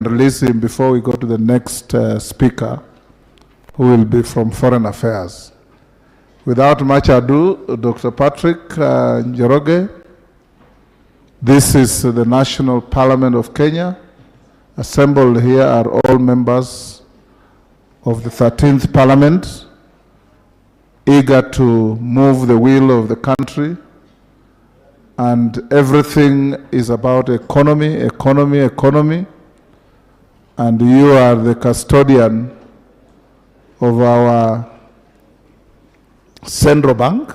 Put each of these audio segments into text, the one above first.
release him before we go to the next speaker, who will be from Foreign Affairs. Without much ado, Dr. Patrick Njoroge. This is the National Parliament of Kenya. Assembled here are all members of the 13th Parliament, eager to move the wheel of the country. And everything is about economy, economy, economy. And you are the custodian of our central bank.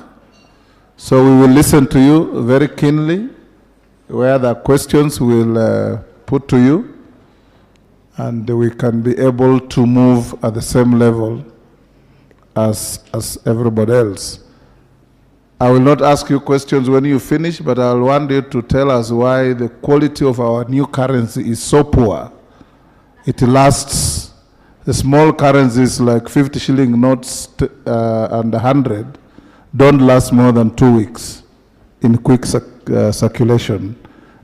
So we will listen to you very keenly. Where the questions we'll put to you, and we can be able to move at the same level as everybody else. I will not ask you questions when you finish, but I'll want you to tell us why the quality of our new currency is so poor. It lasts, the small currencies like 50 shilling notes and 100 don't last more than 2 weeks in quick circulation,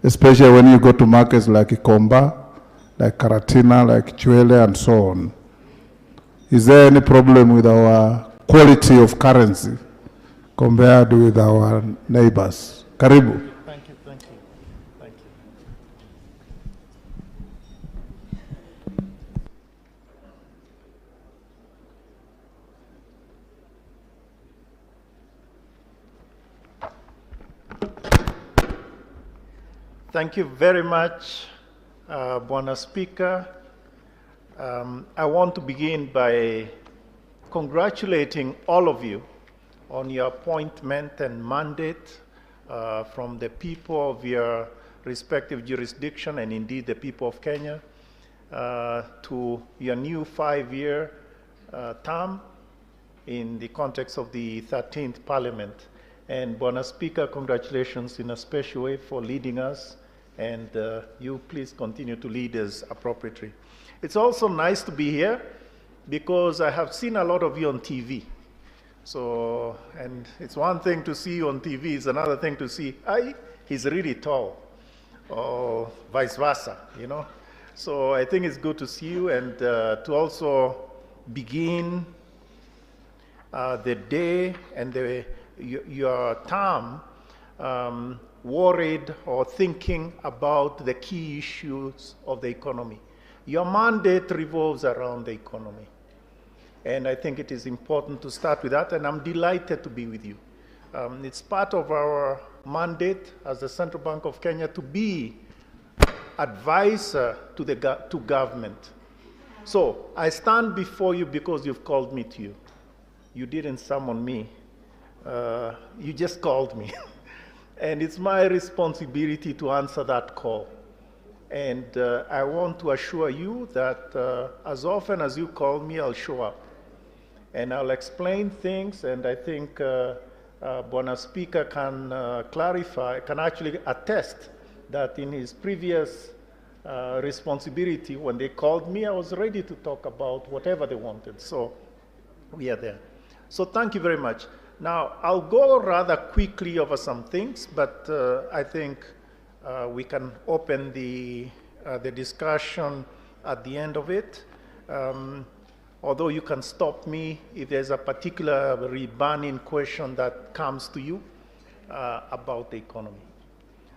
especially when you go to markets like Ikomba, like Karatina, like Chwele, and so on. Is there any problem with our quality of currency compared with our neighbors? Karibu. Thank you, thank you, thank you. Thank you very much, Bwana Speaker. I want to begin by congratulating all of you on your appointment and mandate from the people of your respective jurisdiction, and indeed the people of Kenya, to your new 5-year term in the context of the 13th Parliament. And Bwana Speaker, congratulations in a special way for leading us, and you please continue to lead us appropriately. It's also nice to be here because I have seen a lot of you on TV. So, and it's one thing to see you on TV, it's another thing to see, he's really tall, or vice versa, you know. So I think it's good to see you, and to also begin the day and your term worried or thinking about the key issues of the economy. Your mandate revolves around the economy. And I think it is important to start with that, and I'm delighted to be with you. It's part of our mandate as the Central Bank of Kenya to be advisor to government. So I stand before you because you've called me to you. You didn't summon me. You just called me. And it's my responsibility to answer that call. And I want to assure you that as often as you call me, I'll show up. And I'll explain things, and I think Bwana Speaker can clarify, can actually attest that in his previous responsibility, when they called me, I was ready to talk about whatever they wanted. So we are there. So thank you very much. Now, I'll go rather quickly over some things, but I think we can open the discussion at the end of it. Although you can stop me if there's a particular burning question that comes to you about the economy.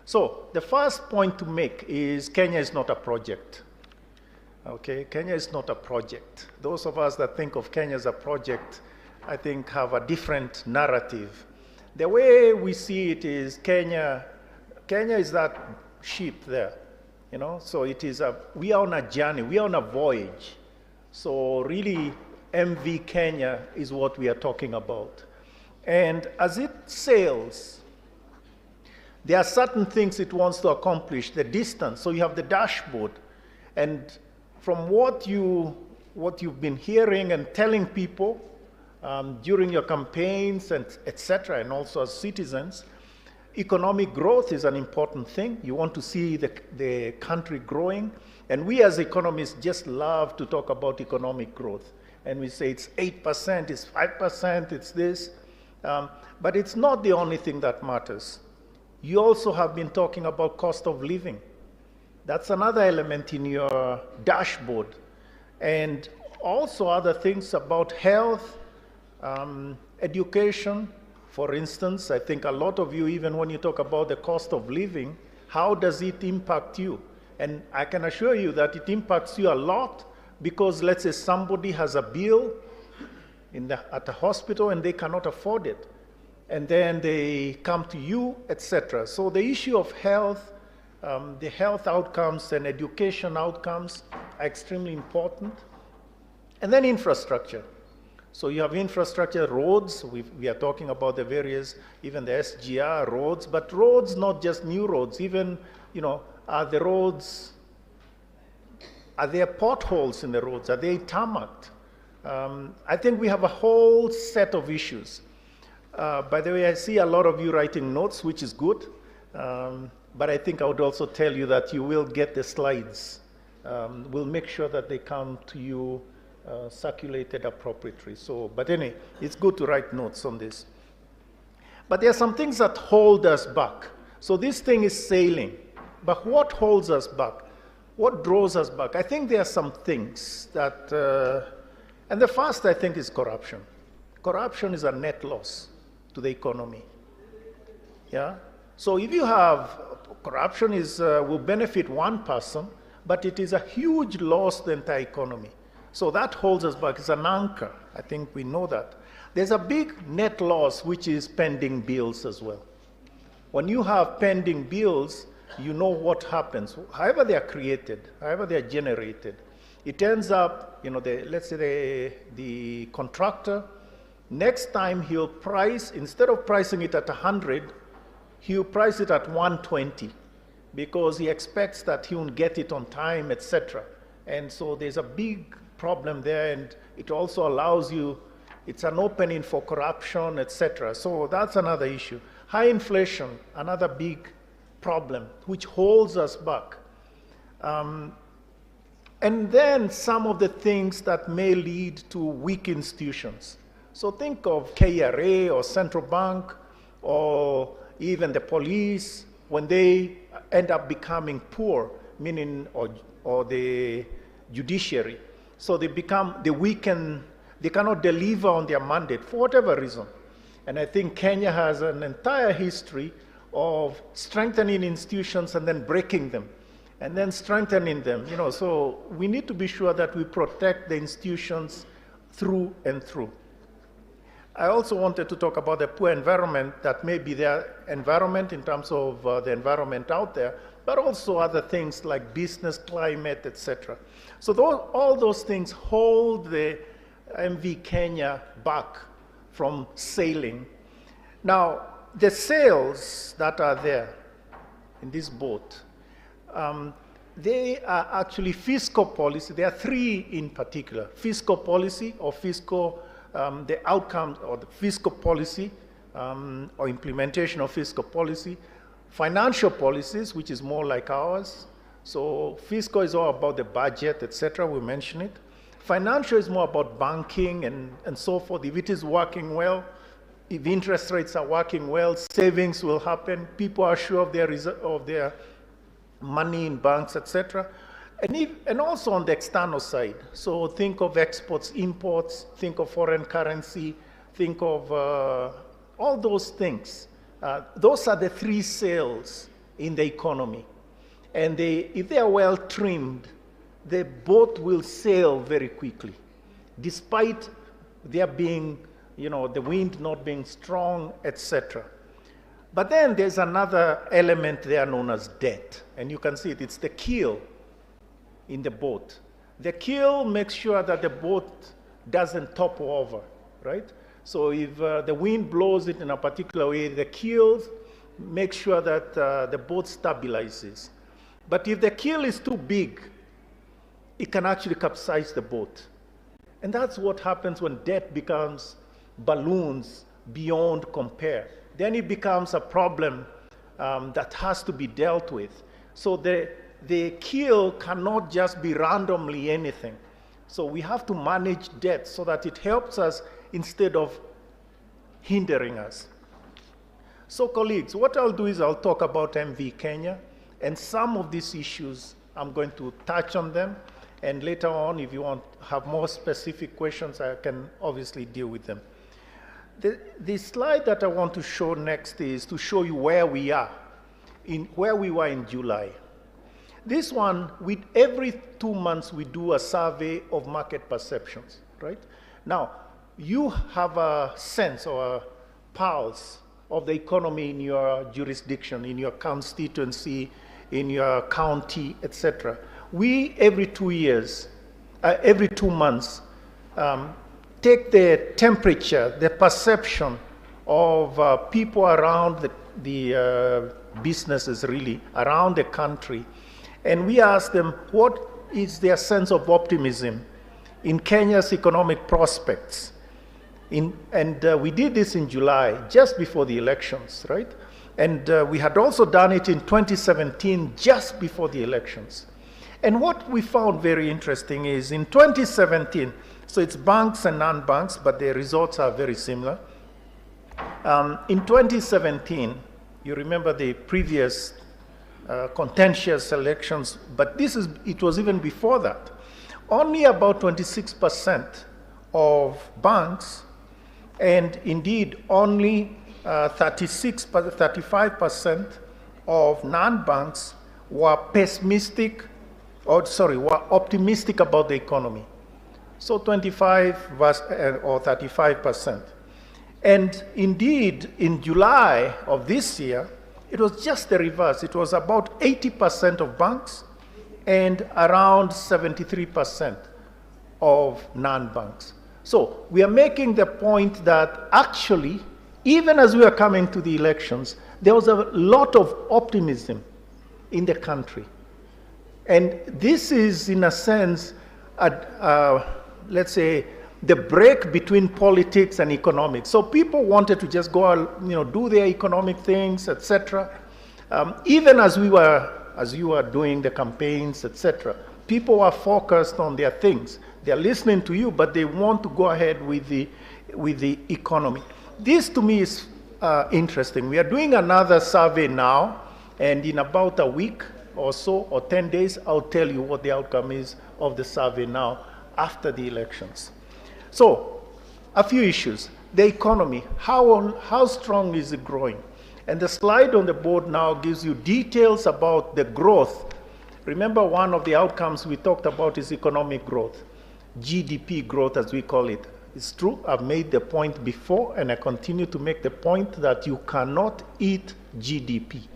So the first point to make is Kenya is not a project. Okay, Kenya is not a project. Those of us that think of Kenya as a project, I think, have a different narrative. The way we see it is Kenya is that ship there, you know? So it is we are on a journey, we are on a voyage. So really, MV Kenya is what we are talking about. And as it sails, there are certain things it wants to accomplish, the distance. So you have the dashboard. And from what you've been hearing and telling people during your campaigns, and etc., and also as citizens, economic growth is an important thing. You want to see the country growing. And we as economists just love to talk about economic growth. And we say it's 8%, it's 5%, it's this. But it's not the only thing that matters. You also have been talking about cost of living. That's another element in your dashboard. And also other things about health, education. For instance, I think a lot of you, even when you talk about the cost of living, how does it impact you? And I can assure you that it impacts you a lot, because let's say somebody has a bill at a hospital and they cannot afford it. And then they come to you, etc. So the issue of health, the health outcomes and education outcomes are extremely important. And then infrastructure. So you have infrastructure, roads, we are talking about the various, even the SGR roads, but roads, not just new roads, even, are the roads, are there potholes in the roads? Are they tarmacked? I think we have a whole set of issues. By the way, I see a lot of you writing notes, which is good, but I think I would also tell you that you will get the slides. We'll make sure that they come to you circulated appropriately. But anyway, it's good to write notes on this. But there are some things that hold us back. So this thing is sailing, but what holds us back? What draws us back? I think there are some things that, and the first I think is corruption. Corruption is a net loss to the economy. Yeah? So if you have, corruption will benefit one person, but it is a huge loss to the entire economy. So that holds us back. It's an anchor. I think we know that. There's a big net loss, which is pending bills as well. When you have pending bills, you know what happens. However they are created, however they are generated, it ends up, let's say the contractor, next time he'll price, instead of pricing it at 100, he'll price it at 120, because he expects that he won't get it on time, etc. And so there's a big problem there, and it also allows you, it's an opening for corruption, etc. So that's another issue. High inflation, another big problem, which holds us back. And then some of the things that may lead to weak institutions. So think of KRA or central bank or even the police, when they end up becoming poor, meaning, or the judiciary. So they weaken, they cannot deliver on their mandate for whatever reason. And I think Kenya has an entire history of strengthening institutions and then breaking them, and then strengthening them. So we need to be sure that we protect the institutions through and through. I also wanted to talk about the poor environment that may be their environment in terms of the environment out there, but also other things like business climate, etc. So all those things hold the MV Kenya back from sailing. Now, the sails that are there in this boat, they are actually fiscal policy. There are three in particular: fiscal policy or fiscal, the outcomes or the fiscal policy or implementation of fiscal policy, financial policies, which is more like ours. So fiscal is all about the budget, etc. We mentioned it. Financial is more about banking and so forth. If it is working well, if interest rates are working well, savings will happen. People are sure of their money in banks, etc. And also on the external side. So think of exports, imports, think of foreign currency, think of all those things. Those are the three sails in the economy. And if they are well trimmed, the boat will sail very quickly, despite there being, the wind not being strong, etc. But then there's another element there known as debt. And you can see it, it's the keel in the boat. The keel makes sure that the boat doesn't topple over, right? So if the wind blows it in a particular way, the keel makes sure that the boat stabilizes. But if the keel is too big, it can actually capsize the boat. And that's what happens when debt becomes balloons beyond compare. Then it becomes a problem that has to be dealt with. So the keel cannot just be randomly anything. So we have to manage debt so that it helps us instead of hindering us. So colleagues, what I'll do is I'll talk about MV Kenya and some of these issues I'm going to touch on them. And later on, if you want have more specific questions, I can obviously deal with them. The slide that I want to show next is to show you where we are, where we were in July. This one, every 2 months, we do a survey of market perceptions, right? Now, you have a sense or a pulse of the economy in your jurisdiction, in your constituency, in your county, etc. We, every 2 months, take the temperature, the perception of people around the businesses, really, around the country. And we ask them, what is their sense of optimism in Kenya's economic prospects? And we did this in July, just before the elections, right? And we had also done it in 2017, just before the elections. And what we found very interesting is in 2017, so it's banks and non-banks, but the results are very similar. In 2017, you remember the previous contentious elections, but it was even before that. Only about 26% of banks, and indeed only 35% of non-banks were were optimistic about the economy. So 25 or 35%. And indeed, in July of this year, it was just the reverse. It was about 80% of banks and around 73% of non-banks. So we are making the point that actually, even as we are coming to the elections, there was a lot of optimism in the country. And this is, in a sense, let's say, the break between politics and economics. So people wanted to just go, do their economic things, etc. Even as you were doing the campaigns, etc. People are focused on their things. They're listening to you, but they want to go ahead with the economy. This, to me, is interesting. We are doing another survey now, and in about a week or so, or 10 days, I'll tell you what the outcome is of the survey now after the elections. So, a few issues. The economy, how strong is it growing? And the slide on the board now gives you details about the growth. Remember, one of the outcomes we talked about is economic growth, GDP growth as we call it. It's true, I've made the point before, and I continue to make the point that you cannot eat GDP.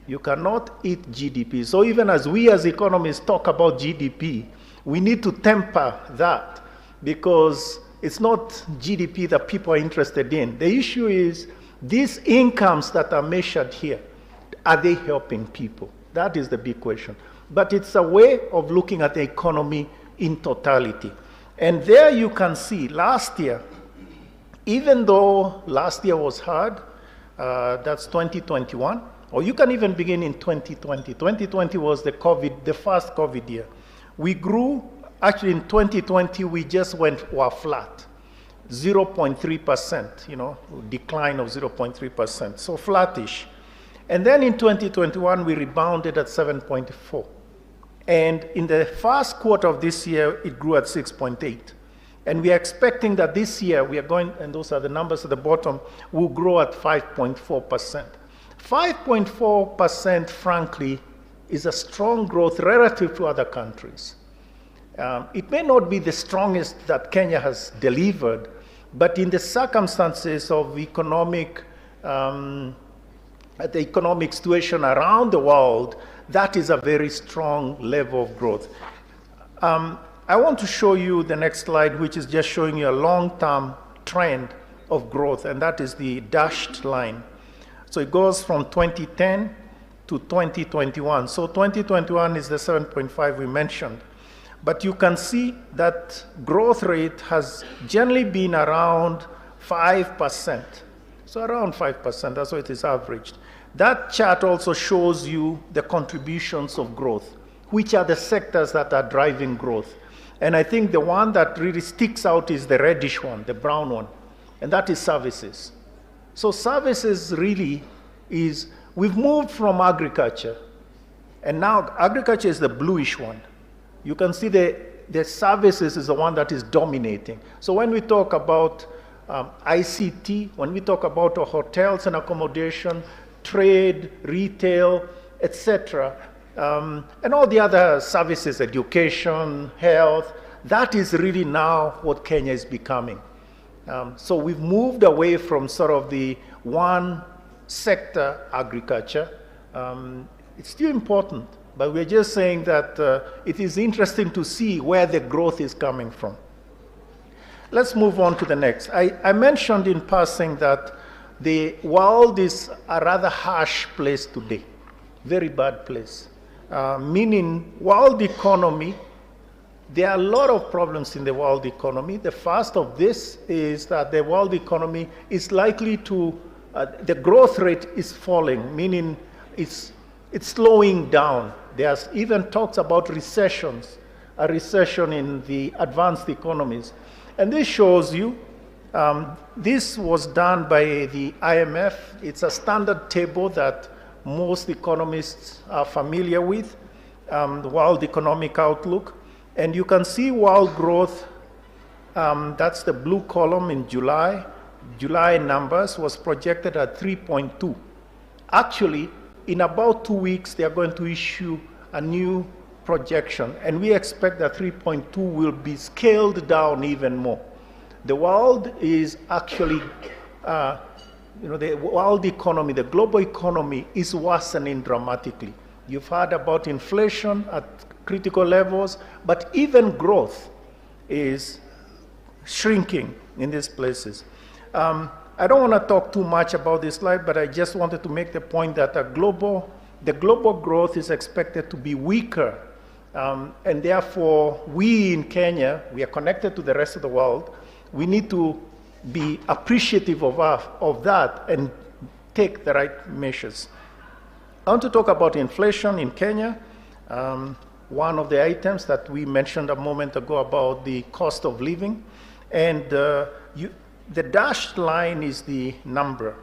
You cannot eat GDP. So even as we as economists talk about GDP, we need to temper that, because it's not GDP that people are interested in. The issue is these incomes that are measured here, are they helping people? That is the big question. But it's a way of looking at the economy in totality. And there you can see last year, even though last year was hard, that's 2021, or you can even begin in 2020. 2020 was the first COVID year. We grew, actually in 2020, we just were flat, 0.3%, decline of 0.3%, so flattish. And then in 2021, we rebounded at 7.4. And in the first quarter of this year, it grew at 6.8. And we are expecting that this year, we are going, and those are the numbers at the bottom, will grow at 5.4%. 5.4%, frankly, is a strong growth relative to other countries. It may not be the strongest that Kenya has delivered, but in the circumstances of the economic situation around the world, that is a very strong level of growth. I want to show you the next slide, which is just showing you a long-term trend of growth, and that is the dashed line. So it goes from 2010 to 2021. So 2021 is the 7.5 we mentioned. But you can see that growth rate has generally been around 5%. So around 5%, that's what it is averaged. That chart also shows you the contributions of growth, which are the sectors that are driving growth. And I think the one that really sticks out is the reddish one, the brown one, and that is services. So services really is, we've moved from agriculture And now agriculture is the bluish one. You can see the services is the one that is dominating. So when we talk about ICT, when we talk about hotels and accommodation, trade, retail, etc., and all the other services, education, health, that is really now what Kenya is becoming. So we've moved away from sort of the one sector agriculture. It's still important, but we're just saying that it is interesting to see where the growth is coming from. Let's move on to the next. I mentioned in passing that the world is a rather harsh place today, very bad place. Meaning world economy, there are a lot of problems in the world economy. The first of this is that the world economy is likely to, the growth rate is falling, meaning it's slowing down. There's even talks about recessions, a recession in the advanced economies. And this shows you, this was done by the IMF. It's a standard table that most economists are familiar with, the World Economic Outlook. And you can see world growth, that's the blue column in July. July numbers was projected at 3.2. Actually, in about 2 weeks, they are going to issue a new projection, and we expect that 3.2 will be scaled down even more. The world is actually, the world economy, the global economy is worsening dramatically. You've heard about inflation at critical levels, but even growth is shrinking in these places. I don't want to talk too much about this slide, but I just wanted to make the point that the global growth is expected to be weaker. And therefore, we in Kenya, we are connected to the rest of the world. We need to be appreciative of that and take the right measures. I want to talk about inflation in Kenya. One of the items that we mentioned a moment ago about the cost of living. And the dashed line is the number,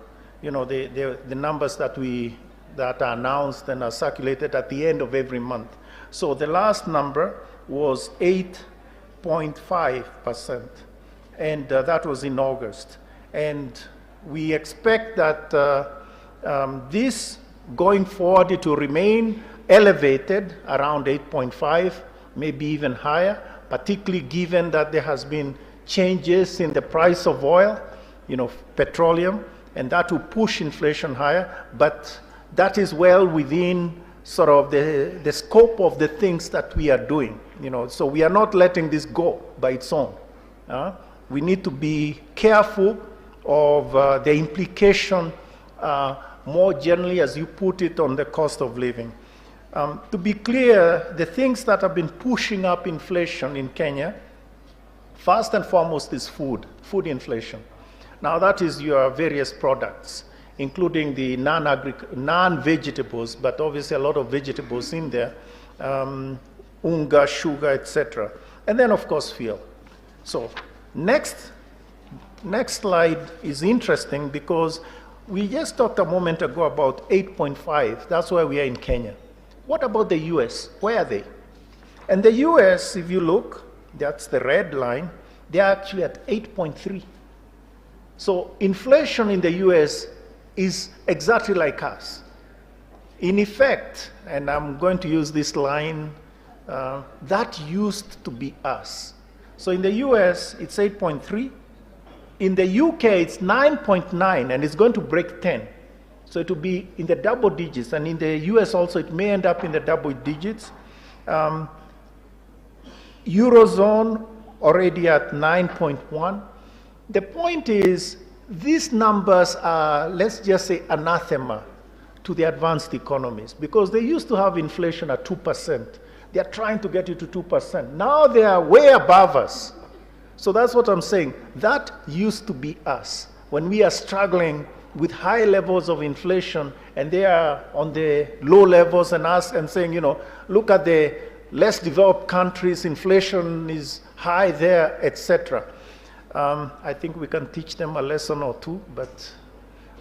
the numbers that are announced and are circulated at the end of every month. So the last number was 8.5%, and that was in August. And we expect that this going forward, it will remain elevated around 8.5, maybe even higher, particularly given that there has been changes in the price of oil, petroleum, and that will push inflation higher. But that is well within sort of the scope of the things that we are doing. So we are not letting this go by its own. We need to be careful of the implication more generally, as you put it, on the cost of living. To be clear, the things that have been pushing up inflation in Kenya, first and foremost, is food inflation. Now that is your various products, including the non-vegetables, but obviously a lot of vegetables in there, unga, sugar, etc. And then of course fuel. So next slide is interesting because we just talked a moment ago about 8.5. That's where we are in Kenya. What about the US? Where are they? And the US, if you look, that's the red line, they're actually at 8.3. So inflation in the US is exactly like us. In effect, and I'm going to use this line, that used to be us. So in the US, it's 8.3. In the UK, it's 9.9, and it's going to break 10. So it will be in the double digits. And in the US also, it may end up in the double digits. Eurozone already at 9.1. The point is, these numbers are, let's just say, anathema to the advanced economies, because they used to have inflation at 2%. They are trying to get it to 2%. Now they are way above us. So that's what I'm saying. That used to be us. When we are struggling with high levels of inflation, and they are on the low levels, and us and saying, look at the less developed countries, inflation is high there, etc. I think we can teach them a lesson or two, but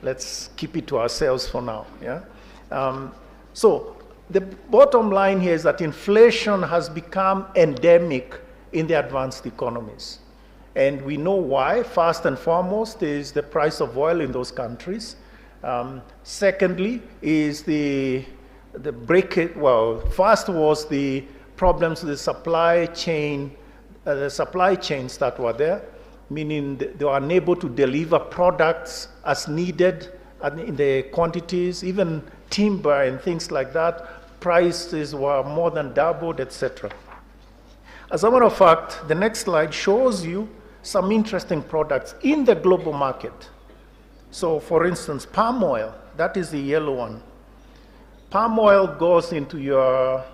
let's keep it to ourselves for now. Yeah. So the bottom line here is that inflation has become endemic in the advanced economies. And we know why. First and foremost is the price of oil in those countries. Secondly is first was the problems with the supply chains that were there, meaning they were unable to deliver products as needed in the quantities, even timber and things like that. Prices were more than doubled, etc. As a matter of fact, the next slide shows you some interesting products in the global market. So for instance, palm oil, that is the yellow one. Palm oil goes into your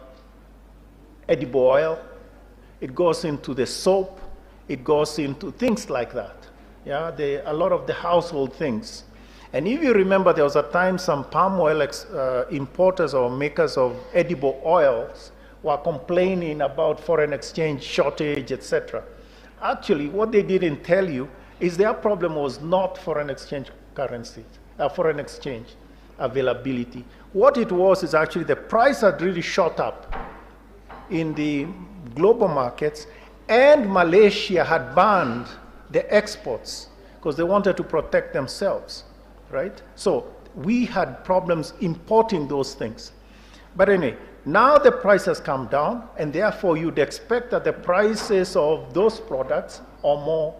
edible oil, it goes into the soap, it goes into things like that. Yeah, a lot of the household things. And if you remember, there was a time some palm oil importers or makers of edible oils were complaining about foreign exchange shortage, etc. Actually, what they didn't tell you is their problem was not foreign exchange foreign exchange availability. What it was is actually the price had really shot up in the global markets, and Malaysia had banned the exports because they wanted to protect themselves, right? So we had problems importing those things. But anyway, now the price has come down, and therefore you'd expect that the prices of those products or more,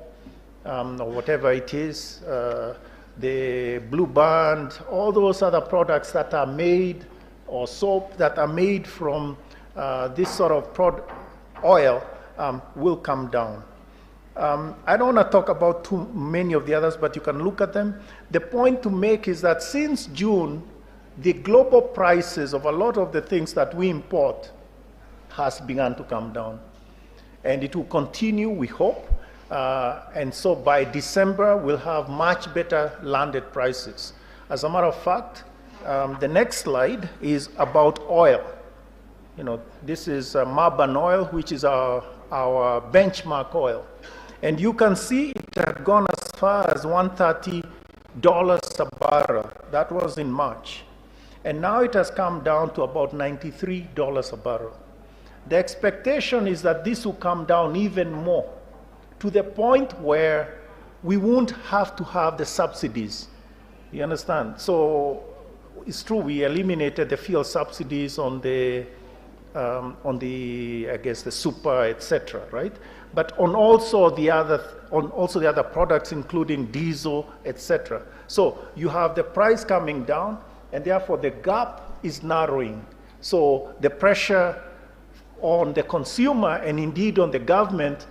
or whatever it is, the Blue Band, all those other products that are made, or soap that are made from this sort of oil will come down. I don't want to talk about too many of the others, but you can look at them. The point to make is that since June, the global prices of a lot of the things that we import has begun to come down. And it will continue, we hope. And so by December, we'll have much better landed prices. As a matter of fact, the next slide is about oil. You know, this is Marban oil, which is our benchmark oil. And you can see it had gone as far as $130 a barrel. That was in March. And now it has come down to about $93 a barrel. The expectation is that this will come down even more, to the point where we won't have to have the subsidies. You understand? So it's true, we eliminated the fuel subsidies on the I guess the super, etc., right? But on also the other products, including diesel, etc. So you have the price coming down, and therefore the gap is narrowing. So the pressure on the consumer and indeed on the government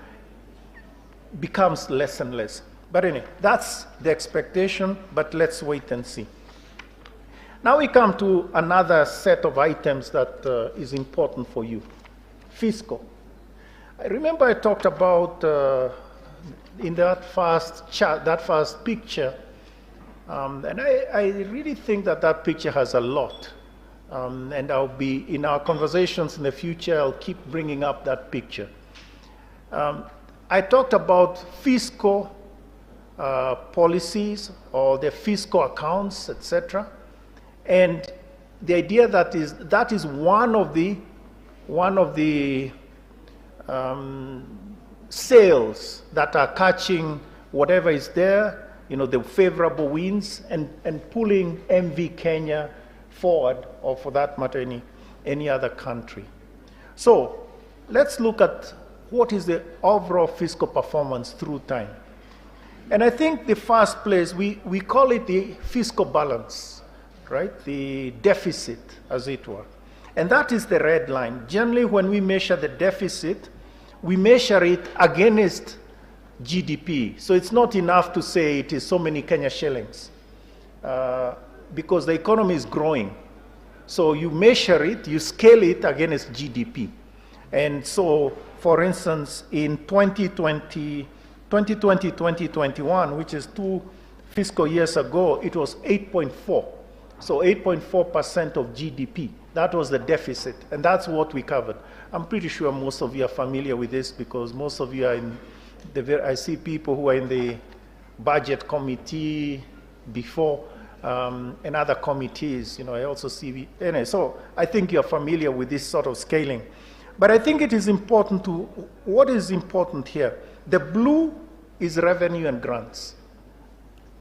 becomes less and less. But anyway, that's the expectation, but let's wait and see. Now we come to another set of items that is important for you, fiscal. I remember I talked about in that first chart, that first picture, and I really think that that picture has a lot. And I'll be, in our conversations in the future, I'll keep bringing up that picture. I talked about fiscal policies or the fiscal accounts, etc. And the idea that is one of the sails that are catching whatever is there, you know, the favorable winds, and pulling MV Kenya forward, or for that matter, any other country. So let's look at what is the overall fiscal performance through time. And I think the first place, we call it the fiscal balance, right? The deficit, as it were. And that is the red line. Generally, when we measure the deficit, we measure it against GDP. So it's not enough to say it is so many Kenya shillings, because the economy is growing. So you measure it, you scale it against GDP. And so, for instance, in 2020, 2021, which is 2 fiscal years ago, it was 8.4. So 8.4% of GDP. That was the deficit, and that's what we covered. I'm pretty sure most of you are familiar with this, because most of you are in I see people who are in the budget committee before. and other committees. I also see, anyway, so I think you're familiar with this sort of scaling. But I think it is important what is important here? The blue is revenue and grants,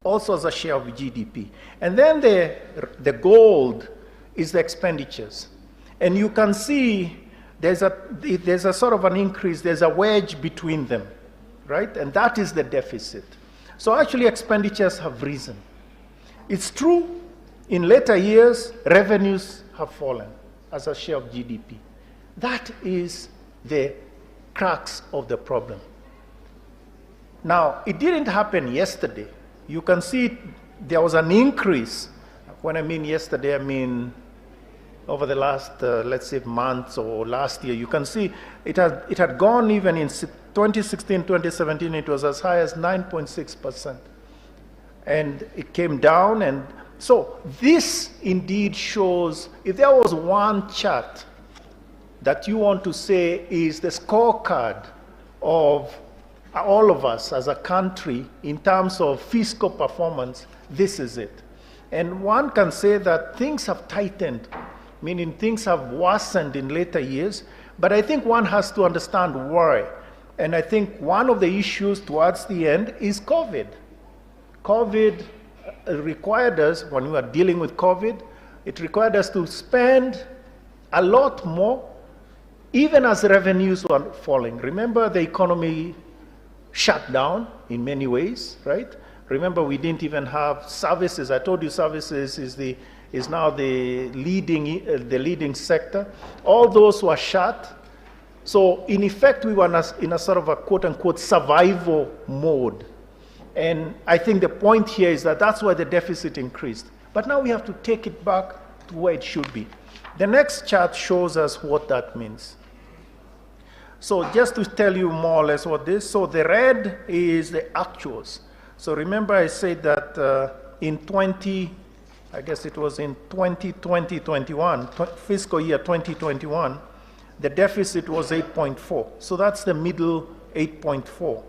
also as a share of GDP. And then the gold is the expenditures. And you can see there's a sort of an increase, there's a wedge between them, right? And that is the deficit. So actually expenditures have risen. It's true, in later years, revenues have fallen as a share of GDP. That is the crux of the problem. Now, it didn't happen yesterday. You can see there was an increase. When I mean yesterday, I mean over the last, let's say, months or last year. You can see it had gone even in 2016, 2017, it was as high as 9.6%. And it came down. And so this indeed shows, if there was one chart that you want to say is the scorecard of all of us as a country in terms of fiscal performance, this is it. And one can say that things have tightened, meaning things have worsened in later years, but I think one has to understand why. And I think one of the issues towards the end is COVID. COVID required us, when we were dealing with COVID, it required us to spend a lot more, even as revenues were falling. Remember, the economy shut down in many ways, right? Remember, we didn't even have services. I told you services is now the leading sector. All those were shut. So in effect, we were in a sort of a quote-unquote survival mode. And I think the point here is that that's why the deficit increased. But now we have to take it back to where it should be. The next chart shows us what that means. So just to tell you more or less what this, so the red is the actuals. So remember I said that in 2021, fiscal year 2021, the deficit was 8.4. So that's the middle 8.4.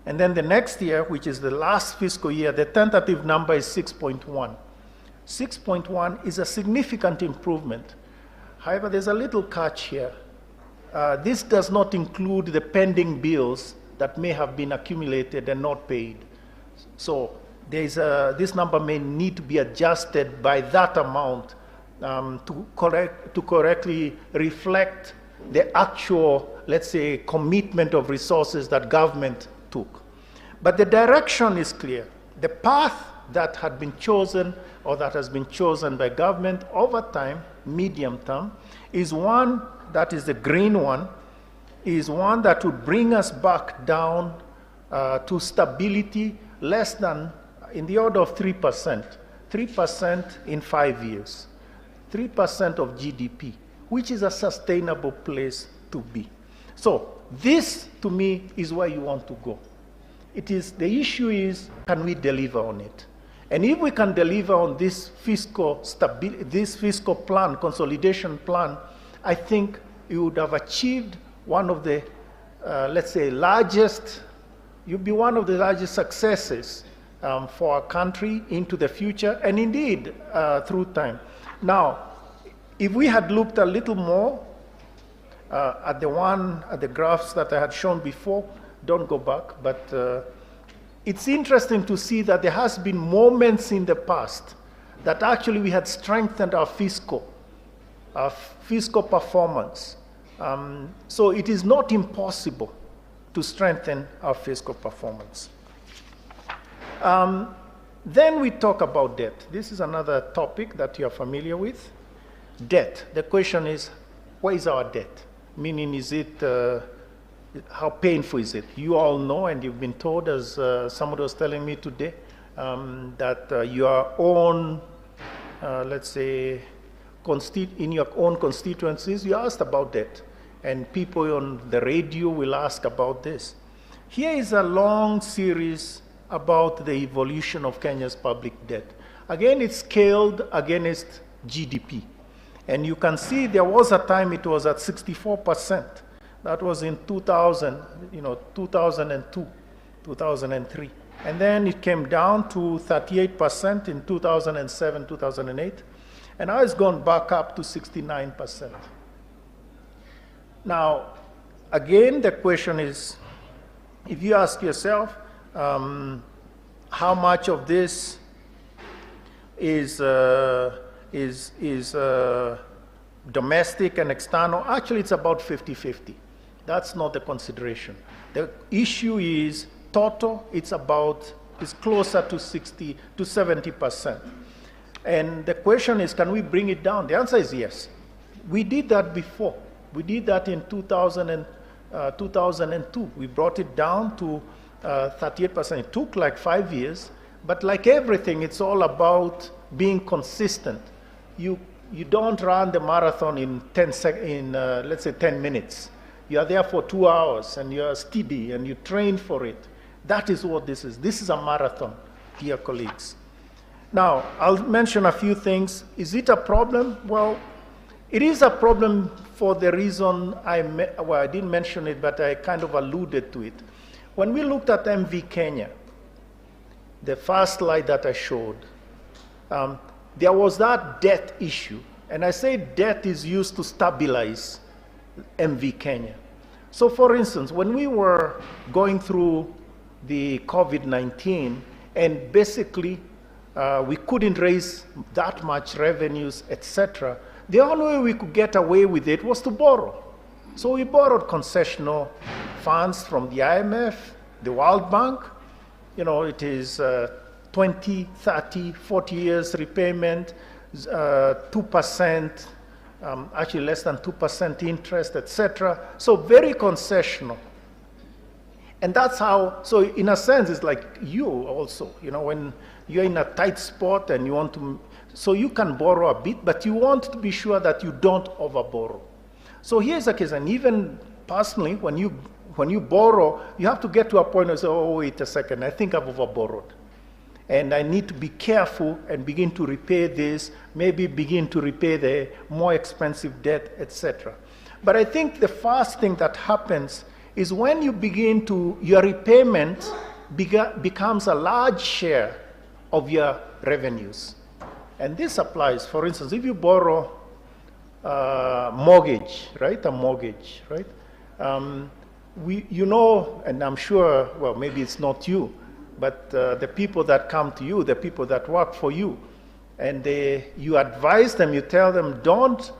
And then the next year, which is the last fiscal year, the tentative number is 6.1. 6.1 is a significant improvement. However, there's a little catch here. This does not include the pending bills that may have been accumulated and not paid. So this number may need to be adjusted by that amount to correctly reflect the actual, let's say, commitment of resources that government took. But the direction is clear. The path that had been chosen or that has been chosen by government over time, medium term, is one that is the green one, is one that would bring us back down to stability less than in the order of 3%. 3% in 5 years. 3% of GDP, which is a sustainable place to be. So this, to me, is where you want to go. The issue is, can we deliver on it? And if we can deliver on this fiscal plan, consolidation plan, I think you would have achieved one of the, let's say, you'd be one of the largest successes for our country into the future, and indeed through time. Now, if we had looked a little more at the graphs that I had shown before, don't go back, but it's interesting to see that there has been moments in the past that actually we had strengthened our fiscal performance. So it is not impossible to strengthen our fiscal performance. Then we talk about debt. This is another topic that you're familiar with. Debt. The question is, where is our debt? Meaning, is it, how painful is it? You all know, and you've been told, as somebody was telling me today, that your own, let's say, in your own constituencies, you asked about debt. And people on the radio will ask about this. Here is a long series about the evolution of Kenya's public debt. Again, it's scaled against GDP. And you can see there was a time it was at 64%. That was in 2000, 2002, 2003. And then it came down to 38% in 2007, 2008. And now it's gone back up to 69%. Now, again, the question is, if you ask yourself, how much of this is domestic and external? Actually, it's about 50-50. That's not the consideration. The issue is total. It's closer to 60 to 70%. And the question is, can we bring it down? The answer is yes. We did that before. We did that in 2002. We brought it down to 38%. It took like 5 years, but like everything, it's all about being consistent. You don't run the marathon in let's say 10 minutes. You are there for 2 hours, and you're steady, and you train for it. That is what this is. This is a marathon, dear colleagues. Now, I'll mention a few things. Is it a problem? Well, it is a problem for the reason I didn't mention it, but I kind of alluded to it. When we looked at MV Kenya, the first slide that I showed, there was that debt issue. And I say debt is used to stabilize MV Kenya. So for instance, when we were going through the COVID-19 and basically we couldn't raise that much revenues, etc., the only way we could get away with it was to borrow. So we borrowed concessional funds from the IMF, the World Bank. You know, it is 20, 30, 40 years repayment, 2%, actually less than 2% interest, etc. So very concessional. And that's how, so in a sense, it's like you also, you know, when you're in a tight spot and you want to, so you can borrow a bit, but you want to be sure that you don't overborrow. So here's the case, and even personally, when you borrow, you have to get to a point where you say, oh, wait a second, I think I've overborrowed. And I need to be careful and begin to repay this, maybe begin to repay the more expensive debt, etc. But I think the first thing that happens is when you begin to, your repayment becomes a large share of your revenues. And this applies, for instance, if you borrow mortgage, right, a mortgage, right? You know, and I'm sure, well, maybe it's not you, but the people that come to you, the people that work for you, and you advise them, you tell them, don't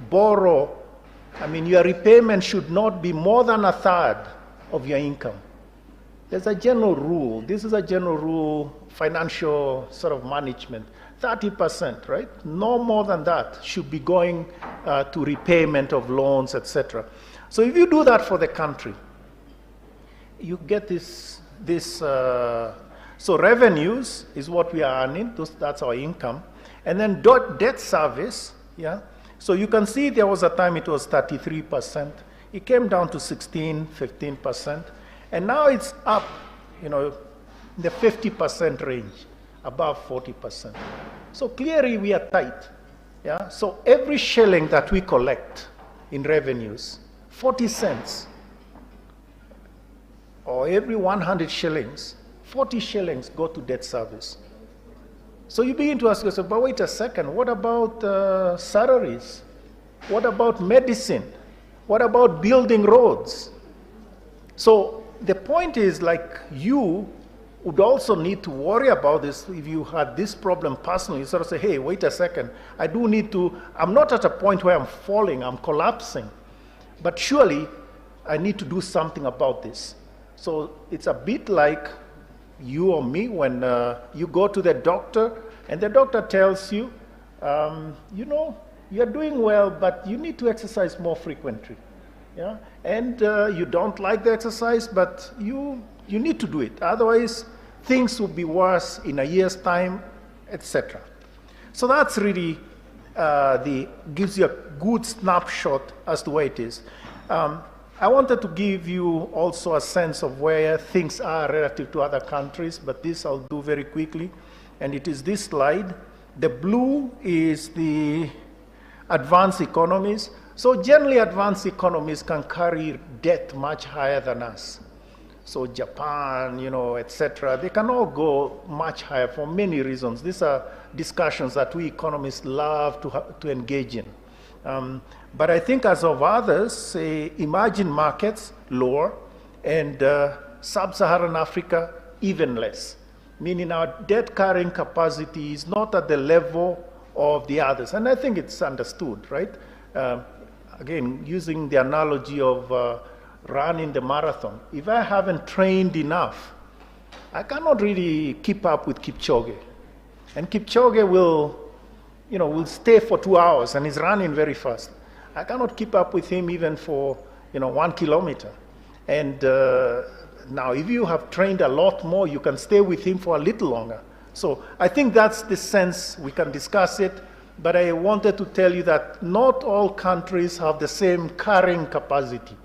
borrow. I mean, your repayment should not be more than 1/3 of your income. There's a general rule. This is a general rule, financial sort of management. 30%, right? No more than that should be going to repayment of loans, etc. So if you do that for the country, you get this so revenues is what we are earning, that's our income. And then debt service, yeah. So you can see there was a time it was 33%. It came down to 16, 15%. And now it's up, you know, in the 50% range, above 40%. So clearly we are tight, yeah. So every shilling that we collect in revenues, 40 cents, or every 100 shillings, 40 shillings go to debt service. So you begin to ask yourself, but wait a second, what about salaries? What about medicine? What about building roads? So the point is, like, you would also need to worry about this. If you had this problem personally, you sort of say, hey, wait a second, I do need to, I'm not at a point where I'm falling, I'm collapsing, but surely I need to do something about this. So it's a bit like you or me when you go to the doctor and the doctor tells you, you know, you're doing well, but you need to exercise more frequently. Yeah? And you don't like the exercise, but you need to do it. Otherwise, things will be worse in a year's time, etc. So that's really gives you a good snapshot as to where it is. I wanted to give you also a sense of where things are relative to other countries, but this I'll do very quickly. And it is this slide. The blue is the advanced economies. So generally advanced economies can carry debt much higher than us. So Japan, etc., they can all go much higher for many reasons. These are discussions that we economists love to engage in. But I think as of others, say emerging markets, lower, and sub-Saharan Africa, even less. Meaning our debt carrying capacity is not at the level of the others. And I think it's understood, right? Again, using the analogy of running the marathon. If I haven't trained enough, I cannot really keep up with Kipchoge. And Kipchoge will stay for 2 hours and he's running very fast. I cannot keep up with him even for 1 kilometer. And now if you have trained a lot more, you can stay with him for a little longer. So I think that's the sense. We can discuss it, but I wanted to tell you that not all countries have the same carrying capacity.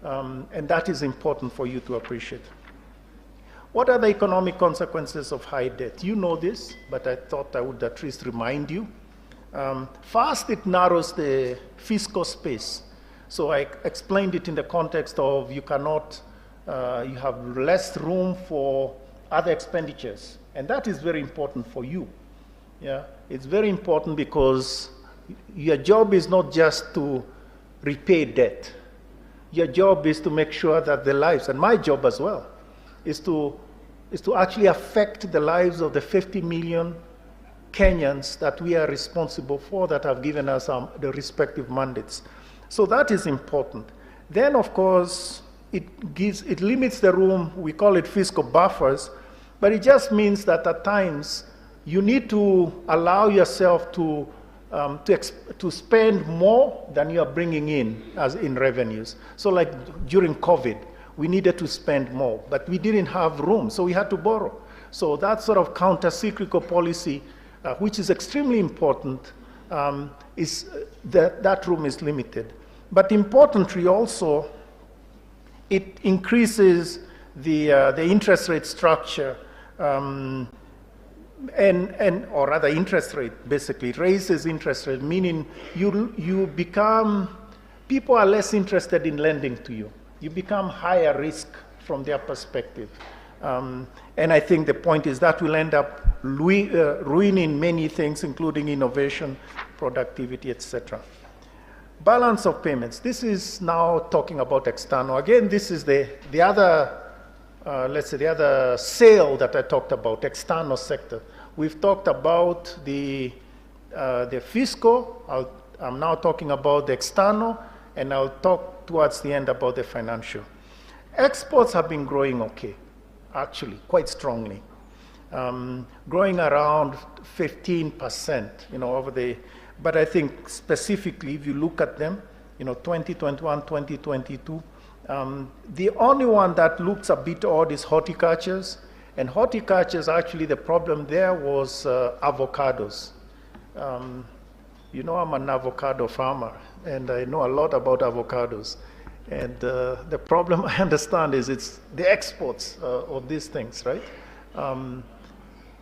And that is important for you to appreciate. What are the economic consequences of high debt? You know this, but I thought I would at least remind you. First, it narrows the fiscal space. So I explained it in the context of you have less room for other expenditures. And that is very important for you. Yeah? It's very important because your job is not just to repay debt. Your job is to make sure that the lives, and my job as well, is to actually affect the lives of the 50 million Kenyans that we are responsible for, that have given us the respective mandates. So that is important. Then, of course, it limits the room. We call it fiscal buffers, but it just means that at times you need to allow yourself to spend more than you are bringing in as in revenues. So like during COVID, we needed to spend more, but we didn't have room, so we had to borrow. So that sort of counter-cyclical policy, which is extremely important, is that room is limited. But importantly also, it increases the interest rate structure, or rather interest rate, basically, it raises interest rate, meaning people are less interested in lending to you. You become higher risk from their perspective. And I think the point is that will end up ruining many things, including innovation, productivity, etc. Balance of payments. This is now talking about external. Again, this is the other, let's say, the other sale that I talked about, external sector. We've talked about the fiscal. I'm now talking about the external, and I'll talk towards the end about the financial. Exports have been growing okay, actually, quite strongly. Growing around 15%, over the, but I think specifically, if you look at them, 2021, 2022, the only one that looks a bit odd is horticultures. And horticultures, actually, the problem there was avocados. I'm an avocado farmer, and I know a lot about avocados. And the problem I understand is it's the exports of these things, right?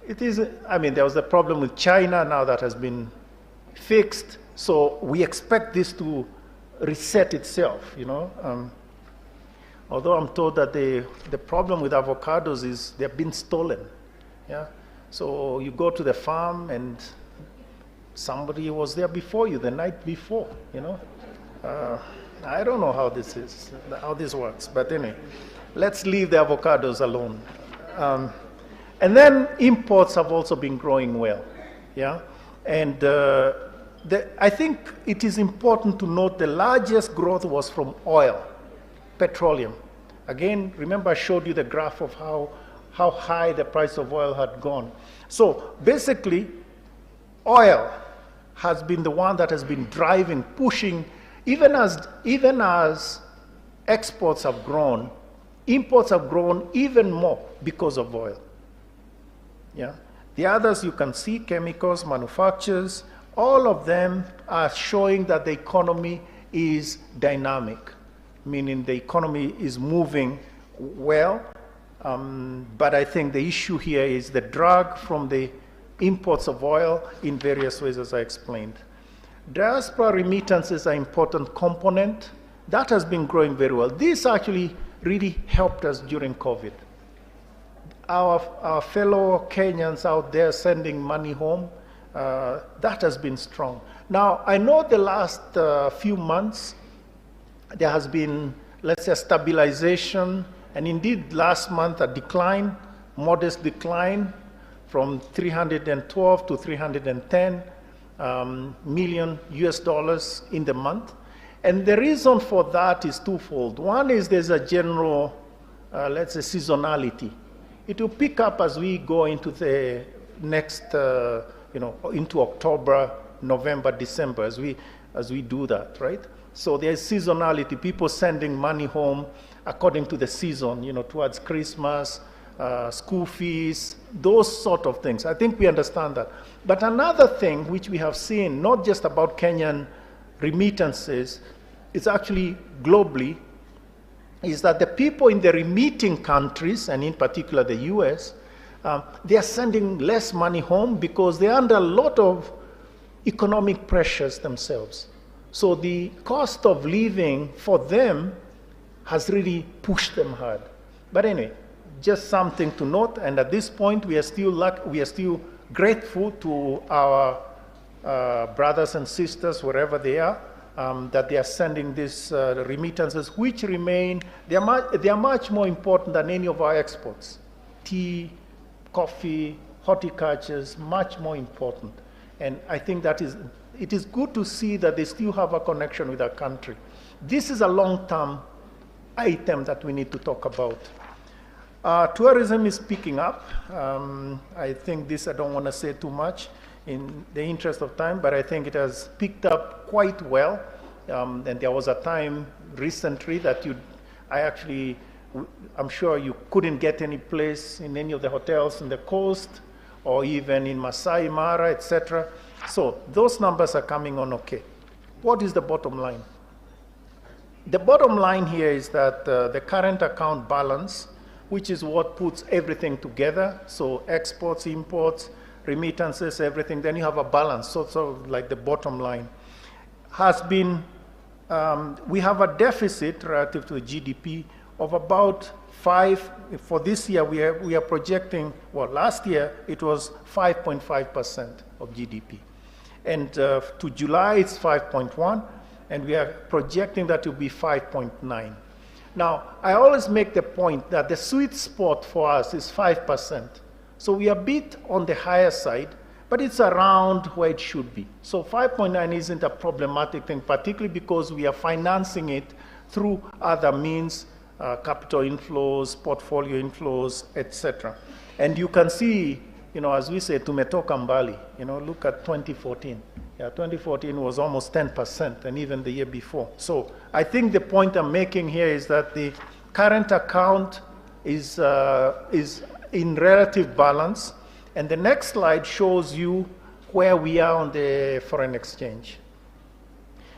There was a problem with China now that has been fixed. So we expect this to reset itself, although I'm told that the problem with avocados is they've been stolen. Yeah? So you go to the farm and somebody was there before you the night before, I don't know how this works, but anyway, let's leave the avocados alone. And then imports have also been growing well, yeah? And I think it is important to note the largest growth was from oil, petroleum. Again, remember I showed you the graph of how high the price of oil had gone. So basically, oil has been the one that has been driving, pushing, even as exports have grown, imports have grown even more because of oil. Yeah? The others you can see, chemicals, manufacturers, all of them are showing that the economy is dynamic, meaning the economy is moving well. But I think the issue here is the drag from the imports of oil in various ways, as I explained. Diaspora remittances are an important component. That has been growing very well. This actually really helped us during COVID. Our fellow Kenyans out there sending money home, that has been strong. Now, I know the last few months, there has been, let's say, stabilization, and indeed last month a decline, modest decline from 312 to 310 million US dollars in the month. And the reason for that is twofold. One is there's a general, let's say, seasonality. It will pick up as we go into the next, into October, November, December, as we do that, right? So there's seasonality, people sending money home according to the season, towards Christmas, school fees, those sort of things. I think we understand that. But another thing which we have seen, not just about Kenyan remittances, it's actually globally, is that the people in the remitting countries, and in particular the US, they are sending less money home because they're under a lot of economic pressures themselves. So the cost of living for them has really pushed them hard. But anyway, just something to note, and at this point we are still grateful to our brothers and sisters, wherever they are, that they are sending these remittances, which remain, they are much more important than any of our exports. Tea, coffee, horticulture, much more important. And I think it is good to see that they still have a connection with our country. This is a long-term item that we need to talk about. Tourism is picking up. I think this, I don't want to say too much in the interest of time, but I think it has picked up quite well. And there was a time recently that I'm sure you couldn't get any place in any of the hotels in the coast or even in Masai Mara, etc. So those numbers are coming on okay. What is the bottom line? The bottom line here is that the current account balance, which is what puts everything together, so exports, imports, remittances, everything, then you have a balance, so like the bottom line, has been, we have a deficit relative to GDP of about 5, for this year we are projecting, well, last year it was 5.5% of GDP. And to July it's 5.1, and we are projecting that to be 5.9. Now, I always make the point that the sweet spot for us is 5%. So we are a bit on the higher side, but it's around where it should be. So 5.9 isn't a problematic thing, particularly because we are financing it through other means, capital inflows, portfolio inflows, etc. And you can see, as we say, tumetoka mbali, look at 2014. Yeah, 2014 was almost 10%, and even the year before. So I think the point I'm making here is that the current account is in relative balance, and the next slide shows you where we are on the foreign exchange.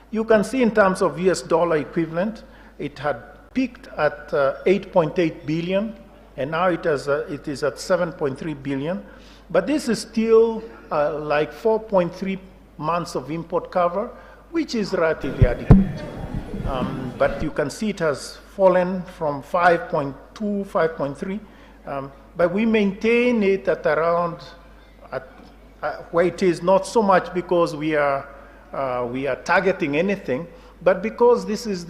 You can see in terms of US dollar equivalent, it had peaked at 8.8 billion, and now it is at 7.3 billion. But this is still like 4.3 months of import cover, which is relatively adequate. But you can see it has fallen from 5.2, 5.3, but we maintain it at around where it is, not so much because we are targeting anything, but because this is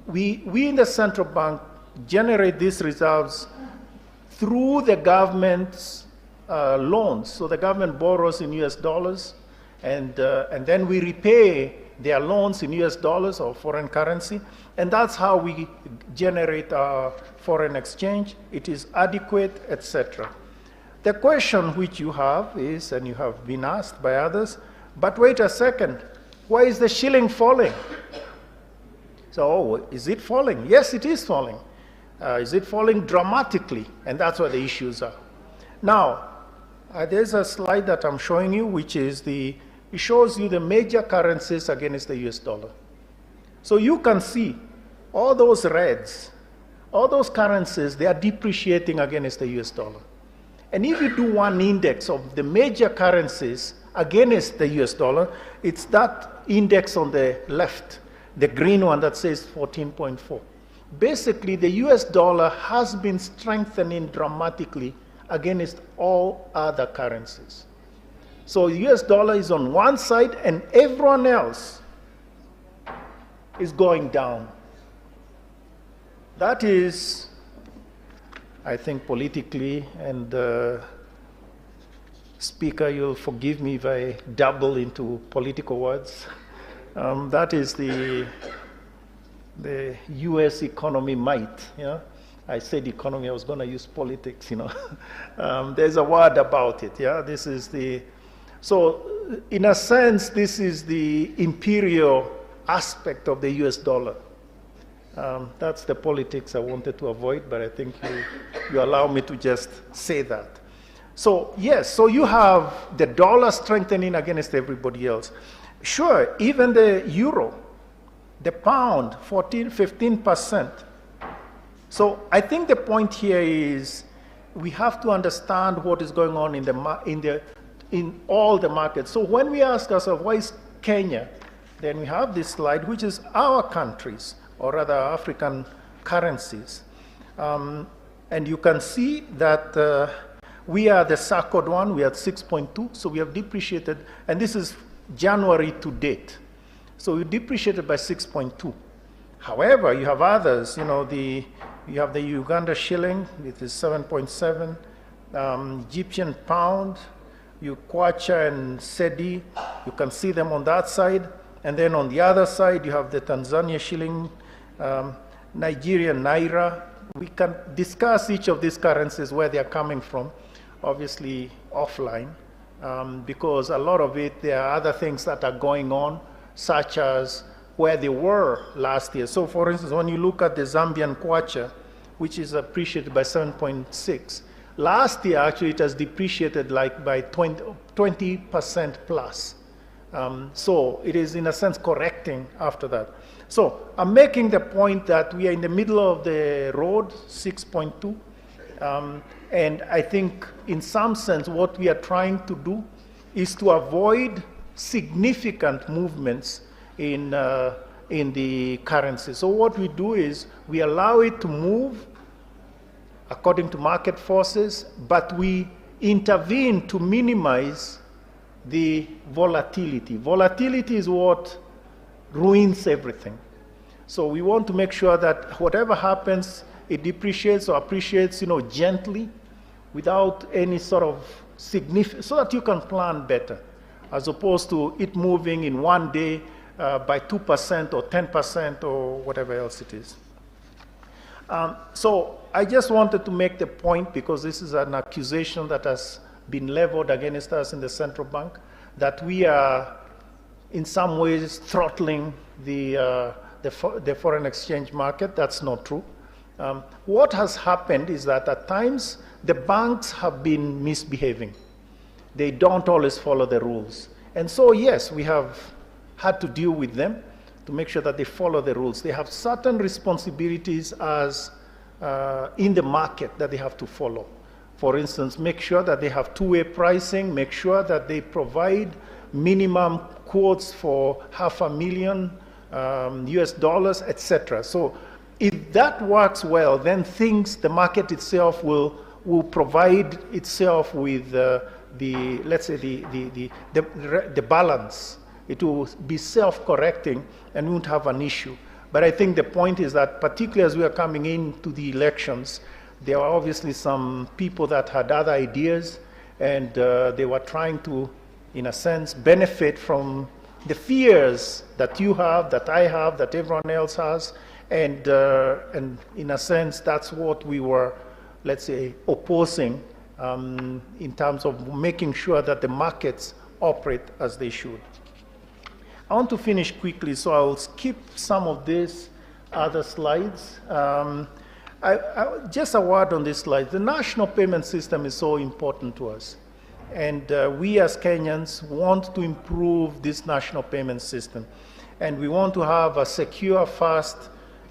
we in the central bank generate these reserves through the government's loans. So the government borrows in US dollars, and then we repay their loans in US dollars or foreign currency, and that's how we generate our foreign exchange. It is adequate, etc. The question which you have is, and you have been asked by others, but wait a second, why is the shilling falling? So, is it falling? Yes, it is falling. Is it falling dramatically? And that's where the issues are. Now, there's a slide that I'm showing you, which is it shows you the major currencies against the US dollar. So you can see all those reds, all those currencies, they are depreciating against the US dollar. And if you do one index of the major currencies against the US dollar, it's that index on the left, the green one that says 14.4. basically the US dollar has been strengthening dramatically against all other currencies. So US dollar is on one side and everyone else is going down. That is, I think, politically, and Speaker, you'll forgive me if I dabble into political words. That is the US economy might. Yeah? I said economy, I was going to use politics, you know. There's a word about it, yeah? This is the, so in a sense, this is the imperial aspect of the US dollar. That's the politics I wanted to avoid, but I think you allow me to just say that. So yes, so you have the dollar strengthening against everybody else. Sure, even the euro, the pound, 15%. So I think the point here is we have to understand what is going on in all the markets. So when we ask ourselves, why is Kenya? Then we have this slide, which is our countries, or rather African currencies. And you can see that we are the circled one, we are at 6.2, so we have depreciated, and this is January to date. So we depreciated by 6.2. However, you have others, you know, you have the Uganda shilling, it is 7.7, Egyptian pound, Kwacha and Cedi, you can see them on that side. And then on the other side, you have the Tanzania shilling, Nigerian naira. We can discuss each of these currencies, where they are coming from, obviously offline, because a lot of it, there are other things that are going on, such as where they were last year. So for instance, when you look at the Zambian kwacha, which is appreciated by 7.6, last year actually it has depreciated like by 20% plus. So it is in a sense correcting after that. So I'm making the point that we are in the middle of the road, 6.2. And I think in some sense what we are trying to do is to avoid significant movements in the currency. So what we do is we allow it to move according to market forces, but we intervene to minimize the volatility. Volatility is what ruins everything. So we want to make sure that whatever happens, it depreciates or appreciates, you know, gently, without any sort of significant, so that you can plan better, as opposed to it moving in one day by 2% or 10% or whatever else it is. So I just wanted to make the point, because this is an accusation that has been leveled against us in the central bank, that we are in some ways throttling the foreign exchange market. That's not true. What has happened is that at times the banks have been misbehaving. They don't always follow the rules. And so yes, we have had to deal with them to make sure that they follow the rules. They have certain responsibilities as in the market that they have to follow. For instance, make sure that they have two-way pricing, make sure that they provide minimum quotes for $500,000 US dollars, etc. So if that works well, then the market itself will provide itself with let's say the balance. It will be self-correcting and won't have an issue. But I think the point is that, particularly as we are coming into the elections, there are obviously some people that had other ideas, and they were trying to, in a sense, benefit from the fears that you have, that I have, that everyone else has, and in a sense, that's what we were, let's say, opposing in terms of making sure that the markets operate as they should. I want to finish quickly, so I'll skip some of these other slides. Just a word on this slide. The national payment system is so important to us. And we as Kenyans want to improve this national payment system. And we want to have a secure, fast,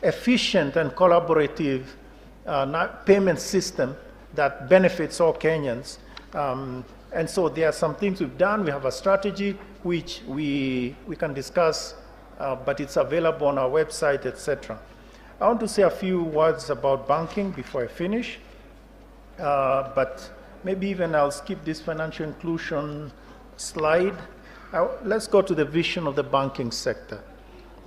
efficient, and collaborative payment system that benefits all Kenyans. And so there are some things we've done. We have a strategy which we can discuss, but it's available on our website, etc. I want to say a few words about banking before I finish, but maybe even I'll skip this financial inclusion slide. Let's go to the vision of the banking sector.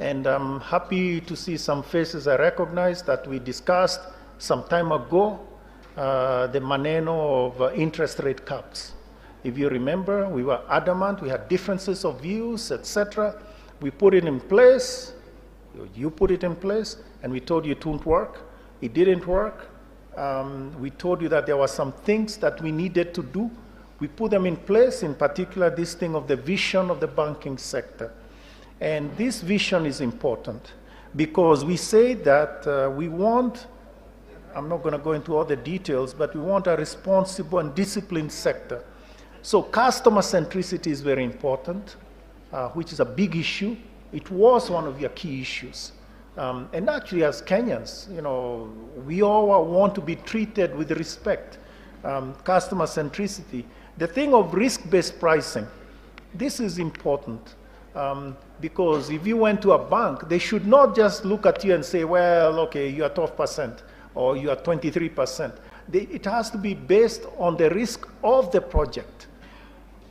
And I'm happy to see some faces I recognize that we discussed some time ago, the maneno of interest rate caps. If you remember, we were adamant, we had differences of views, etc. We put it in place, you put it in place, and we told you it wouldn't work. It didn't work. We told you that there were some things that we needed to do. We put them in place, in particular this thing of the vision of the banking sector. And this vision is important because we say that we want, I'm not going to go into all the details, but we want a responsible and disciplined sector. So customer centricity is very important, which is a big issue. It was one of your key issues. And actually, as Kenyans, you know, we all want to be treated with respect. Customer centricity. The thing of risk-based pricing, this is important. Because if you went to a bank, they should not just look at you and say, well, okay, you are 12% or you are 23%. It has to be based on the risk of the project.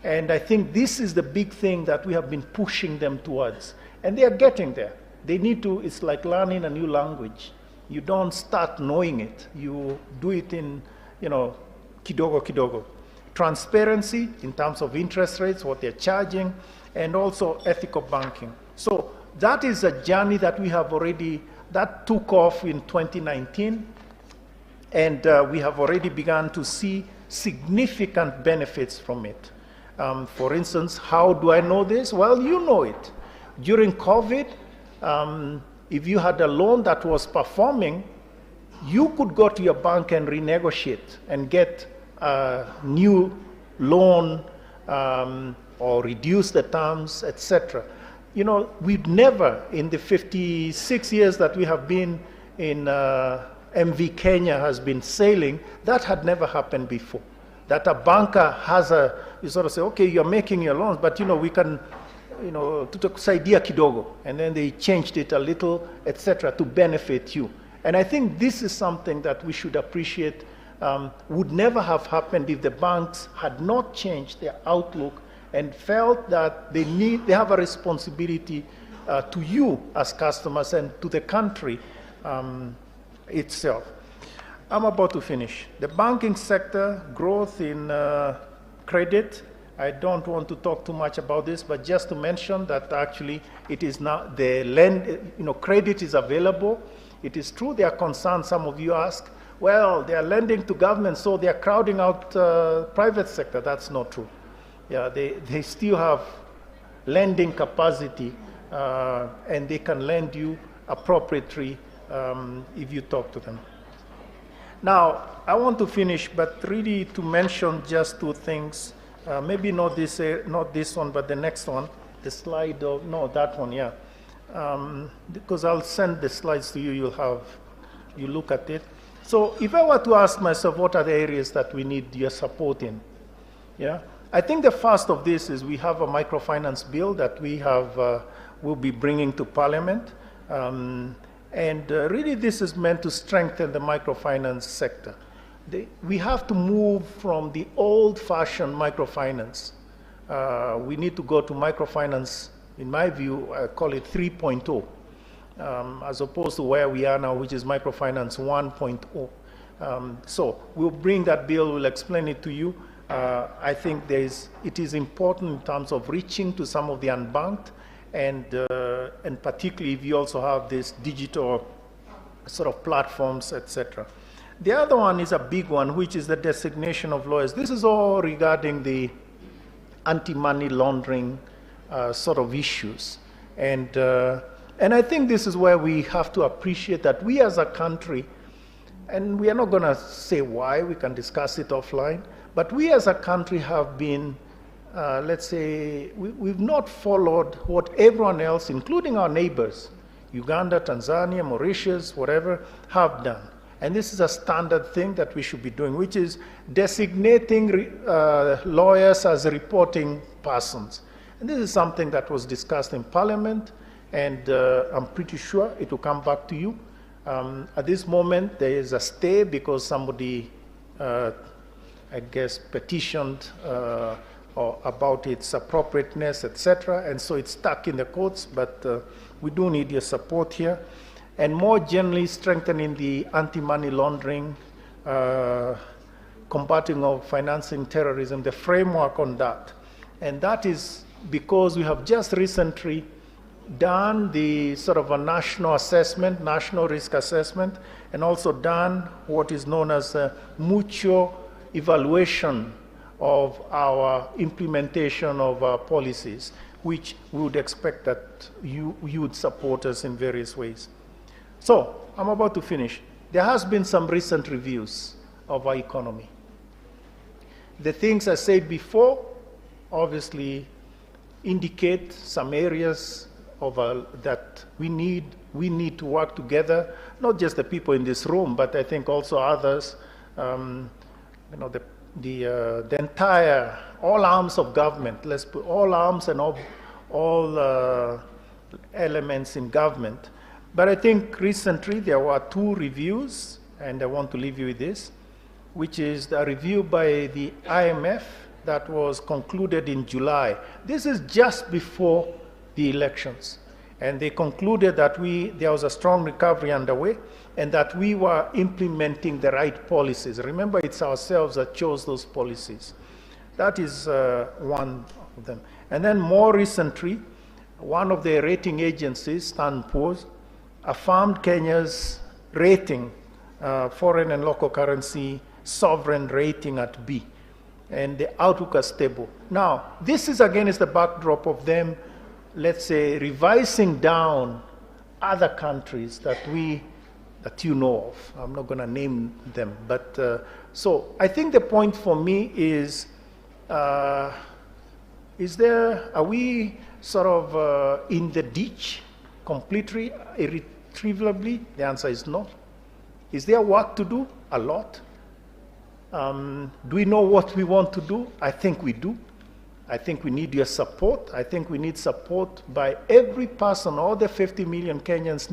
And I think this is the big thing that we have been pushing them towards. And they are getting there. They need to, it's like learning a new language. You don't start knowing it. You do it in, you know, kidogo kidogo. Transparency in terms of interest rates, what they're charging, and also ethical banking. So that is a journey that we have already, that took off in 2019, and we have already begun to see significant benefits from it. For instance, how do I know this? Well, you know it. During COVID, if you had a loan that was performing, you could go to your bank and renegotiate and get a new loan or reduce the terms, etc. You know, we'd never, in the 56 years that we have been in MV Kenya has been sailing, that had never happened before. That a banker has you sort of say, okay, you're making your loans, but you know, we can, you know, tutasaidia kidogo, and then they changed it a little, etc., to benefit you. And I think this is something that we should appreciate. Would never have happened if the banks had not changed their outlook and felt that they have a responsibility to you as customers and to the country itself. I'm about to finish. The banking sector, growth in credit. I don't want to talk too much about this, but just to mention that actually it is now credit is available. It is true there are concerns. Some of you ask, well, they are lending to government, so they are crowding out private sector. That's not true. Yeah, they still have lending capacity, and they can lend you appropriately if you talk to them. Now, I want to finish, but really to mention just two things. Maybe not this one, but the next one, the slide of, no, that one, yeah. Because I'll send the slides to you, you look at it. So if I were to ask myself, what are the areas that we need your support in? Yeah, I think the first of this is we have a microfinance bill that we have, will be bringing to Parliament. Really this is meant to strengthen the microfinance sector. We have to move from the old-fashioned microfinance. We need to go to microfinance, in my view, I call it 3.0, as opposed to where we are now, which is microfinance 1.0. So we'll bring that bill, we'll explain it to you. I think it is important in terms of reaching to some of the unbanked, and particularly if you also have this digital sort of platforms, etc. The other one is a big one, which is the designation of lawyers. This is all regarding the anti-money laundering sort of issues. And I think this is where we have to appreciate that we as a country, and we are not going to say why, we can discuss it offline, but we as a country have been, let's say, we've not followed what everyone else, including our neighbors, Uganda, Tanzania, Mauritius, whatever, have done. And this is a standard thing that we should be doing, which is designating lawyers as reporting persons. And this is something that was discussed in Parliament, and I'm pretty sure it will come back to you. At this moment, there is a stay because somebody, I guess, petitioned or about its appropriateness, etc., and so it's stuck in the courts, but we do need your support here. And more generally, strengthening the anti-money laundering, combating of financing terrorism, the framework on that. And that is because we have just recently done the sort of a national assessment, national risk assessment, and also done what is known as a mutual evaluation of our implementation of our policies, which we would expect that you would support us in various ways. So, I'm about to finish. There has been some recent reviews of our economy. The things I said before obviously indicate some areas of that we need to work together, not just the people in this room, but I think also others, you know, the entire, all arms of government, let's put all arms and all elements in government. But I think recently there were 2 reviews, and I want to leave you with this, which is the review by the IMF that was concluded in July. This is just before the elections. And they concluded that there was a strong recovery underway and that we were implementing the right policies. Remember, it's ourselves that chose those policies. That is one of them. And then more recently, one of the rating agencies, Standard & Poor's, affirmed Kenya's rating, foreign and local currency sovereign rating at B. And the outlook is stable. Now, this is against the backdrop of them, let's say, revising down other countries that you know of. I'm not going to name them, but so I think the point for me is are we sort of in the ditch completely, irretrievably? The answer is no. Is there work to do? A lot. Do we know what we want to do? I think we do. I think we need your support. I think we need support by every person. All the 50 million Kenyans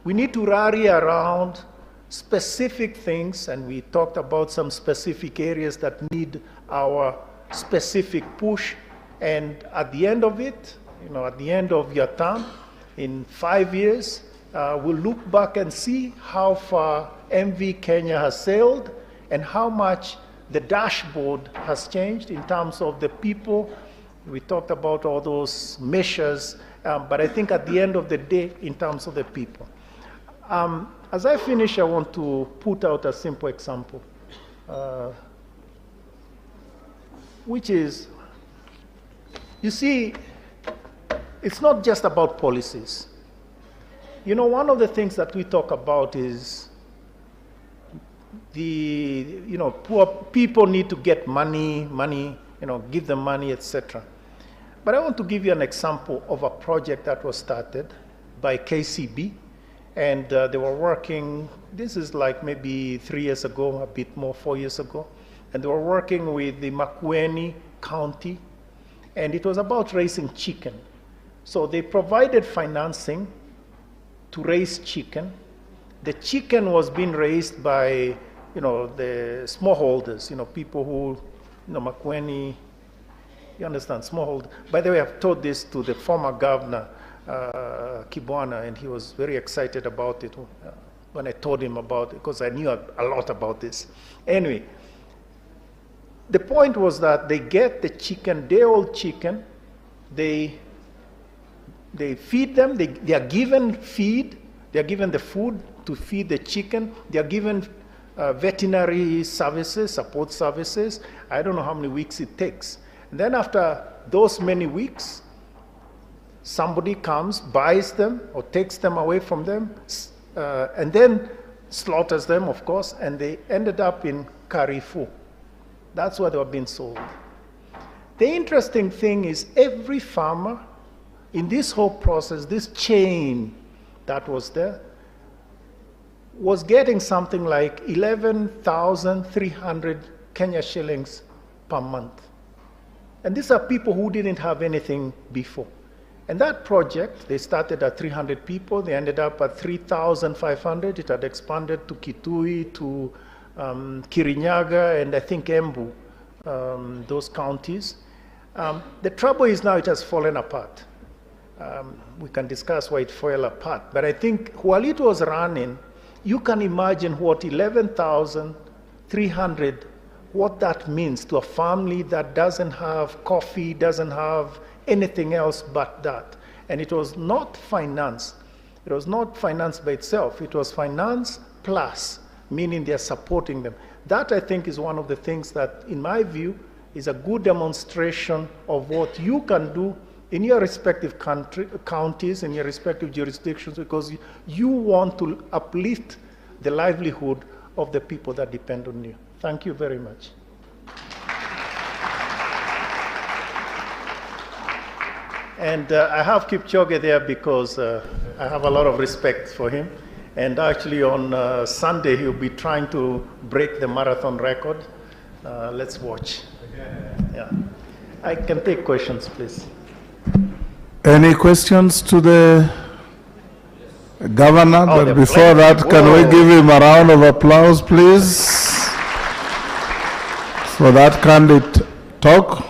we need to rally around specific things, and we talked about some specific areas that need our specific push. And at the end of it, you know, at the end of your term, in 5 years, we'll look back and see how far MV Kenya has sailed and how much the dashboard has changed in terms of the people. We talked about all those measures, but I think at the end of the day, in terms of the people. As I finish, I want to put out a simple example, which is, you see, it's not just about policies. You know, one of the things that we talk about is poor people need to get money, give them money, etc. But I want to give you an example of a project that was started by KCB, and they were working, this is like maybe 3 years ago, a bit more, 4 years ago, and they were working with the Makueni County, and it was about raising chicken. So they provided financing to raise chicken. The chicken was being raised by, the smallholders, people who, Makueni, you understand, smallholder. By the way, I've told this to the former governor, Kibwana, and he was very excited about it when I told him about it, because I knew a lot about this. Anyway, the point was that they get the chicken, day-old chicken, they feed them, they are given feed, they are given the food to feed the chicken, they are given veterinary services, support services. I don't know how many weeks it takes. And then after those many weeks, somebody comes, buys them, or takes them away from them, and then slaughters them, of course, and they ended up in Carrefour. That's where they were being sold. The interesting thing is every farmer in this whole process, this chain that was there, was getting something like 11,300 Kenya shillings per month. And these are people who didn't have anything before. And that project, they started at 300 people, they ended up at 3,500. It had expanded to Kitui, to Kirinyaga, and I think Embu, those counties. The trouble is now it has fallen apart. We can discuss why it fell apart, but I think while it was running, you can imagine what 11,300, what that means to a family that doesn't have coffee, doesn't have anything else but that. And it was not finance. It was not financed by itself. It was finance plus, meaning they're supporting them. That, I think, is one of the things that, in my view, is a good demonstration of what you can do in your respective counties, in your respective jurisdictions, because you want to uplift the livelihood of the people that depend on you. Thank you very much. And I have Kipchoge there because I have a lot of respect for him. And actually on Sunday, he'll be trying to break the marathon record. Let's watch. Yeah. I can take questions, please. Any questions to the governor? Oh, But before that, can we give him a round of applause, please, for that candid talk?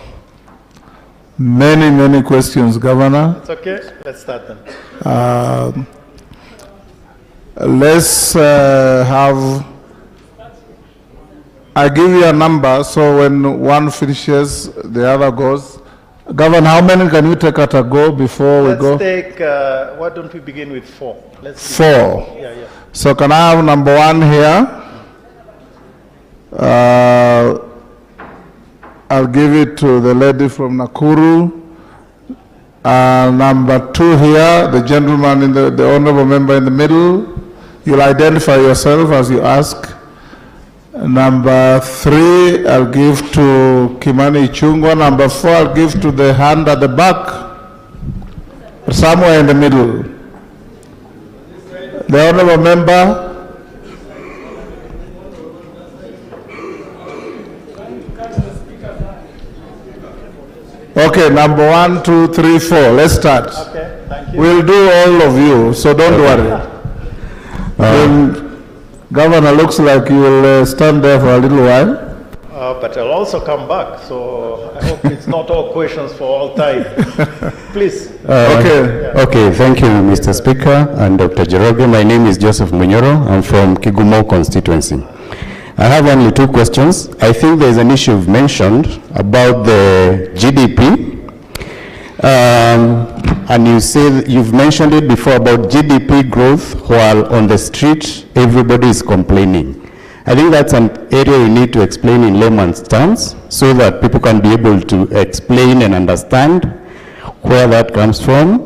Many, many questions, Governor. It's okay. Let's start then. Let's have, I give you a number, so when one finishes, the other goes. Governor, how many can you take at a go before we go? Let's take, why don't we begin with 4? Let's 4. Yeah. So can I have number 1 here? I'll give it to the lady from Nakuru. Number 2 here, the gentleman, in the honorable member in the middle. You'll identify yourself as you ask. Number 3, I'll give to Kimani Ichung'wah. Number 4, I'll give to the hand at the back, somewhere in the middle. The honorable member. Okay, number 1, 2, 3, 4. Let's start. Okay, thank you. We'll do all of you, so don't worry. Governor, looks like you will stand there for a little while. But I'll also come back, so I hope it's not all questions for all time. Please. Okay, thank you, Mr. Speaker and Dr. Njoroge. My name is Joseph Munyoro. I'm from Kigumo constituency. I have only 2 questions. I think there's an issue you've mentioned about the GDP. And you say you've mentioned it before about GDP growth, while on the street everybody is complaining. I think that's an area you need to explain in layman's terms so that people can be able to explain and understand where that comes from.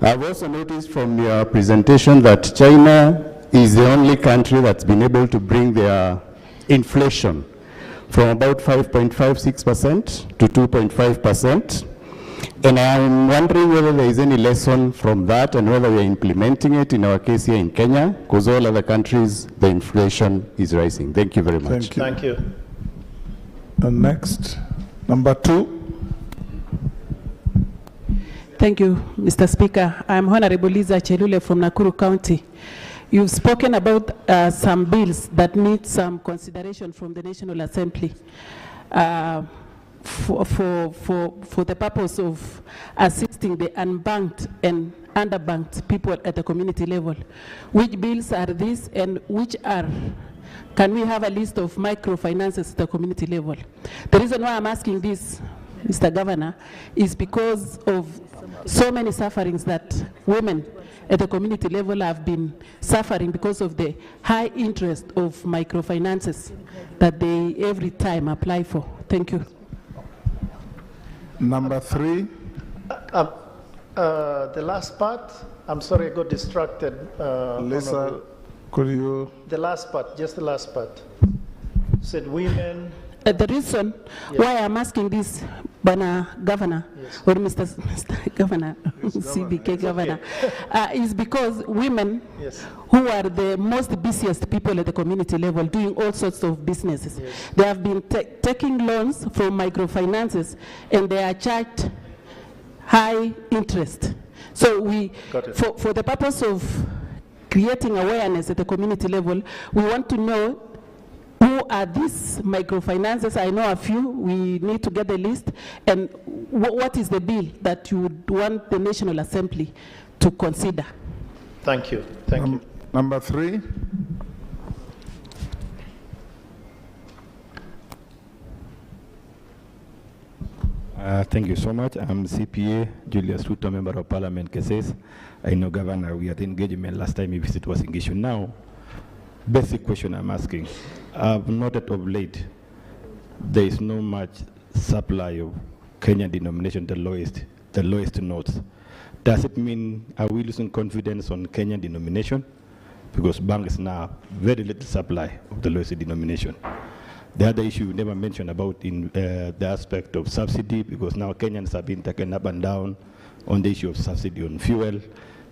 I've also noticed from your presentation that China is the only country that's been able to bring their inflation from about 5.56% to 2.5%. And I'm wondering whether there is any lesson from that and whether we are implementing it in our case here in Kenya, because all other countries, the inflation is rising. Thank you very much. Thank you. And next, number 2. Thank you, Mr. Speaker. I'm Honorable Liza Chelule from Nakuru County. You've spoken about some bills that need some consideration from the National Assembly. For the purpose of assisting the unbanked and underbanked people at the community level. Which bills are these and which are, can we have a list of microfinances at the community level? The reason why I'm asking this, Mr. Governor, is because of so many sufferings that women at the community level have been suffering because of the high interest of microfinances that they every time apply for. Thank you. Number 3. The last part, I'm sorry, I got distracted. Lisa, could you? The last part, just the last part. Said women. The reason why I'm asking this, Governor, or Mr. Governor, CBK Governor, is because women who are the most busiest people at the community level doing all sorts of businesses, they have been taking loans from microfinances and they are charged high interest. So we, Got it. for the purpose of creating awareness at the community level, we want to know who are these microfinances. I know a few, we need to get the list, and what is the bill that you would want the National Assembly to consider? Thank you. Thank you. Number 3. Thank you so much. I'm CPA Julius Ruto, Member of Parliament, Keses. I know, Governor, we had engagement last time your visit was engaged. Now, basic question I'm asking. I've noted of late, there is no much supply of Kenyan denomination, the lowest notes. Does it mean, are we losing confidence on Kenyan denomination? Because banks now have very little supply of the lowest denomination. The other issue you never mentioned about in the aspect of subsidy, because now Kenyans have been taken up and down on the issue of subsidy on fuel.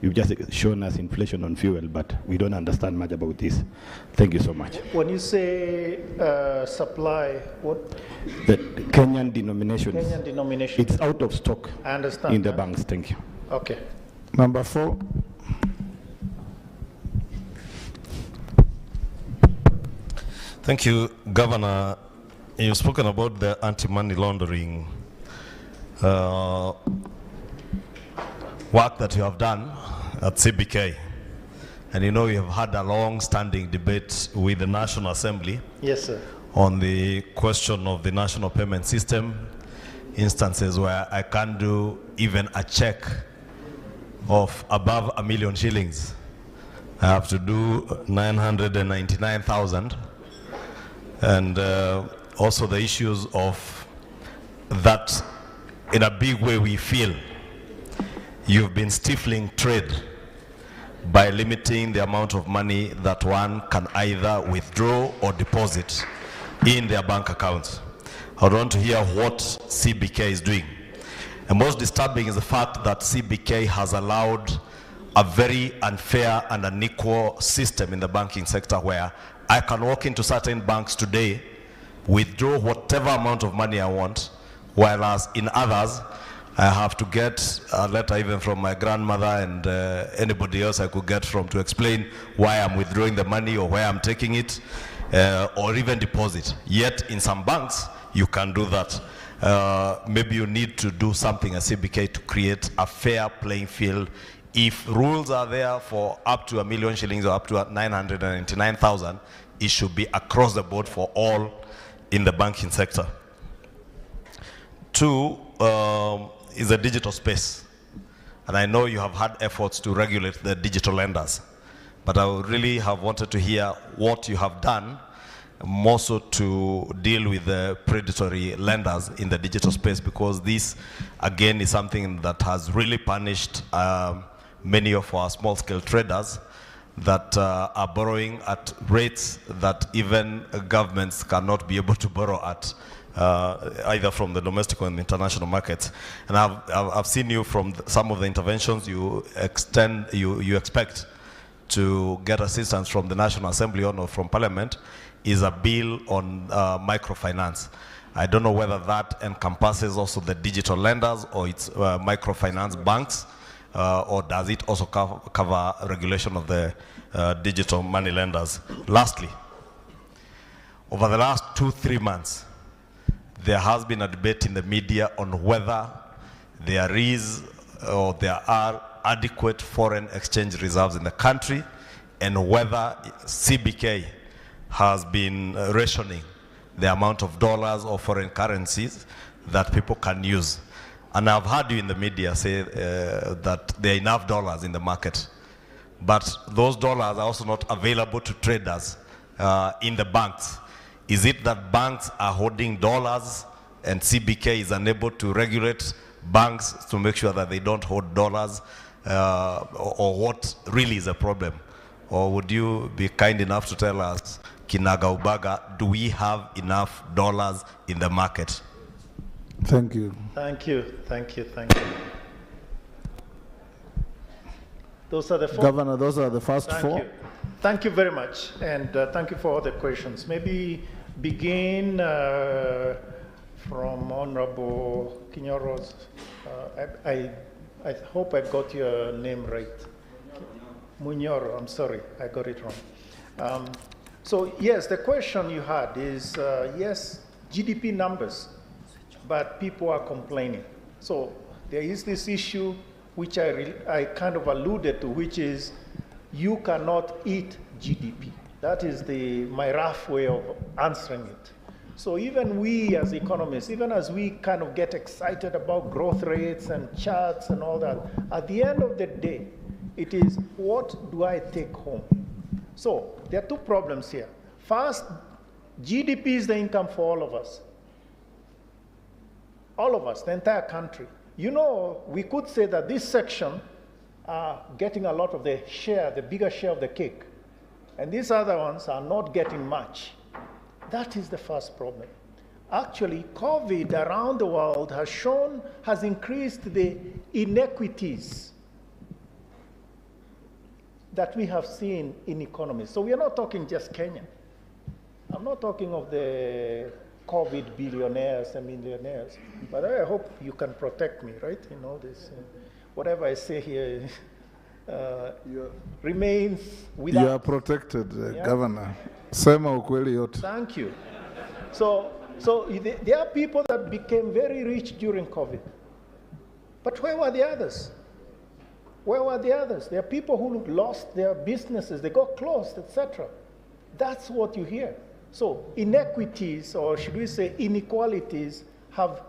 You've just shown us inflation on fuel, but we don't understand much about this. Thank you so much. When you say supply, what? The Kenyan denomination. Kenyan denomination. It's out of stock. I understand. In the banks. Thank you. Okay. Number 4. Thank you, Governor. You've spoken about the anti-money laundering work that you have done at CBK. And you know you have had a long-standing debate with the National Assembly. Yes, sir. On the question of the national payment system, instances where I can't do even a check of above 1 million shillings. I have to do 999,000. And also the issues of that, in a big way we feel you've been stifling trade by limiting the amount of money that one can either withdraw or deposit in their bank accounts. I would want to hear what CBK is doing. And most disturbing is the fact that CBK has allowed a very unfair and unequal system in the banking sector where I can walk into certain banks today, withdraw whatever amount of money I want, whereas in others, I have to get a letter even from my grandmother and anybody else I could get from to explain why I'm withdrawing the money or where I'm taking it, or even deposit. Yet in some banks, you can do that. Maybe you need to do something as CBK to create a fair playing field. If rules are there for up to 1 million shillings or up to 999,000, it should be across the board for all in the banking sector. 2 is the digital space. And I know you have had efforts to regulate the digital lenders, but I would really have wanted to hear what you have done more so to deal with the predatory lenders in the digital space, because this, again, is something that has really punished many of our small-scale traders that are borrowing at rates that even governments cannot be able to borrow at, either from the domestic or the international markets. And I've seen you from some of the interventions you expect to get assistance from the National Assembly on or from Parliament is a bill on microfinance. I don't know whether that encompasses also the digital lenders or it's microfinance banks, or does it also cover regulation of the digital money lenders? Lastly, over the last 2-3 months, there has been a debate in the media on whether there is or there are adequate foreign exchange reserves in the country and whether CBK has been rationing the amount of dollars or foreign currencies that people can use. And I've heard you in the media say that there are enough dollars in the market, but those dollars are also not available to traders in the banks. Is it that banks are holding dollars and CBK is unable to regulate banks to make sure that they don't hold dollars, or what really is a problem? Or would you be kind enough to tell us, Kinaga Ubaga, do we have enough dollars in the market? Thank you. Thank you. Thank you. Thank you. Those are the 4. Governor, those are the first Thank 4. you. Thank you very much, and thank you for all the questions. Maybe begin from Honorable Kinyoros. I I hope I got your name right. Munyoro, I'm sorry, I got it wrong. So yes, the question you had is, yes, GDP numbers, but people are complaining. So there is this issue which I kind of alluded to, which is you cannot eat GDP. That is my rough way of answering it. So even we as economists, even as we kind of get excited about growth rates and charts and all that, at the end of the day, it is what do I take home? So there are two problems here. First, GDP is the income for all of us. All of us, the entire country. You know, we could say that this section are getting a lot of the share, the bigger share of the cake. And these other ones are not getting much. That is the first problem. Actually, COVID around the world has increased the inequities that we have seen in economies. So we are not talking just Kenya. I'm not talking of the COVID billionaires and millionaires. But I hope you can protect me, right? You know, this, whatever I say here remains without. You are protected, Yeah. Governor. Sema ukweli yote. Thank you. So there are people that became very rich during COVID. But where were the others? Where were the others? There are people who lost their businesses, they got closed, etc. That's what you hear. So inequities, or should we say inequalities, have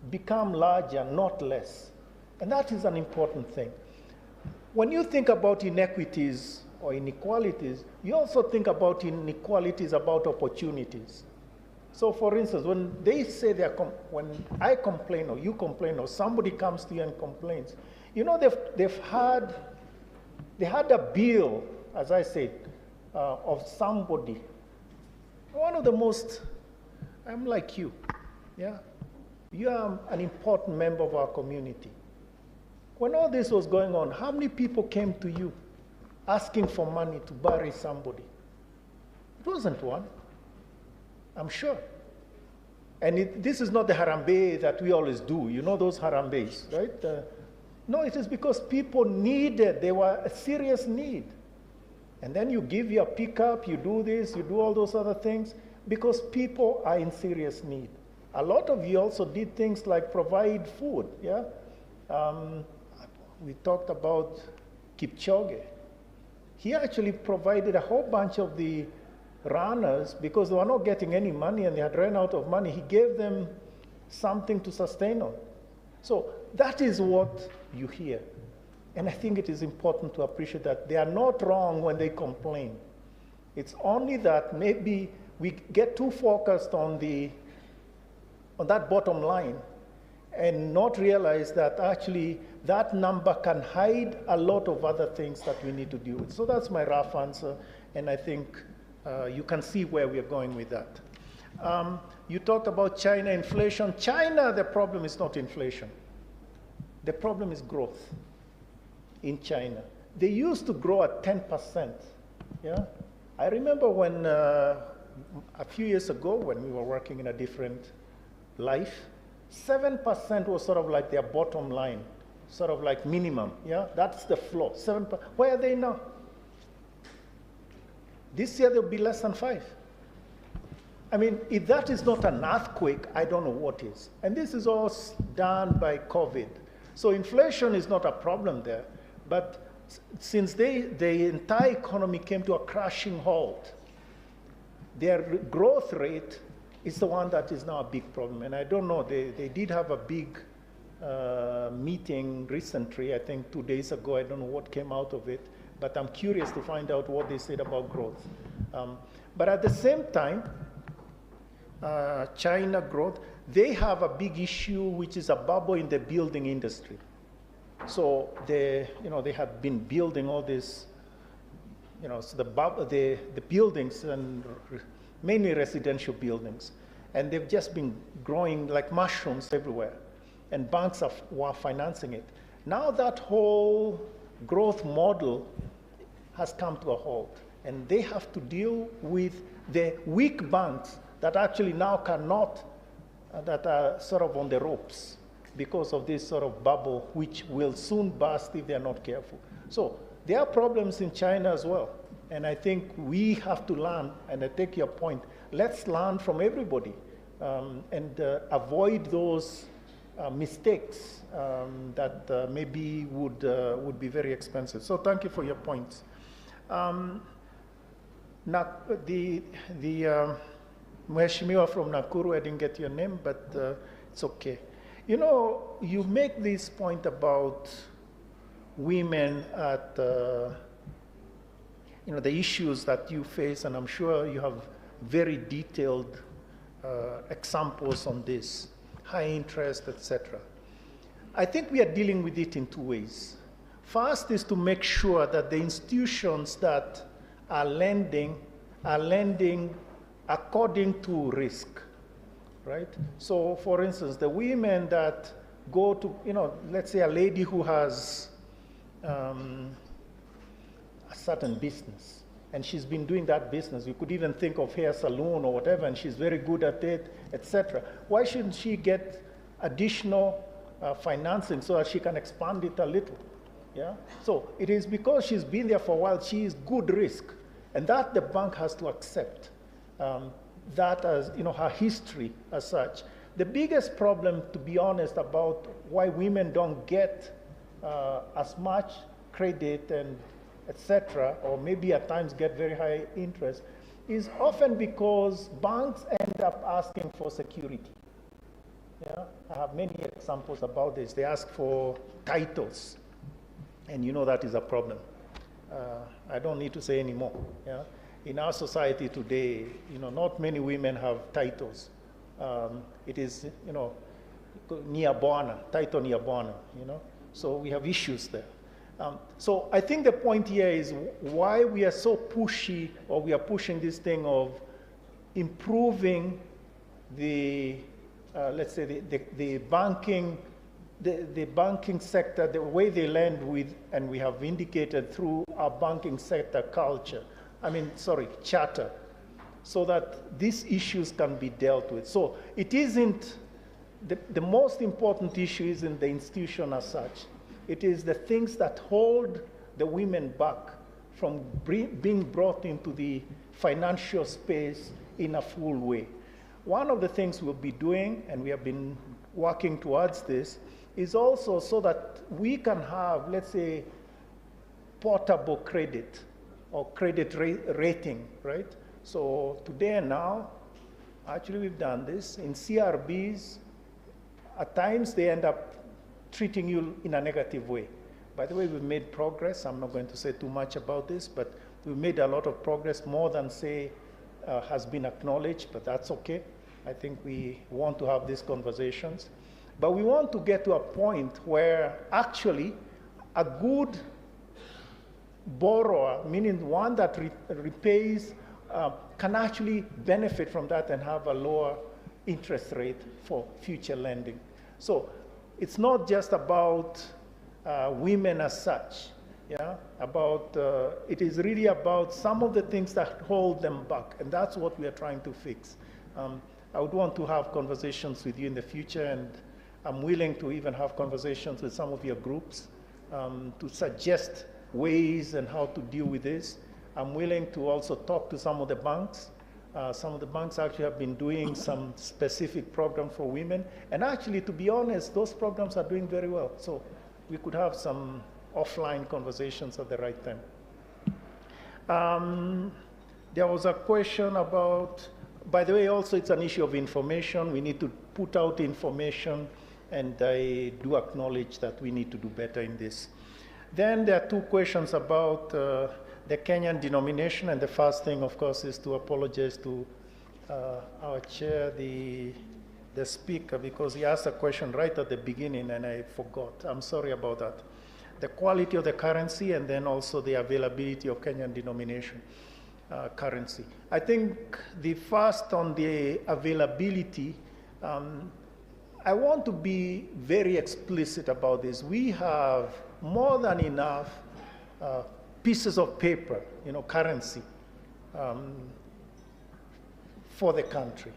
become larger, not less. And that is an important thing. When you think about inequities or inequalities, you also think about inequalities about opportunities. So for instance, when they say when I complain or you complain or somebody comes to you and complains, you know, they had a bill, as I said, of somebody. One of the most, I'm like you, yeah? You are an important member of our community. When all this was going on, how many people came to you asking for money to bury somebody? It wasn't one, I'm sure. And this is not the harambe that we always do. You know those harambes, right? No, it is because people needed, they were a serious need. And then you give your pickup, you do this, you do all those other things, because people are in serious need. A lot of you also did things like provide food, yeah? We talked about Kipchoge. He actually provided a whole bunch of the runners, because they were not getting any money and they had run out of money. He gave them something to sustain on. So that is what you hear. And I think it is important to appreciate that they are not wrong when they complain. It's only that maybe we get too focused on that bottom line and not realize that actually that number can hide a lot of other things that we need to deal with. So that's my rough answer, and I think you can see where we are going with that. You talked about China inflation. China, the problem is not inflation. The problem is growth in China. They used to grow at 10%. Yeah? I remember when, a few years ago, when we were working in a different life, 7% was sort of like their bottom line, sort of like minimum. Yeah? That's the floor. 7%. Where are they now? This year they'll be less than 5%. I mean, if that is not an earthquake, I don't know what is. And this is all done by COVID. So inflation is not a problem there. But since the entire economy came to a crashing halt, their growth rate is the one that is now a big problem. And I don't know, they did have a big meeting recently, I think 2 days ago. I don't know what came out of it, but I'm curious to find out what they said about growth. But at the same time, China growth, they have a big issue, which is a bubble in the building industry. So they have been building all this, so the buildings, and mainly residential buildings, and they've just been growing like mushrooms everywhere, and banks were financing it. Now that whole growth model has come to a halt, and they have to deal with the weak banks that actually now cannot, that are sort of on the ropes. because of this sort of bubble, which will soon burst if they're not careful. So there are problems in China as well. And I think we have to learn, and I take your point, let's learn from everybody and avoid those mistakes that maybe would be very expensive. So thank you for your points. The Mheshimiwa from Nakuru, I didn't get your name, but it's okay. You know, you make this point about women at, you know, the issues that you face, and I'm sure you have very detailed examples on this, high interest, etc. I think we are dealing with it in two ways. First is to make sure that the institutions that are lending according to risk, right? So for instance, the women that go to, you know, let's say a lady who has a certain business, and she's been doing that business. You could even think of hair salon or whatever, and she's very good at it, etc. Why shouldn't she get additional financing so that she can expand it a little? Yeah. So it is because she's been there for a while. She is good risk, and that the bank has to accept. That as, you know, her history as such. The biggest problem, to be honest, about why women don't get as much credit and etc., or maybe at times get very high interest, is often because banks end up asking for security. Yeah? I have many examples about this. They ask for titles, and you know that is a problem. I don't need to say anymore. Yeah? In our society today, you know, not many women have titles. It is, you know, Niabwana, title Niabwana, you know. So we have issues there. So I think the point here is why we are so pushy, or we are pushing this thing of improving the, let's say, the banking sector, the way they lend with, and we have indicated through our banking sector culture, charter, so that these issues can be dealt with. So it isn't, the most important issue isn't the institution as such. It is the things that hold the women back from being brought into the financial space in a full way. One of the things we'll be doing, and we have been working towards this, is also so that we can have, let's say, portable credit or credit rating, right? So today and now, actually we've done this. In CRBs, at times they end up treating you in a negative way. By the way, we've made progress. I'm not going to say too much about this, but we've made a lot of progress, more than, say, has been acknowledged, but that's okay. I think we want to have these conversations. But we want to get to a point where actually a good borrower, meaning one that repays, can actually benefit from that and have a lower interest rate for future lending. So it's not just about women as such, yeah? It is really about some of the things that hold them back, and that's what we are trying to fix. I would want to have conversations with you in the future, and I'm willing to even have conversations with some of your groups to suggest ways and how to deal with this. I'm willing to also talk to some of the banks. Some of the banks actually have been doing some specific programs for women. And actually, to be honest, those programs are doing very well. So we could have some offline conversations at the right time. There was a question about, by the way, also it's an issue of information. We need to put out information, and I do acknowledge that we need to do better in this. Then there are two questions about the Kenyan denomination, and the first thing, of course, is to apologize to our chair, the speaker, because he asked a question right at the beginning and I forgot. I'm sorry about that. The quality of the currency, and then also the availability of Kenyan denomination currency. I think the first on the availability, I want to be very explicit about this. We have more than enough pieces of paper, you know, currency, for the country.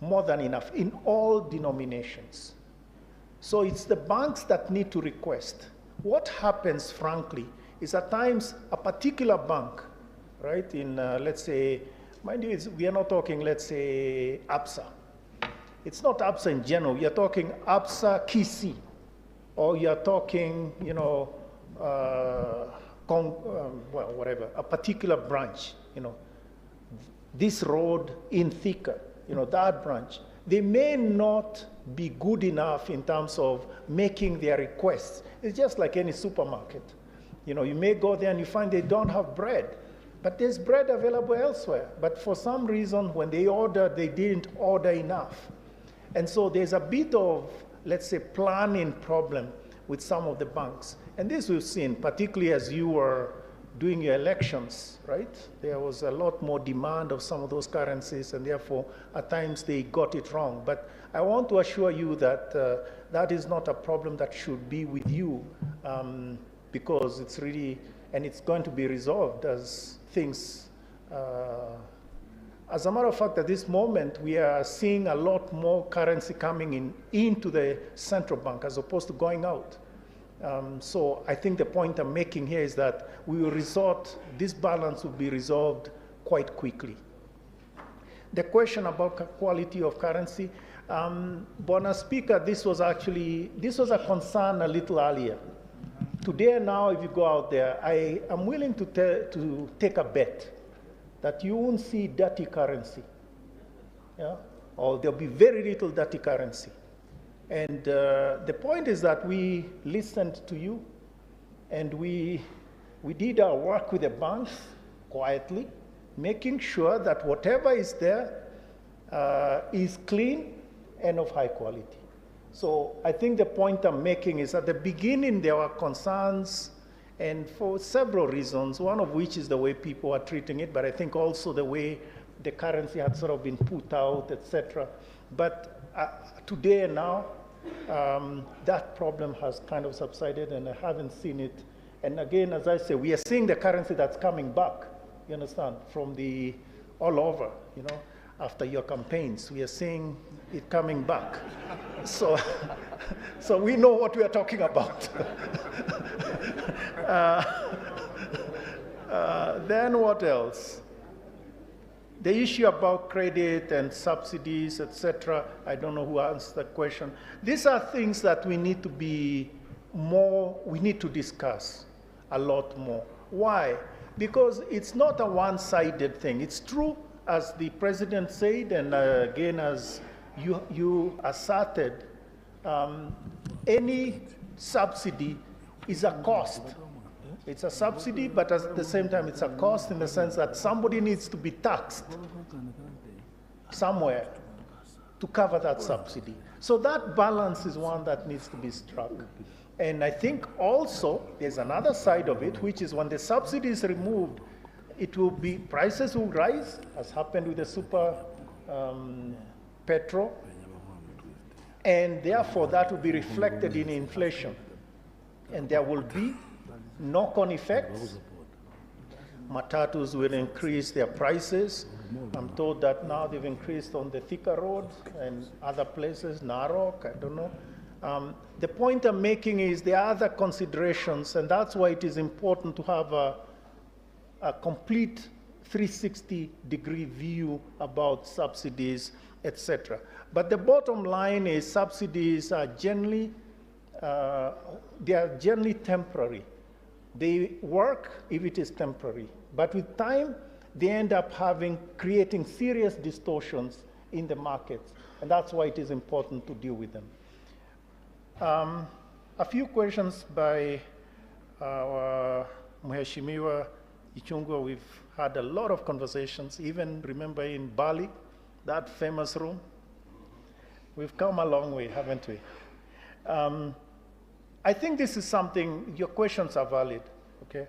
More than enough in all denominations. So it's the banks that need to request. What happens, frankly, is at times a particular bank, right, in, let's say, mind you, we are not talking, let's say, ABSA. It's not ABSA in general. We are talking ABSA Kisi, or you are talking, you know, well, whatever, a particular branch, you know, this road in Thika, you know, that branch. They may not be good enough in terms of making their requests. It's just like any supermarket. You know, you may go there and you find they don't have bread, but there's bread available elsewhere. But for some reason, when they ordered, they didn't order enough. And so there's a bit of, let's say, planning problem with some of the banks. And this we've seen, particularly as you were doing your elections, right? There was a lot more demand of some of those currencies, and therefore, at times they got it wrong. But I want to assure you that that is not a problem that should be with you, because it's really, and it's going to be resolved as things, as a matter of fact, at this moment, we are seeing a lot more currency coming into the central bank as opposed to going out. So I think the point I'm making here is that we will this balance will be resolved quite quickly. The question about quality of currency, Bona Speaker, this was a concern a little earlier. Today now, if you go out there, I am willing to take a bet that you won't see dirty currency, yeah? Or there'll be very little dirty currency. And the point is that we listened to you, and we did our work with the banks quietly, making sure that whatever is there is clean and of high quality. So I think the point I'm making is at the beginning there were concerns, and for several reasons, one of which is the way people are treating it, but I think also the way the currency had sort of been put out, etc. But today and now, that problem has kind of subsided, and I haven't seen it. And again, as I say, we are seeing the currency that's coming back, you understand, from all over, you know, after your campaigns. We are seeing it coming back. So we know what we are talking about. Then what else? The issue about credit and subsidies, etc., I don't know who asked that question. These are things that we need to discuss a lot more. Why? Because it's not a one-sided thing. It's true, as the president said, and again, as you asserted, any subsidy is a cost. It's a subsidy, but at the same time, it's a cost in the sense that somebody needs to be taxed somewhere to cover that subsidy. So that balance is one that needs to be struck. And I think also there's another side of it, which is when the subsidy is removed, prices will rise, as happened with the super petrol, and therefore that will be reflected in inflation. And there will be knock-on effects. Matatus will increase their prices. I'm told that now they've increased on the Thika Road and other places, Narok, I don't know. The point I'm making is there are other considerations, and that's why it is important to have a complete 360-degree view about subsidies, etc. But the bottom line is subsidies are generally temporary. They work if it is temporary, but with time, they end up creating serious distortions in the markets, and that's why it is important to deal with them. A few questions by our Mheshimiwa Ichungwa. We've had a lot of conversations, even remember in Bali, that famous room. We've come a long way, haven't we? I think this is something, your questions are valid, okay?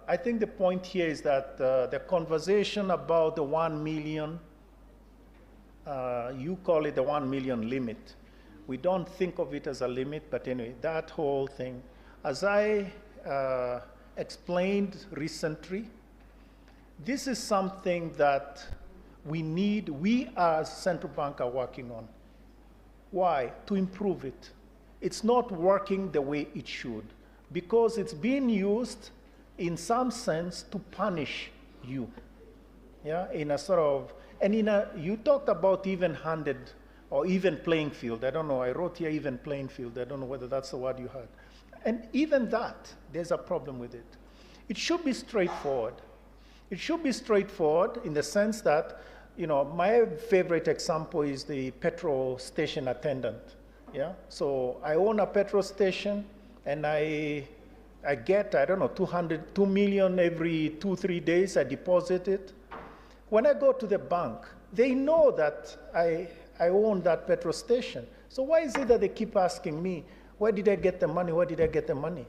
I think the point here is that the conversation about the 1 million, you call it the 1 million limit. We don't think of it as a limit, but anyway, that whole thing. As I explained recently, this is something that we as central bank are working on. Why? To improve it. it's not working the way it should, because it's being used in some sense to punish you. Yeah, in a sort of, and you talked about even-handed or even playing field. I don't know, I wrote here even playing field. I don't know whether that's the word you had. And even that, there's a problem with it. It should be straightforward. It should be straightforward in the sense that, my favorite example is the petrol station attendant. Yeah, so I own a petrol station, and I get, I don't know, 2 million every 2-3 days. I deposit it. When I go to the bank, they know that I own that petrol station. So why is it that they keep asking me, where did I get the money? Where did I get the money?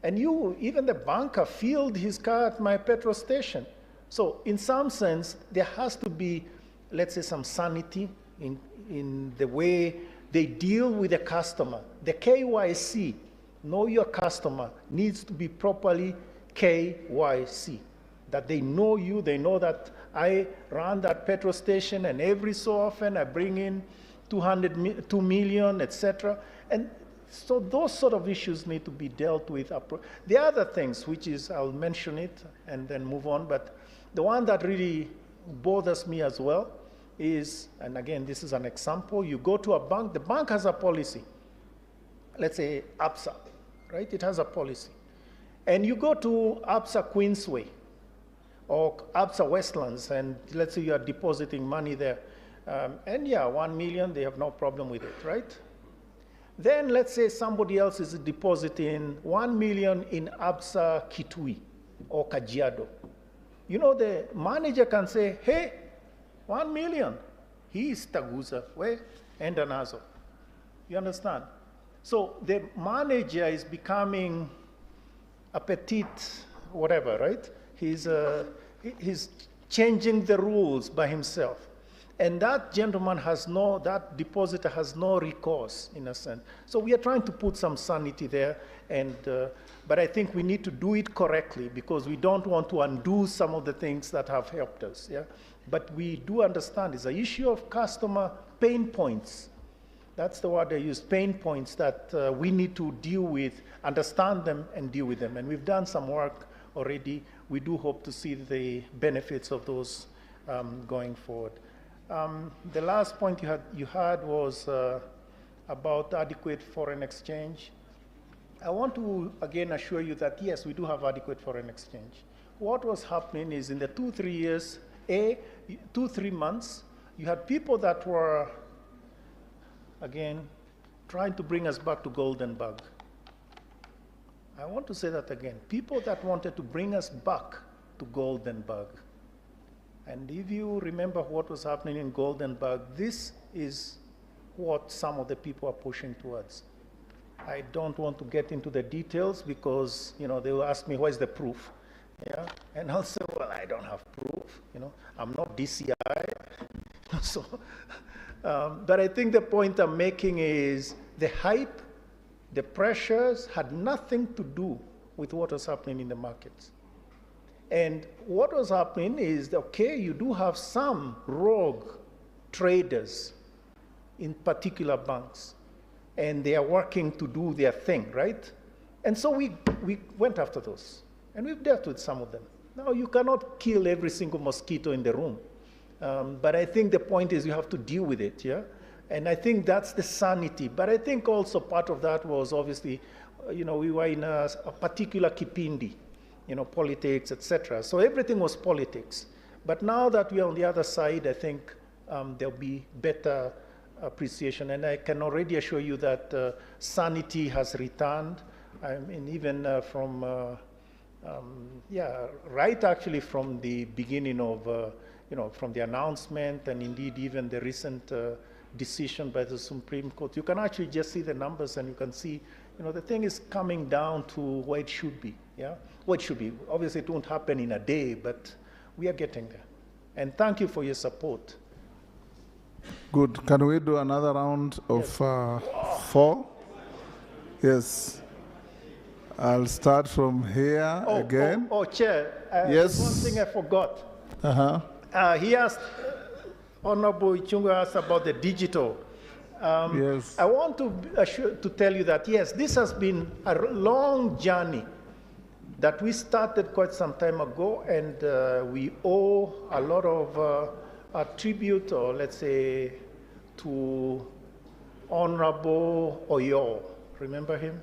And even the banker filled his car at my petrol station. So in some sense, there has to be, let's say, some sanity in the way they deal with the customer. The KYC, know your customer, needs to be properly KYC. That they know you, they know that I run that petrol station, and every so often I bring in 2 million, etc. And so those sort of issues need to be dealt with. The other things, which is, I'll mention it and then move on, but the one that really bothers me as well is, and again, this is an example, you go to a bank, the bank has a policy. Let's say ABSA, right? It has a policy. And you go to ABSA Queensway or ABSA Westlands, and let's say you are depositing money there. And yeah, 1 million, they have no problem with it, right? Then let's say somebody else is depositing 1 million in ABSA Kitui or Kajiado. The manager can say, hey, 1 million, he is Taguza, where? Endanazo. You understand? So the manager is becoming a petite whatever, right? He's changing the rules by himself. And that gentleman that depositor has no recourse, in a sense. So we are trying to put some sanity there, but I think we need to do it correctly, because we don't want to undo some of the things that have helped us, yeah? But we do understand it's an issue of customer pain points. That's the word I use, pain points that we need to deal with, understand them and deal with them. And we've done some work already. We do hope to see the benefits of those going forward. The last point you had was about adequate foreign exchange. I want to again assure you that yes, we do have adequate foreign exchange. What was happening is in the 2-3 months, you had people that were, again, trying to bring us back to golden bug. I want to say that again. People that wanted to bring us back to golden bug. And if you remember what was happening in golden bug, this is what some of the people are pushing towards. I don't want to get into the details because, they will ask me, where's the proof? Yeah, and I'll say, well, I don't have proof. I'm not DCI. So, but I think the point I'm making is the hype, the pressures had nothing to do with what was happening in the markets. And what was happening is, okay, you do have some rogue traders in particular banks, and they are working to do their thing, right? And so we went after those, and we've dealt with some of them. Now, you cannot kill every single mosquito in the room, but I think the point is you have to deal with it, yeah? And I think that's the sanity. But I think also part of that was obviously, we were in a particular kipindi, politics, etc. So everything was politics. But now that we are on the other side, I think there'll be better appreciation. And I can already assure you that sanity has returned. I mean, even right actually from the beginning of, from the announcement and indeed even the recent decision by the Supreme Court, you can actually just see the numbers and you can see, the thing is coming down to where it should be, yeah? What it should be. Obviously, it won't happen in a day, but we are getting there. And thank you for your support. Good. Can we do another round of 4? Yes. I'll start from here again. Chair. Yes. One thing I forgot. Uh-huh. He asked, Honorable Ichungu asked about the digital Yes. I want to tell you that, yes, this has been a long journey that we started quite some time ago, and we owe a lot of a tribute, or let's say, to Honorable Oyo. Remember him?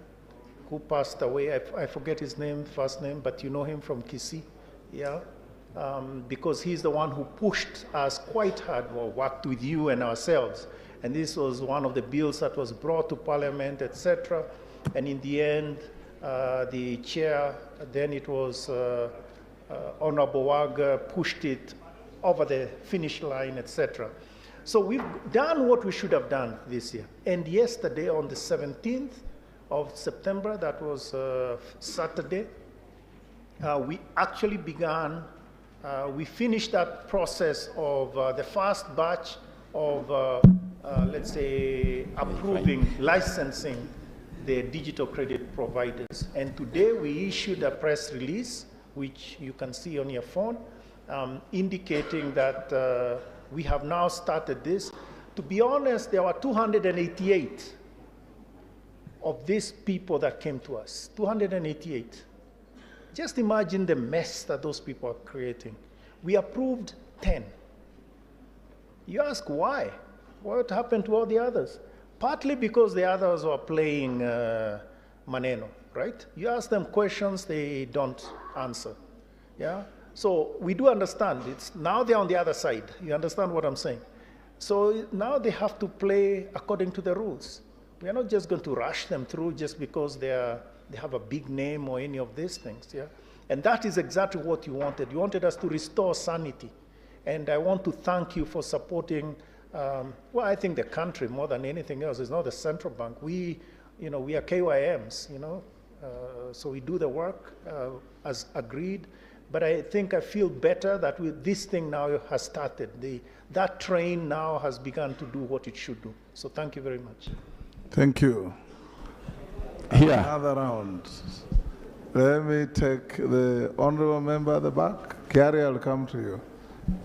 Who passed away? I forget his first name, but you know him from Kisii, yeah? Because he's the one who pushed us quite hard, or worked with you and ourselves. And this was one of the bills that was brought to Parliament, etc. And in the end, the chair, then it was Honorable Waga, pushed it over the finish line, etc. So we've done what we should have done this year. And yesterday, on the 17th of September, that was Saturday, we actually began, we finished that process of the first batch of, let's say, approving, licensing the digital credit providers. And today we issued a press release, which you can see on your phone, indicating that we have now started this. To be honest, there were 288 of these people that came to us, 288. Just imagine the mess that those people are creating. We approved 10. You ask why? What happened to all the others? Partly because the others were playing Maneno, right? You ask them questions, they don't answer, yeah? So we do understand. Now they're on the other side. You understand what I'm saying? So now they have to play according to the rules. We are not just going to rush them through just because they have a big name or any of these things, yeah? And that is exactly what you wanted. You wanted us to restore sanity. And I want to thank you for supporting, well, I think the country more than anything else. It's not the central bank. We are KYMs, so we do the work as agreed. But I think I feel better that this thing now has started. That train now has begun to do what it should do. So thank you very much. Thank you. Here. Another round. Let me take the honorable member at the back. Kiari, I'll come to you.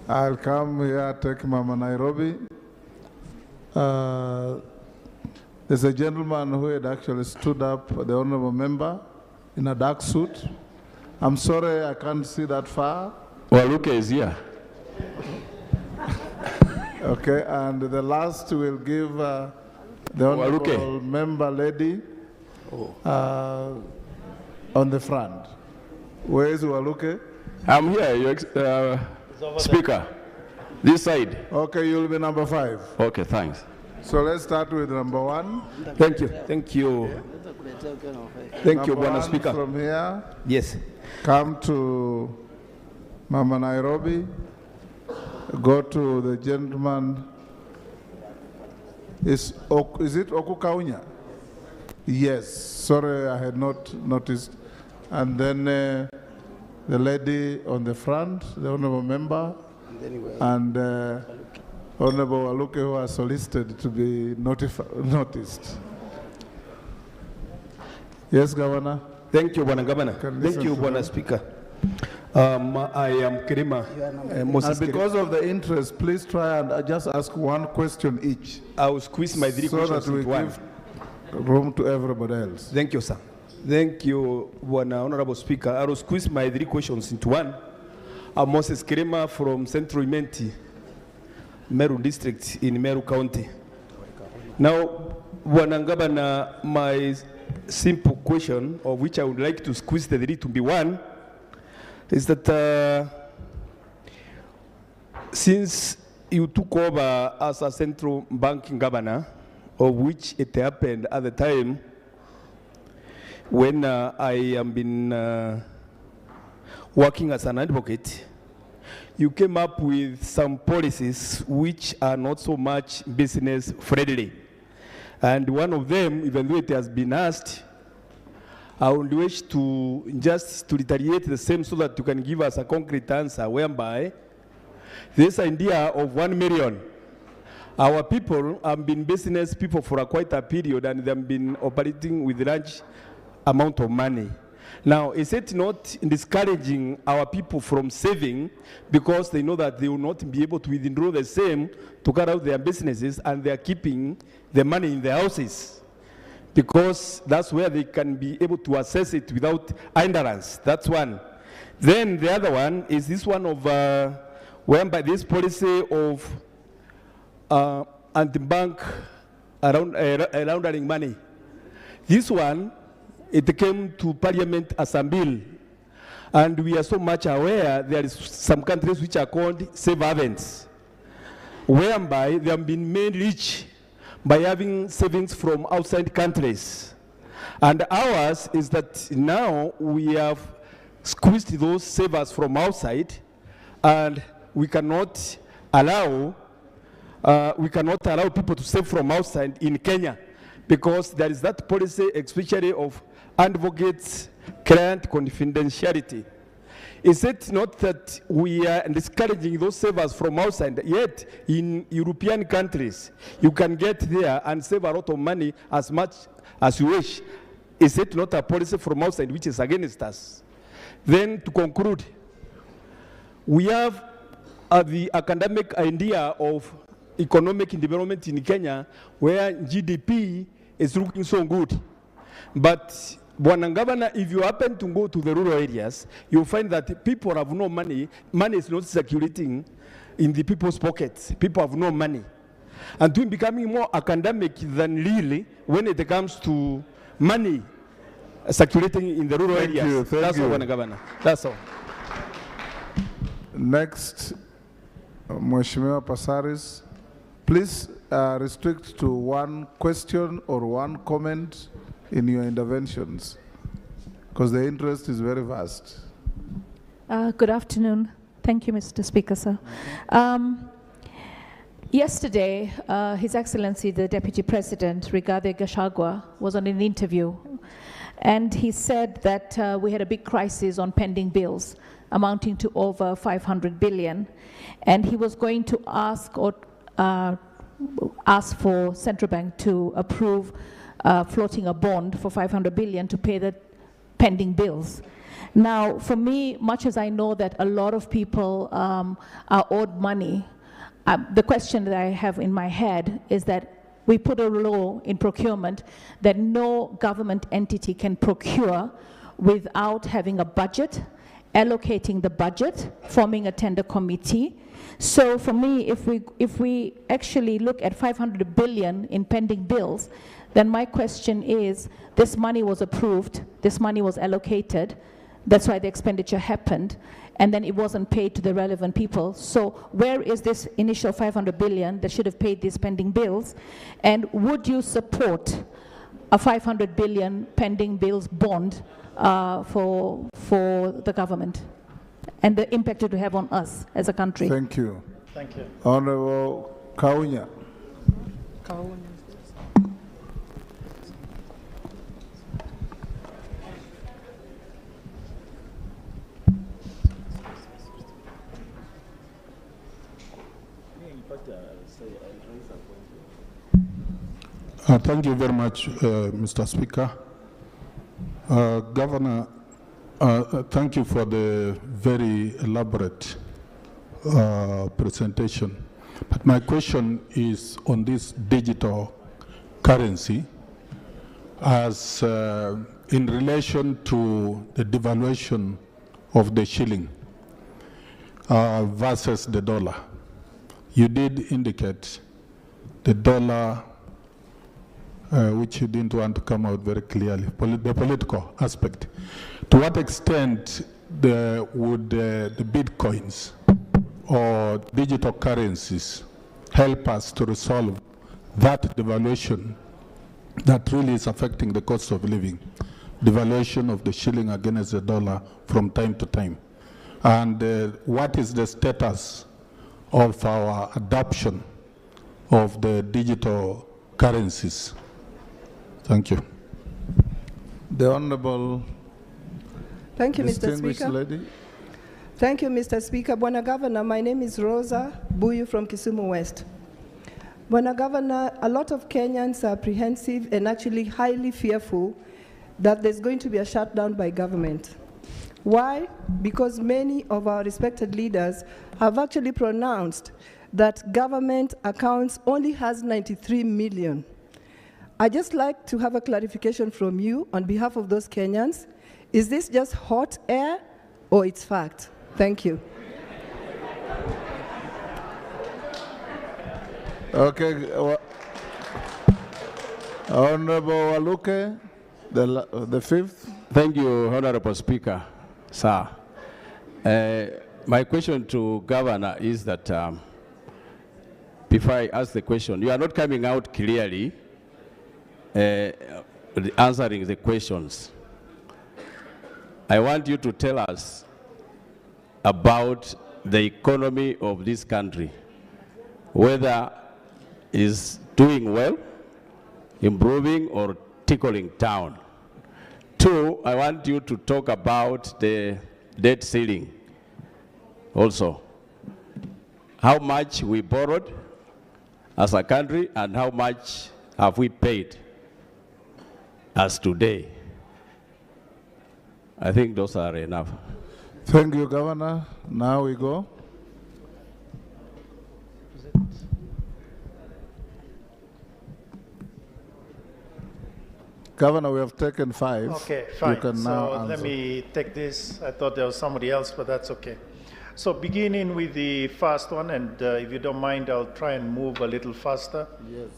I'll come here, take Mama Nairobi. There's a gentleman who had actually stood up, the honorable member, in a dark suit. I'm sorry, I can't see that far. Waluke is here. Okay, and the last will give the honorable member lady on the front. Where is Waluke? I'm here, Speaker. This side. Okay, you'll be number 5. Okay, thanks. So let's start with number 1. Thank you. Thank you. Thank you, Bwana Speaker. From here. Yes. Come to Mama Nairobi. Go to the gentleman. Is it Okukaunya? Yes. Sorry, I had not noticed. And then the lady on the front, the honorable member, and Honorable Waluke, who are solicited to be noticed. Yes, Governor. Thank you, Bwana Governor. Thank you, Bwana Speaker. I am Kirima. And because of the interest, please try and just ask one question each. I will squeeze my 3 questions into one. So that we give room to everybody else. Thank you, sir. Thank you, Bwana Honorable Speaker. I will squeeze my 3 questions into one. I'm Moses Kirima from Central Imenti, Meru District in Meru County. Now, Bwana Governor, my simple question, of which I would like to squeeze the 3 to be one, is that since you took over as a central banking governor, of which it happened at the time when I have been working as an advocate, you came up with some policies which are not so much business friendly. And one of them, even though it has been asked, I would wish to just to reiterate the same so that you can give us a concrete answer, whereby this idea of 1 million, our people have been business people for quite a period, and they have been operating with large amount of money. Now, is it not discouraging our people from saving because they know that they will not be able to withdraw the same to carry out their businesses, and they are keeping the money in their houses? Because that's where they can be able to access it without hindrance. That's one. Then the other one is this one of whereby this policy of anti-bank laundering money. This one, it came to Parliament as a bill, and we are so much aware there is some countries which are called safe havens, whereby they have been made rich by having savings from outside countries. And ours is that now we have squeezed those savers from outside, and we cannot allow people to save from outside in Kenya, because there is that policy, especially of advocates client confidentiality. Is it not that we are discouraging those savers from outside, yet in European countries, you can get there and save a lot of money as much as you wish? Is it not a policy from outside which is against us? Then to conclude, we have the academic idea of economic development in Kenya, where GDP is looking so good. But Bwana Governor, if you happen to go to the rural areas, you'll find that people have no money. Money is not circulating in the people's pockets. People have no money. And we're becoming more academic than really when it comes to money circulating in the rural areas. That's all, Bwana Governor. That's all. Next, Mheshimiwa Pasaris. Please restrict to one question or one comment in your interventions, because the interest is very vast. Good afternoon. Thank you, Mr. Speaker, sir. Yesterday, His Excellency, the Deputy President, Rigathi Gachagua, was on an interview, and he said that we had a big crisis on pending bills amounting to over 500 billion, and he was going to ask for Central Bank to approve floating a bond for 500 billion to pay the pending bills. Now, for me, much as I know that a lot of people are owed money, the question that I have in my head is that we put a law in procurement that no government entity can procure without having a budget, allocating the budget, forming a tender committee. So for me, if we actually look at 500 billion in pending bills, then my question is, this money was approved, this money was allocated, that's why the expenditure happened, and then it wasn't paid to the relevant people. So where is this initial 500 billion that should have paid these pending bills? And would you support a 500 billion pending bills bond for the government and the impact it will have on us as a country? Thank you. Thank you. Honorable Kaunya. Thank you very much, Mr. Speaker. Governor, thank you for the very elaborate presentation. But my question is on this digital currency as in relation to the devaluation of the shilling versus the dollar. You did indicate the dollar, which you didn't want to come out very clearly, the political aspect. To what extent would the bitcoins or digital currencies help us to resolve that devaluation that really is affecting the cost of living, devaluation of the shilling against the dollar from time to time? And what is the status of our adoption of the digital currencies? Thank you. The Honorable Thank you, Mr. Distinguished Speaker. Lady. Thank you, Mr. Speaker. Bwana Governor, my name is Rosa Buyu from Kisumu West. Bwana Governor, a lot of Kenyans are apprehensive and actually highly fearful that there's going to be a shutdown by government. Why? Because many of our respected leaders have actually pronounced that government accounts only has 93 million. I'd just like to have a clarification from you on behalf of those Kenyans. Is this just hot air or it's fact? Thank you. Okay. Honorable Waluke, the fifth. Thank you, Honorable Speaker, sir. My question to Governor is that before I ask the question, you are not coming out clearly answering the questions. I want you to tell us about the economy of this country, whether it's doing well, improving, or tickling down. Two, I want you to talk about the debt ceiling also. How much we borrowed as a country and how much have we paid as today. I think those are enough. Thank you, Governor. Now we go. Governor, we have taken 5. Okay, fine. You can now answer. Let me take this. I thought there was somebody else, but that's okay. So beginning with the first one, and if you don't mind, I'll try and move a little faster. Yes.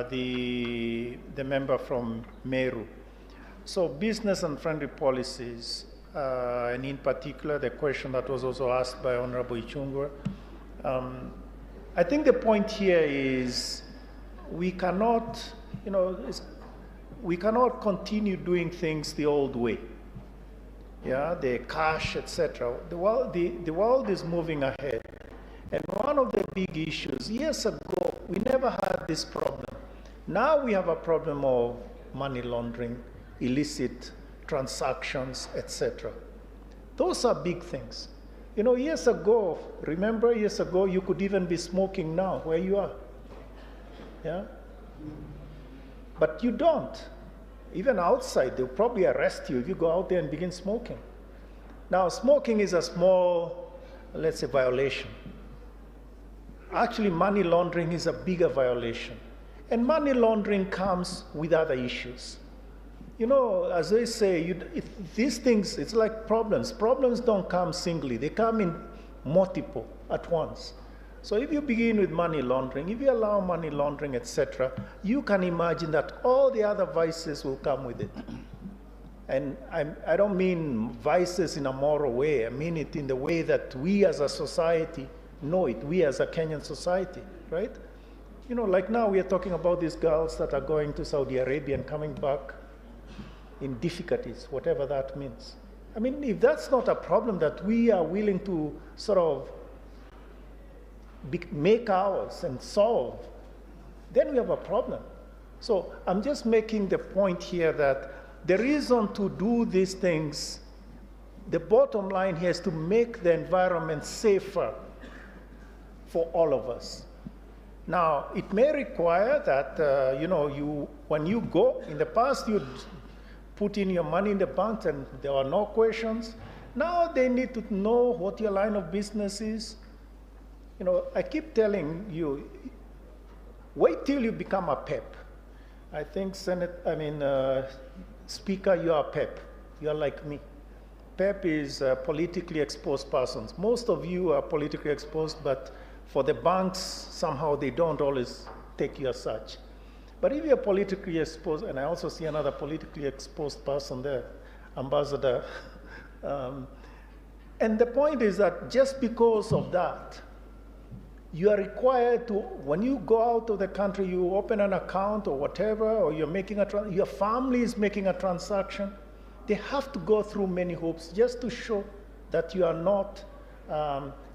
The member from Meru. So business and friendly policies, and in particular, the question that was also asked by Honorable Ichung'wah. I think the point here is we cannot, we cannot continue doing things the old way. Yeah, the cash, etc. The world is moving ahead. And one of the big issues, years ago, we never had this problem. Now we have a problem of money laundering, illicit transactions, etc. Those are big things. Years ago, remember years ago, you could even be smoking now where you are. Yeah? But you don't. Even outside, they'll probably arrest you if you go out there and begin smoking. Now, smoking is a small, let's say, violation. Actually, money laundering is a bigger violation. And money laundering comes with other issues. As they say, these things, it's like problems. Problems don't come singly. They come in multiple at once. So if you begin with money laundering, if you allow money laundering, etc., you can imagine that all the other vices will come with it. And I don't mean vices in a moral way. I mean it in the way that we as a society know it, we as a Kenyan society, right? Like now we are talking about these girls that are going to Saudi Arabia and coming back in difficulties, whatever that means. I mean, if that's not a problem that we are willing to sort of make ours and solve, then we have a problem. So I'm just making the point here that the reason to do these things, the bottom line here is to make the environment safer for all of us. Now, it may require that, when you go, in the past you'd put in your money in the bank and there are no questions. Now they need to know what your line of business is. I keep telling you, wait till you become a PEP. I think Speaker, you are PEP. You are like me. PEP is politically exposed persons. Most of you are politically exposed, but for the banks, somehow they don't always take you as such. But if you're politically exposed, and I also see another politically exposed person there, Ambassador, and the point is that just because of that, you are required to, when you go out of the country, you open an account or whatever, or you're making your family is making a transaction, they have to go through many hoops just to show that you are not,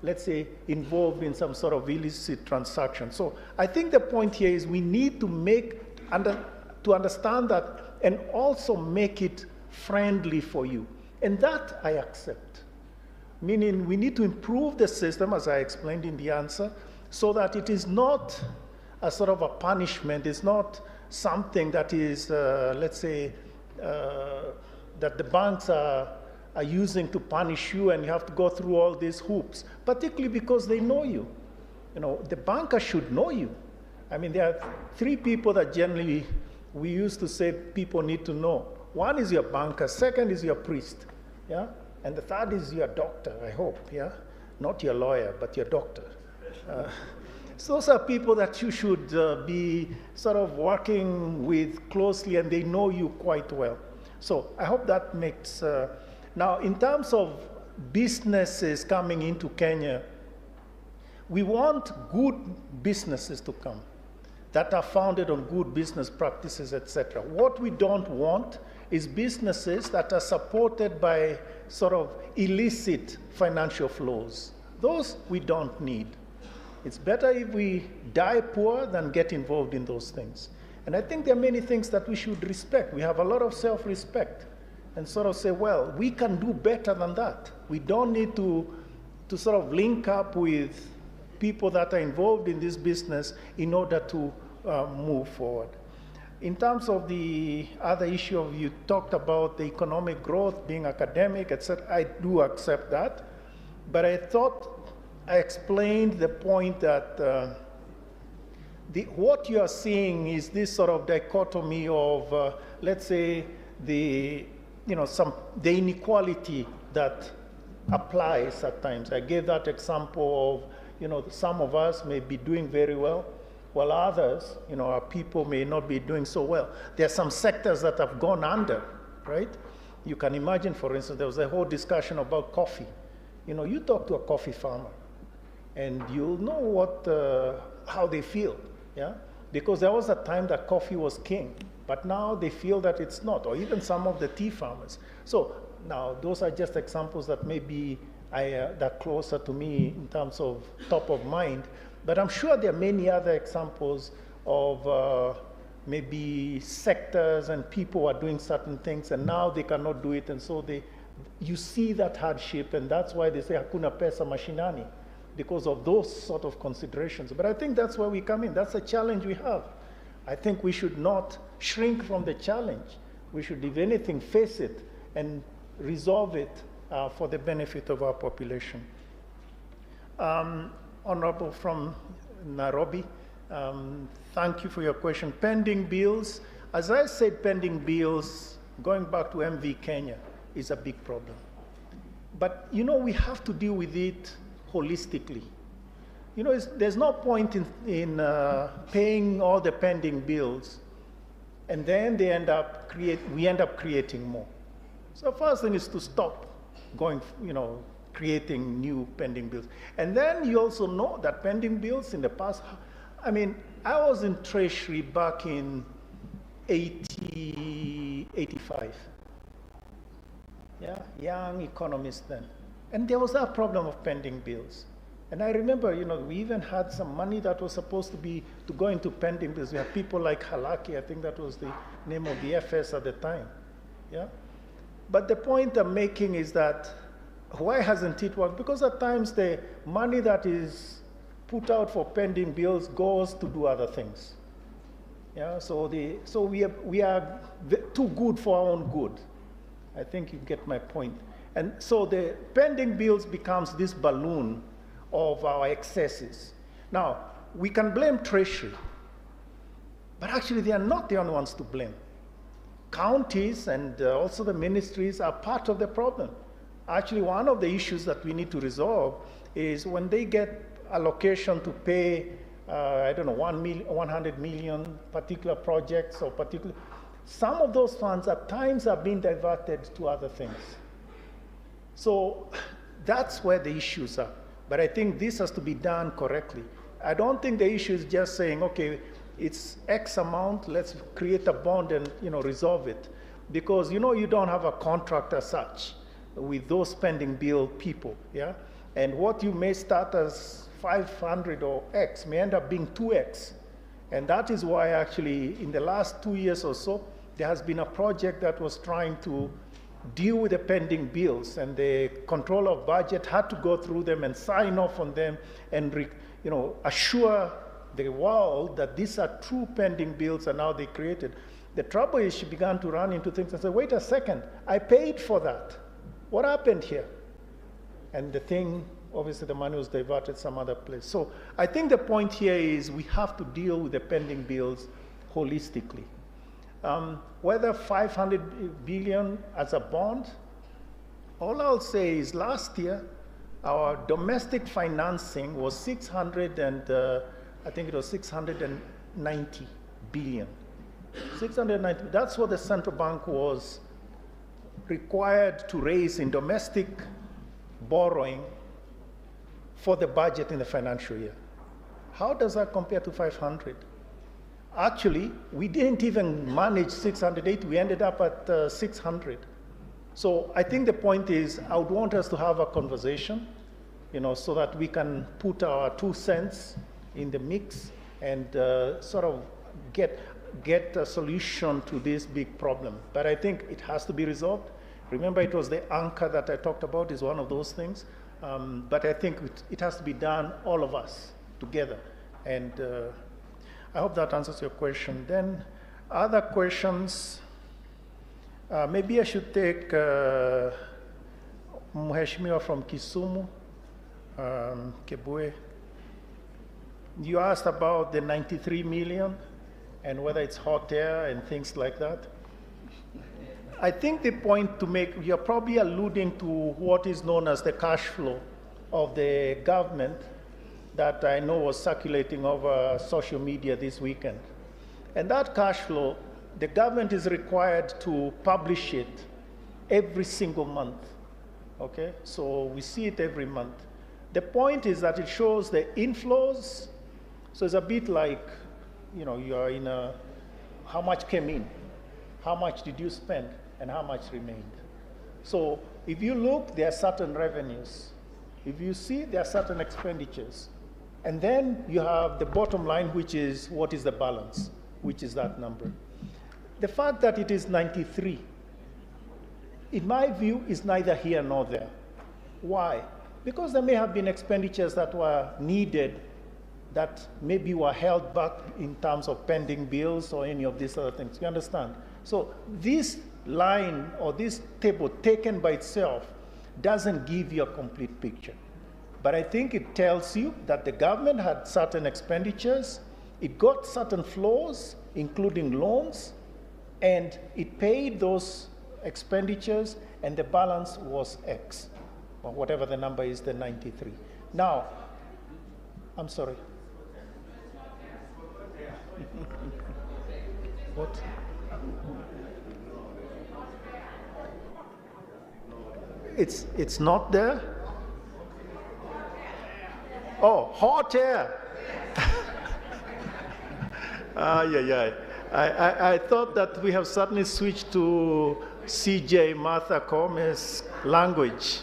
let's say, involved in some sort of illicit transaction. So I think the point here is we need to understand that and also make it friendly for you. And that I accept. Meaning we need to improve the system, as I explained in the answer, so that it is not a sort of a punishment. It's not something that is, let's say, that the banks are using to punish you, and you have to go through all these hoops, particularly because they know you. You know, the banker should know you. I mean, there are three people that generally we used to say people need to know. One is your banker, second is your priest, yeah? And the third is your doctor, I hope, yeah? Not your lawyer, but your doctor. So those are people that you should be sort of working with closely, and they know you quite well. So I hope that makes, now in terms of businesses coming into Kenya, we want good businesses to come that are founded on good business practices, etc. What we don't want is businesses that are supported by sort of illicit financial flows. Those we don't need. It's better if we die poor than get involved in those things. And I think there are many things that we should respect. We have a lot of self-respect and sort of say, well, we can do better than that. We don't need to sort of link up with people that are involved in this business in order to move forward. In terms of the other issue of, you talked about the economic growth being academic, etc. I do accept that, but I thought I explained the point that what you are seeing is this sort of dichotomy of, let's say, the inequality that applies at times. I gave that example of, some of us may be doing very well, while others, our people may not be doing so well. There are some sectors that have gone under, right? You can imagine, for instance, there was a whole discussion about coffee. You talk to a coffee farmer, and you'll know how they feel, yeah? Because there was a time that coffee was king, but now they feel that it's not, or even some of the tea farmers. So now those are just examples that may be that closer to me in terms of top of mind, but I'm sure there are many other examples of maybe sectors and people are doing certain things and now they cannot do it, and so you see that hardship, and that's why they say hakuna pesa mashinani, because of those sort of considerations. But I think that's where we come in. That's a challenge we have. I think we should not shrink from the challenge. We should, if anything, face it and resolve it for the benefit of our population. Honorable from Nairobi, thank you for your question. Pending bills, as I said, pending bills, going back to MV Kenya, is a big problem. But we have to deal with it holistically. There's no point in paying all the pending bills, and then we end up creating more. So first thing is to stop creating new pending bills. And then you also know that pending bills in the past, I mean, I was in Treasury back in 85. Yeah, young economist then. And there was that problem of pending bills. And I remember, we even had some money that was supposed to go into pending bills. We had people like Halaki, I think that was the name of the FS at the time. Yeah. But the point I'm making is that why hasn't it worked? Because at times the money that is put out for pending bills goes to do other things. Yeah, so we are too good for our own good. I think you get my point. And so the pending bills becomes this balloon of our excesses. Now, we can blame Treasury, but actually they are not the only ones to blame. Counties and also the ministries are part of the problem. Actually, one of the issues that we need to resolve is when they get allocation to pay, 100 million particular projects or some of those funds at times are being diverted to other things. So that's where the issues are. But I think this has to be done correctly. I don't think the issue is just saying, okay, it's X amount, let's create a bond and resolve it. Because you don't have a contract as such with those pending bill people, yeah? And what you may start as 500 or X may end up being 2X. And that is why actually in the last 2 years or so, there has been a project that was trying to deal with the pending bills, and the controller of budget had to go through them and sign off on them and assure the world that these are true pending bills and how they created. The trouble is she began to run into things and say, wait a second, I paid for that. What happened here? And the thing, obviously the money was diverted some other place. So I think the point here is we have to deal with the pending bills holistically. Whether 500 billion as a bond, all I'll say is last year, our domestic financing was 690 billion. 690, that's what the central bank was required to raise in domestic borrowing for the budget in the financial year. How does that compare to 500? Actually, we didn't even manage 680, we ended up at 600. So I think the point is, I would want us to have a conversation, so that we can put our 2 cents in the mix and sort of get a solution to this big problem. But I think it has to be resolved. Remember, it was the anchor that I talked about is one of those things. But I think it has to be done, all of us, together. And I hope that answers your question. Then other questions, maybe I should take Mheshimiwa from Kisumu, Kebue. You asked about the 93 million and whether it's hot air and things like that. I think the point to make, you're probably alluding to what is known as the cash flow of the government that I know was circulating over social media this weekend. And that cash flow, the government is required to publish it every single month, okay? So we see it every month. The point is that it shows the inflows, so it's a bit like, you're in how much came in, how much did you spend, and how much remained. So if you look, there are certain revenues. If you see, there are certain expenditures. And then you have the bottom line, which is what is the balance, which is that number. The fact that it is 93, in my view, is neither here nor there. Why? Because there may have been expenditures that were needed that maybe were held back in terms of pending bills or any of these other things. You understand? So this line or this table taken by itself doesn't give you a complete picture. But I think it tells you that the government had certain expenditures, it got certain flows, including loans, and it paid those expenditures, and the balance was X, or whatever the number is, the 93. Now, I'm sorry. What? It's not there? Oh, hot air. I thought that we have suddenly switched to CJ Martha Kome's language.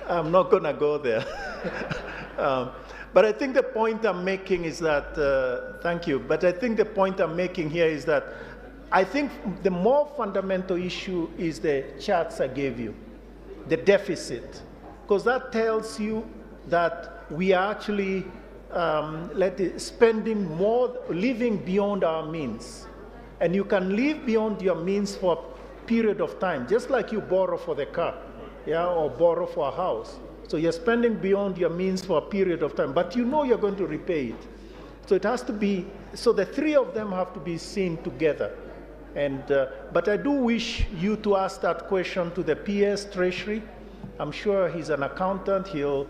I'm not going to go there. But I think the point I'm making is that, thank you, but I think the point I'm making here is that I think the more fundamental issue is the charts I gave you, the deficit, because that tells you that we are actually spending more, living beyond our means. And you can live beyond your means for a period of time, just like you borrow for the car, or borrow for a house. So you're spending beyond your means for a period of time, but you know you're going to repay it. So it has to be, so the three of them have to be seen together. And, but I do wish you to ask that question to the PS Treasury. I'm sure he's an accountant. He'll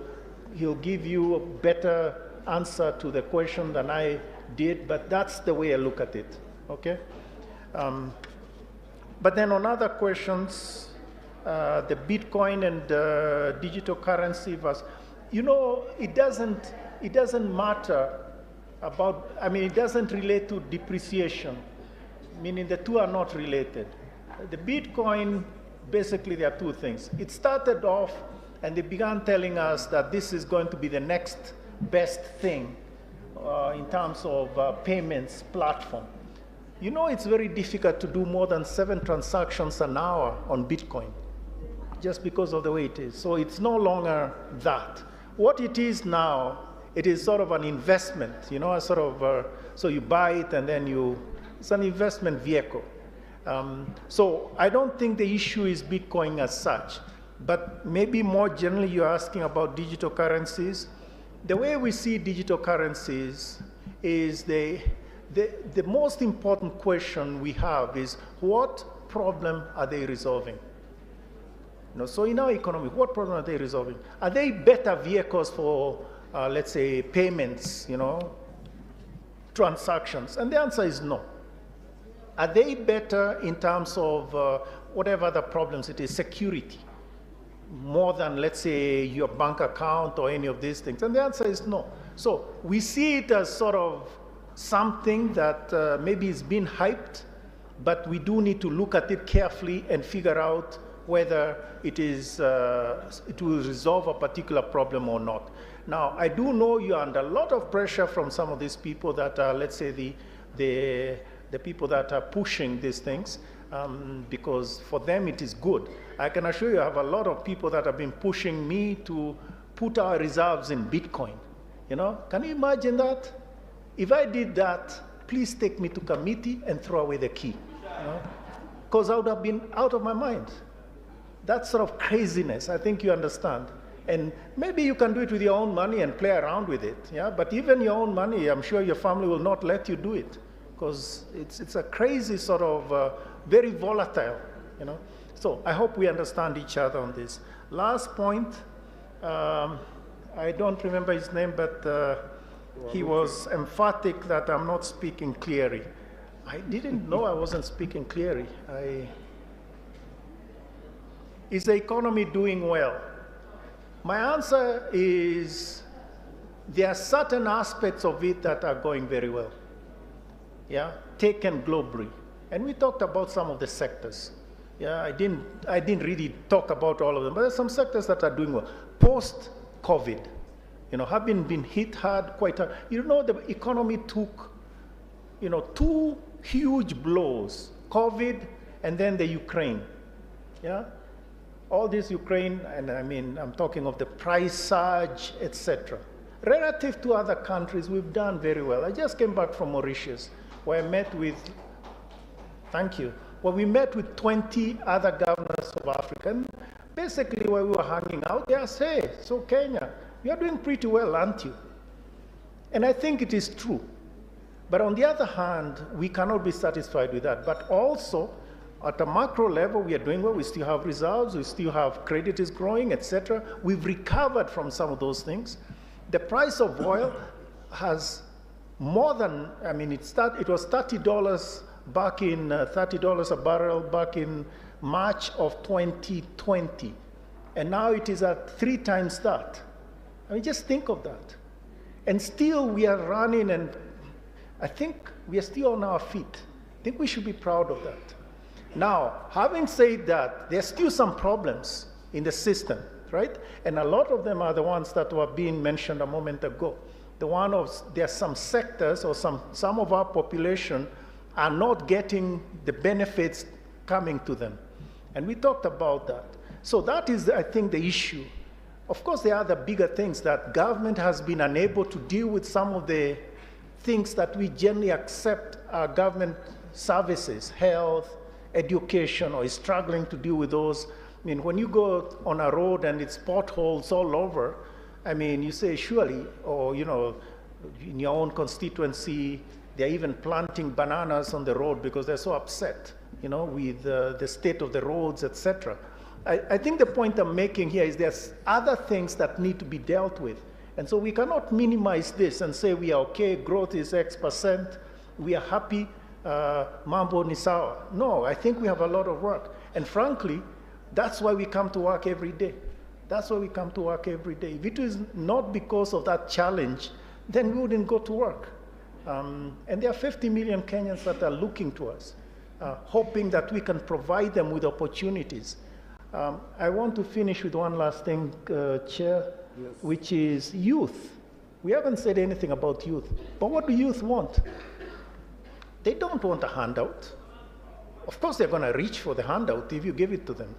give you a better answer to the question than I did, but that's the way I look at it, okay? But then on other questions, the Bitcoin and digital currency versus, it doesn't matter about, it doesn't relate to depreciation, meaning the two are not related. The Bitcoin, basically there are two things. It started off and they began telling us that this is going to be the next best thing in terms of payments platform. It's very difficult to do more than 7 transactions an hour on Bitcoin, just because of the way it is. So it's no longer that. What it is now, it is sort of an investment, so you buy it and then it's an investment vehicle. So I don't think the issue is Bitcoin as such, but maybe more generally you're asking about digital currencies. The way we see digital currencies is the most important question we have is what problem are they resolving? So in our economy, what problem are they resolving? Are they better vehicles for, let's say, payments, transactions? And the answer is no. Are they better in terms of whatever the problems it is, security, more than, let's say, your bank account or any of these things? And the answer is no. So we see it as sort of something that maybe is being hyped, but we do need to look at it carefully and figure out whether it will resolve a particular problem or not. Now, I do know you're under a lot of pressure from some of these people that are, let's say, the people that are pushing these things, because for them it is good. I can assure you I have a lot of people that have been pushing me to put our reserves in Bitcoin. Can you imagine that? If I did that, please take me to committee and throw away the key. Because I would have been out of my mind. That sort of craziness, I think you understand. And maybe you can do it with your own money and play around with it. But even your own money, I'm sure your family will not let you do it, because it's a crazy sort of very volatile. So I hope we understand each other on this. Last point, I don't remember his name, but he was emphatic that I'm not speaking clearly. I didn't know I wasn't speaking clearly. Is the economy doing well? My answer is there are certain aspects of it that are going very well, taken globally. And we talked about some of the sectors. I didn't really talk about all of them, but there's some sectors that are doing well. Post-COVID, have been hit hard, quite hard. The economy took, two huge blows, COVID and then the Ukraine, all this Ukraine, and I'm talking of the price surge, etc. Relative to other countries, we've done very well. I just came back from Mauritius, where I met with, we met with 20 other governors of Africa. And basically, where we were hanging out, they asked, hey, so Kenya, you're doing pretty well, aren't you? And I think it is true. But on the other hand, we cannot be satisfied with that. But also, at a macro level, we are doing well. We still have reserves. We still have credit is growing, etc. We've recovered from some of those things. The price of oil has more than, it was $30 back in, $30 a barrel back in March of 2020. And now it is at 3 times that. Just think of that. And still we are running, and I think we are still on our feet. I think we should be proud of that. Now, having said that, there are still some problems in the system, right? And a lot of them are the ones that were being mentioned a moment ago. There are some sectors or some of our population are not getting the benefits coming to them. And we talked about that. So that is, I think, the issue. Of course, there are the bigger things that government has been unable to deal with some of the things that we generally accept are government services, health, education, or is struggling to deal with those. When you go on a road and it's potholes all over, you say surely, or in your own constituency, they're even planting bananas on the road because they're so upset, with the state of the roads, etc. I think the point I'm making here is there's other things that need to be dealt with. And so we cannot minimize this and say we are okay, growth is X%, we are happy, mambo ni sawa. No, I think we have a lot of work. And frankly, that's why we come to work every day. That's why we come to work every day. If it is not because of that challenge, then we wouldn't go to work. And there are 50 million Kenyans that are looking to us, hoping that we can provide them with opportunities. I want to finish with one last thing, Chair, yes, which is youth. We haven't said anything about youth, but what do youth want? They don't want a handout. Of course, they're going to reach for the handout if you give it to them.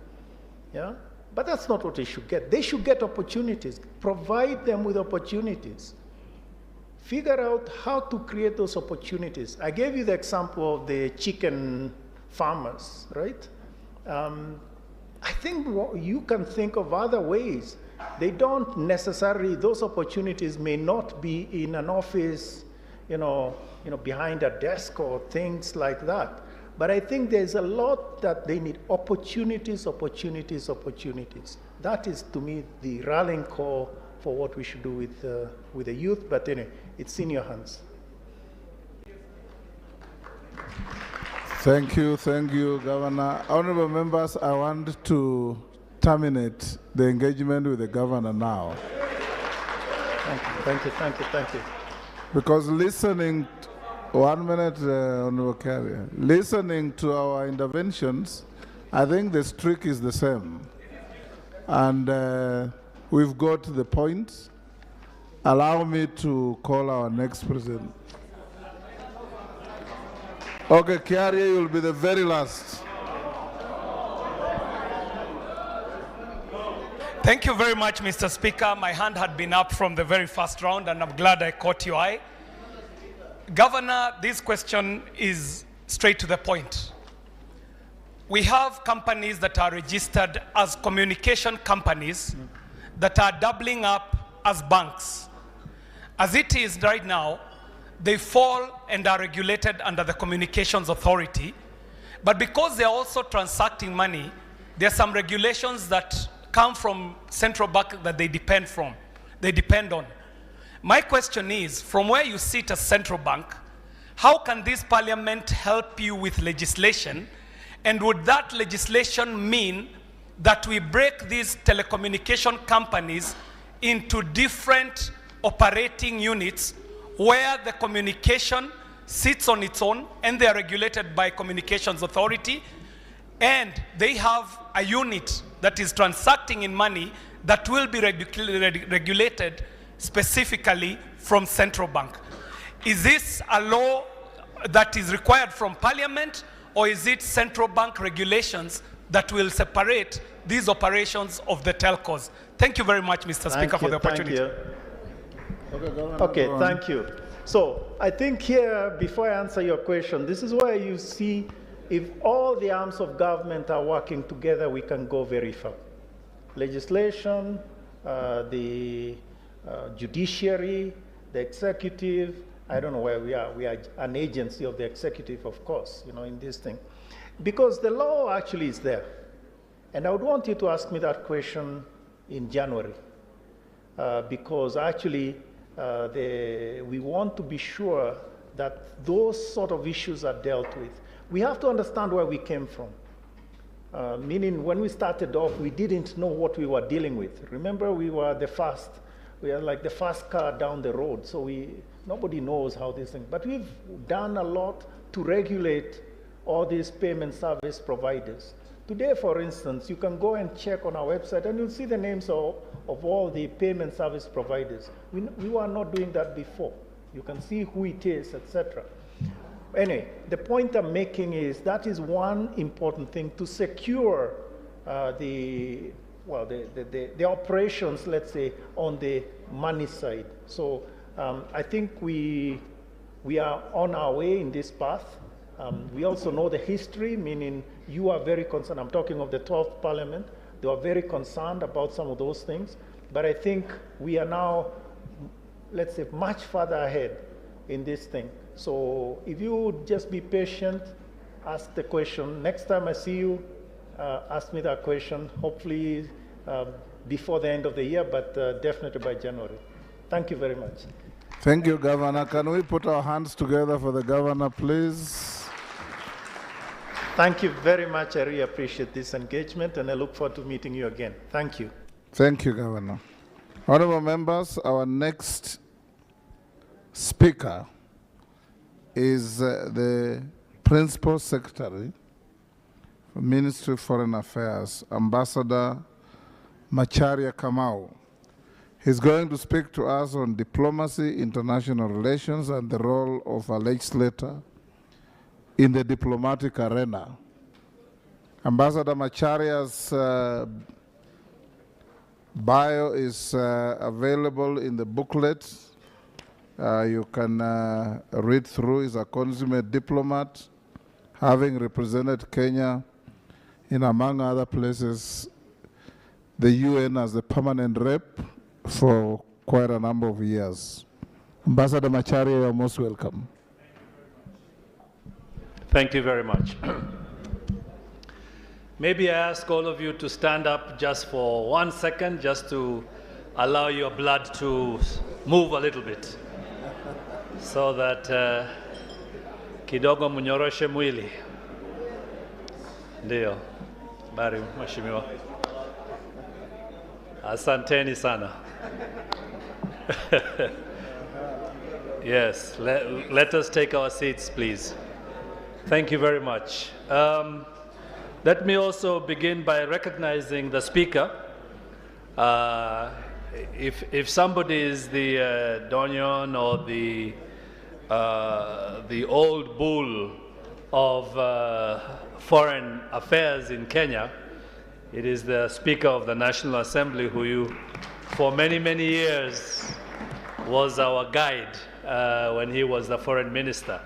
Yeah? But that's not what they should get. They should get opportunities. Provide them with opportunities. Figure out how to create those opportunities. I gave you the example of the chicken farmers, right? I think you can think of other ways. They don't necessarily, those opportunities may not be in an office, behind a desk or things like that. But I think there's a lot that they need, opportunities, opportunities, opportunities. That is, to me, the rallying call for what we should do with the youth. But anyway, it's in your hands. Thank you, Governor. Honorable members, I want to terminate the engagement with the governor now. Thank you. Because listening, 1 minute, Honorable Carrier, listening to our interventions, I think the streak is the same. And we've got the point. Allow me to call our next president. Okay, Carrier, you'll be the very last. Thank you very much, Mr. Speaker. My hand had been up from the very first round, and I'm glad I caught your eye. Governor, this question is straight to the point. We have companies that are registered as communication companies that are doubling up as banks. As it is right now, they fall and are regulated under the Communications Authority. But because they're also transacting money, there are some regulations that come from central bank that they depend on. My question is, from where you sit as central bank, how can this parliament help you with legislation? And would that legislation mean that we break these telecommunication companies into different operating units where the communication sits on its own and they are regulated by Communications Authority, and they have a unit that is transacting in money that will be regulated specifically from central bank? Is this a law that is required from Parliament, or is it central bank regulations that will separate these operations of the telcos? Thank you very much, Mr. Speaker, for the opportunity. Okay, thank you. So I think here, before I answer your question, this is where you see if all the arms of government are working together, we can go very far. Legislation, the judiciary, the executive, I don't know where we are. We are an agency of the executive, of course, in this thing. Because the law actually is there. And I would want you to ask me that question in January. Because actually, we want to be sure that those sort of issues are dealt with. We have to understand where we came from. Meaning, when we started off, we didn't know what we were dealing with. Remember, we were like the first car down the road, so nobody knows how these things. But we've done a lot to regulate all these payment service providers. Today, for instance, you can go and check on our website, and you'll see the names of all the payment service providers. We were not doing that before. You can see who it is, etc. Anyway, the point I'm making is that is one important thing to secure the operations, let's say, on the money side. So I think we are on our way in this path. We also know the history, meaning you are very concerned. I'm talking of the 12th Parliament. They are very concerned about some of those things. But I think we are now, let's say, much further ahead in this thing. So if you would just be patient, ask the question. Next time I see you, ask me that question, hopefully before the end of the year, but definitely by January. Thank you very much. Thank you, Governor. Can we put our hands together for the governor, please? Thank you very much. I really appreciate this engagement, and I look forward to meeting you again. Thank you. Thank you, Governor. Honorable members, our next speaker is the Principal Secretary for Ministry of Foreign Affairs, Ambassador Macharia Kamau. He's going to speak to us on diplomacy, international relations, and the role of a legislator in the diplomatic arena. Ambassador Macharia's bio is available in the booklet. You can read through. He's a consummate diplomat, having represented Kenya in, among other places, the UN as the permanent rep for quite a number of years. Ambassador Macharia, you're most welcome. Thank you very much. Maybe I ask all of you to stand up just for 1 second, just to allow your blood to move a little bit, so that kidogo mnyoroshe mwili. Ndio. Bari mheshimiwa. Asanteni sana. Yes, let us take our seats, please. Thank you very much. Let me also begin by recognizing the speaker. If somebody is the Donyon or the old bull of foreign affairs in Kenya, it is the Speaker of the National Assembly who for many, many years was our guide when he was the foreign minister.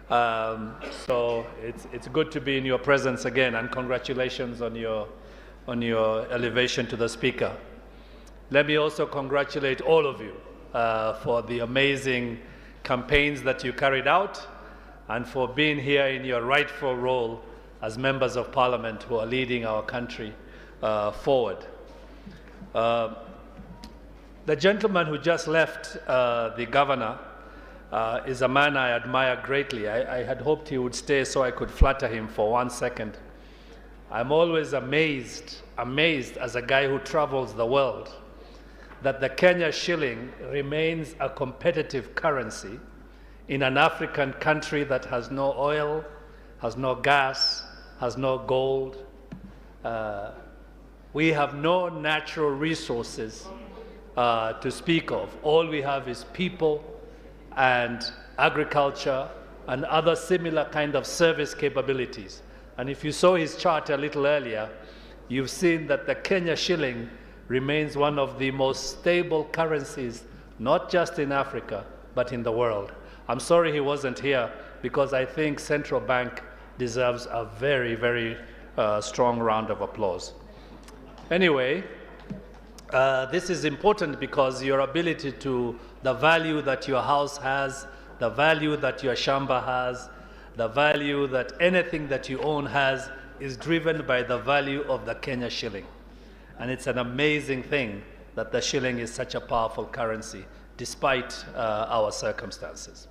So it's good to be in your presence again, and congratulations on your elevation to the Speaker. Let me also congratulate all of you for the amazing campaigns that you carried out and for being here in your rightful role as members of Parliament who are leading our country forward. The gentleman who just left, the governor, is a man I admire greatly. I had hoped he would stay so I could flatter him for 1 second. I'm always amazed as a guy who travels the world, that the Kenya shilling remains a competitive currency in an African country that has no oil, has no gas, has no gold. We have no natural resources to speak of. All we have is people and agriculture and other similar kind of service capabilities. And if you saw his chart a little earlier, you've seen that the Kenya shilling remains one of the most stable currencies, not just in Africa, but in the world. I'm sorry he wasn't here, because I think Central Bank deserves a very, very strong round of applause. Anyway, this is important because your ability to, the value that your house has, the value that your shamba has, the value that anything that you own has, is driven by the value of the Kenya shilling. And it's an amazing thing that the shilling is such a powerful currency, despite our circumstances.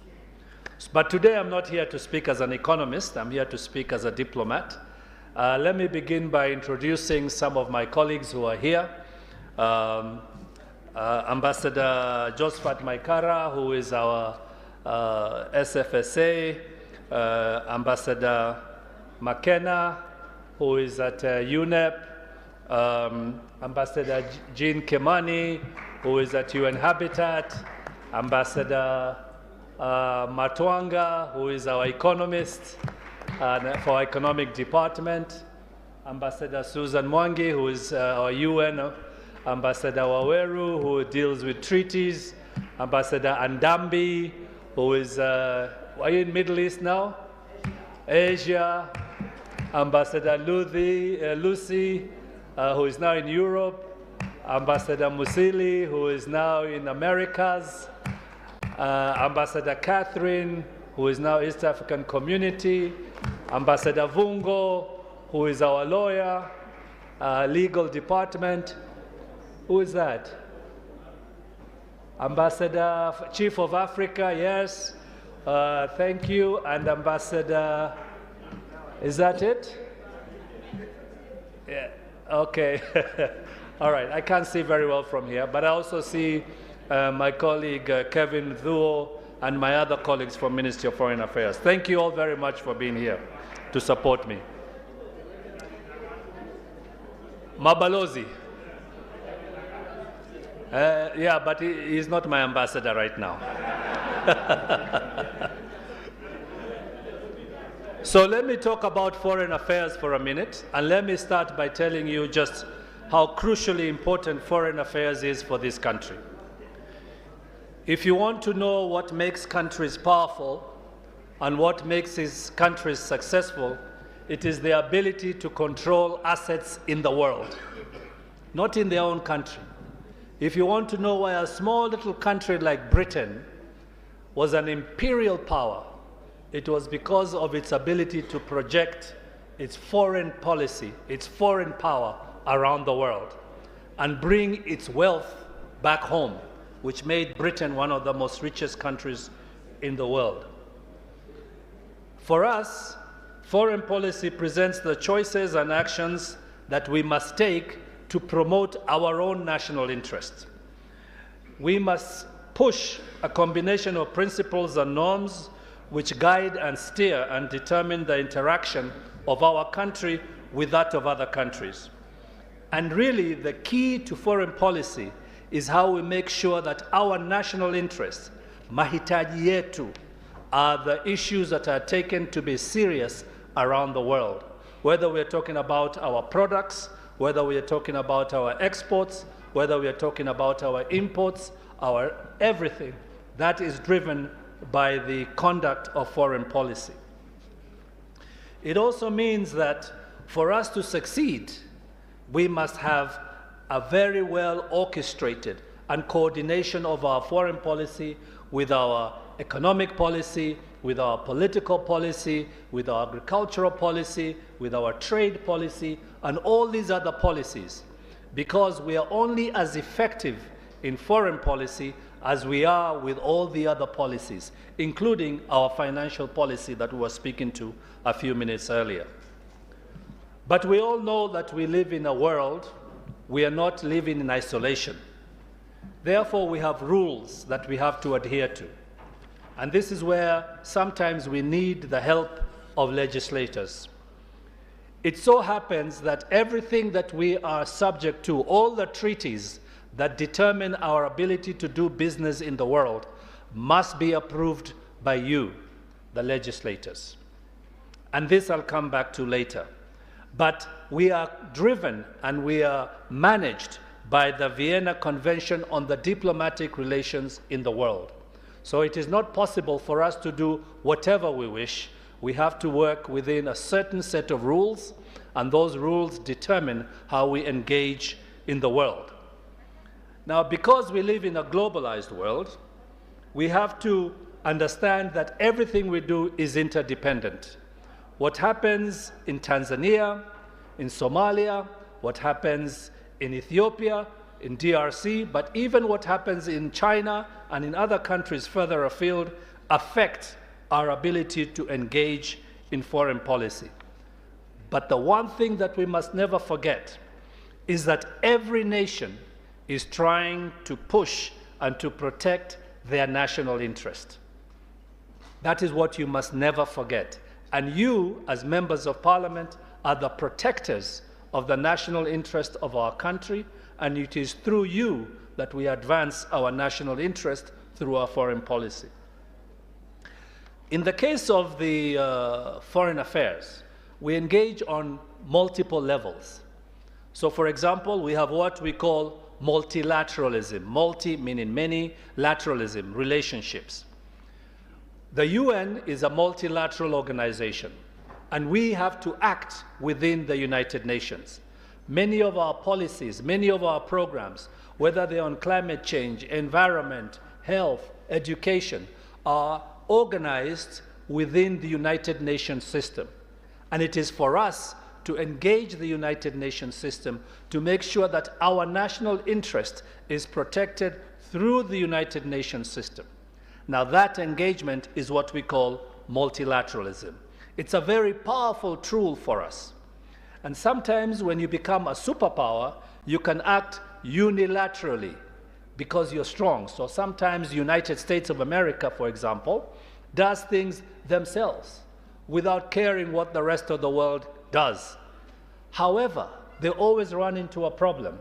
But today I'm not here to speak as an economist, I'm here to speak as a diplomat. Let me begin by introducing some of my colleagues who are here. Ambassador Josephat Maikara, who is our SFSA, Ambassador McKenna, who is at UNEP, Ambassador Jean Kimani, who is at UN Habitat, Ambassador Matwanga, who is our economist for our economic department, Ambassador Susan Mwangi, who is our UN, Ambassador Waweru, who deals with treaties, Ambassador Andambi, who is, are you in Middle East now? Asia, Ambassador Lucy, who is now in Europe, Ambassador Musili, who is now in Americas, Ambassador Catherine, who is now East African Community, Ambassador Vungo, who is our lawyer, legal department. Who is that? Ambassador, Chief of Africa, yes. Thank you. And Ambassador, is that it? Yeah, okay. All right, I can't see very well from here, but I also see my colleague Kevin Thuo and my other colleagues from Ministry of Foreign Affairs. Thank you all very much for being here to support me. Mabalozi. Yeah, but he's not my ambassador right now. So let me talk about foreign affairs for a minute, and let me start by telling you just how crucially important foreign affairs is for this country. If you want to know what makes countries powerful, and what makes his countries successful, it is the ability to control assets in the world, not in their own country. If you want to know why a small little country like Britain was an imperial power, it was because of its ability to project its foreign policy, its foreign power around the world, and bring its wealth back home, which made Britain one of the most richest countries in the world. For us, foreign policy presents the choices and actions that we must take to promote our own national interests. We must push a combination of principles and norms which guide and steer and determine the interaction of our country with that of other countries. And really, the key to foreign policy is how we make sure that our national interests, mahitaji yetu, are the issues that are taken to be serious around the world. Whether we're talking about our products, whether we are talking about our exports, whether we are talking about our imports, our everything, that is driven by the conduct of foreign policy. It also means that for us to succeed, we must have a very well orchestrated and coordination of our foreign policy with our economic policy, with our political policy, with our agricultural policy, with our trade policy, and all these other policies, because we are only as effective in foreign policy as we are with all the other policies, including our financial policy that we were speaking to a few minutes earlier. But we all know that we live in a world, we are not living in isolation. Therefore, we have rules that we have to adhere to. And this is where sometimes we need the help of legislators. It so happens that everything that we are subject to, all the treaties that determine our ability to do business in the world, must be approved by you, the legislators. And this I'll come back to later. But we are driven and we are managed by the Vienna Convention on the Diplomatic Relations in the World. So it is not possible for us to do whatever we wish. We have to work within a certain set of rules, and those rules determine how we engage in the world. Now, because we live in a globalized world, we have to understand that everything we do is interdependent. What happens in Tanzania, in Somalia, what happens in Ethiopia, in DRC, but even what happens in China and in other countries further afield affect our ability to engage in foreign policy. But the one thing that we must never forget is that every nation is trying to push and to protect their national interest. That is what you must never forget. And you, as members of parliament, are the protectors of the national interest of our country, and it is through you that we advance our national interest through our foreign policy. In the case of the foreign affairs, we engage on multiple levels. So, for example, we have what we call multilateralism, multi meaning many, lateralism, relationships. The UN is a multilateral organization, and we have to act within the United Nations. Many of our policies, many of our programs, whether they're on climate change, environment, health, education, are organized within the United Nations system. And it is for us to engage the United Nations system to make sure that our national interest is protected through the United Nations system. Now, that engagement is what we call multilateralism. It's a very powerful tool for us. And sometimes when you become a superpower, you can act unilaterally because you're strong. So sometimes the United States of America, for example, does things themselves without caring what the rest of the world does. However, they always run into a problem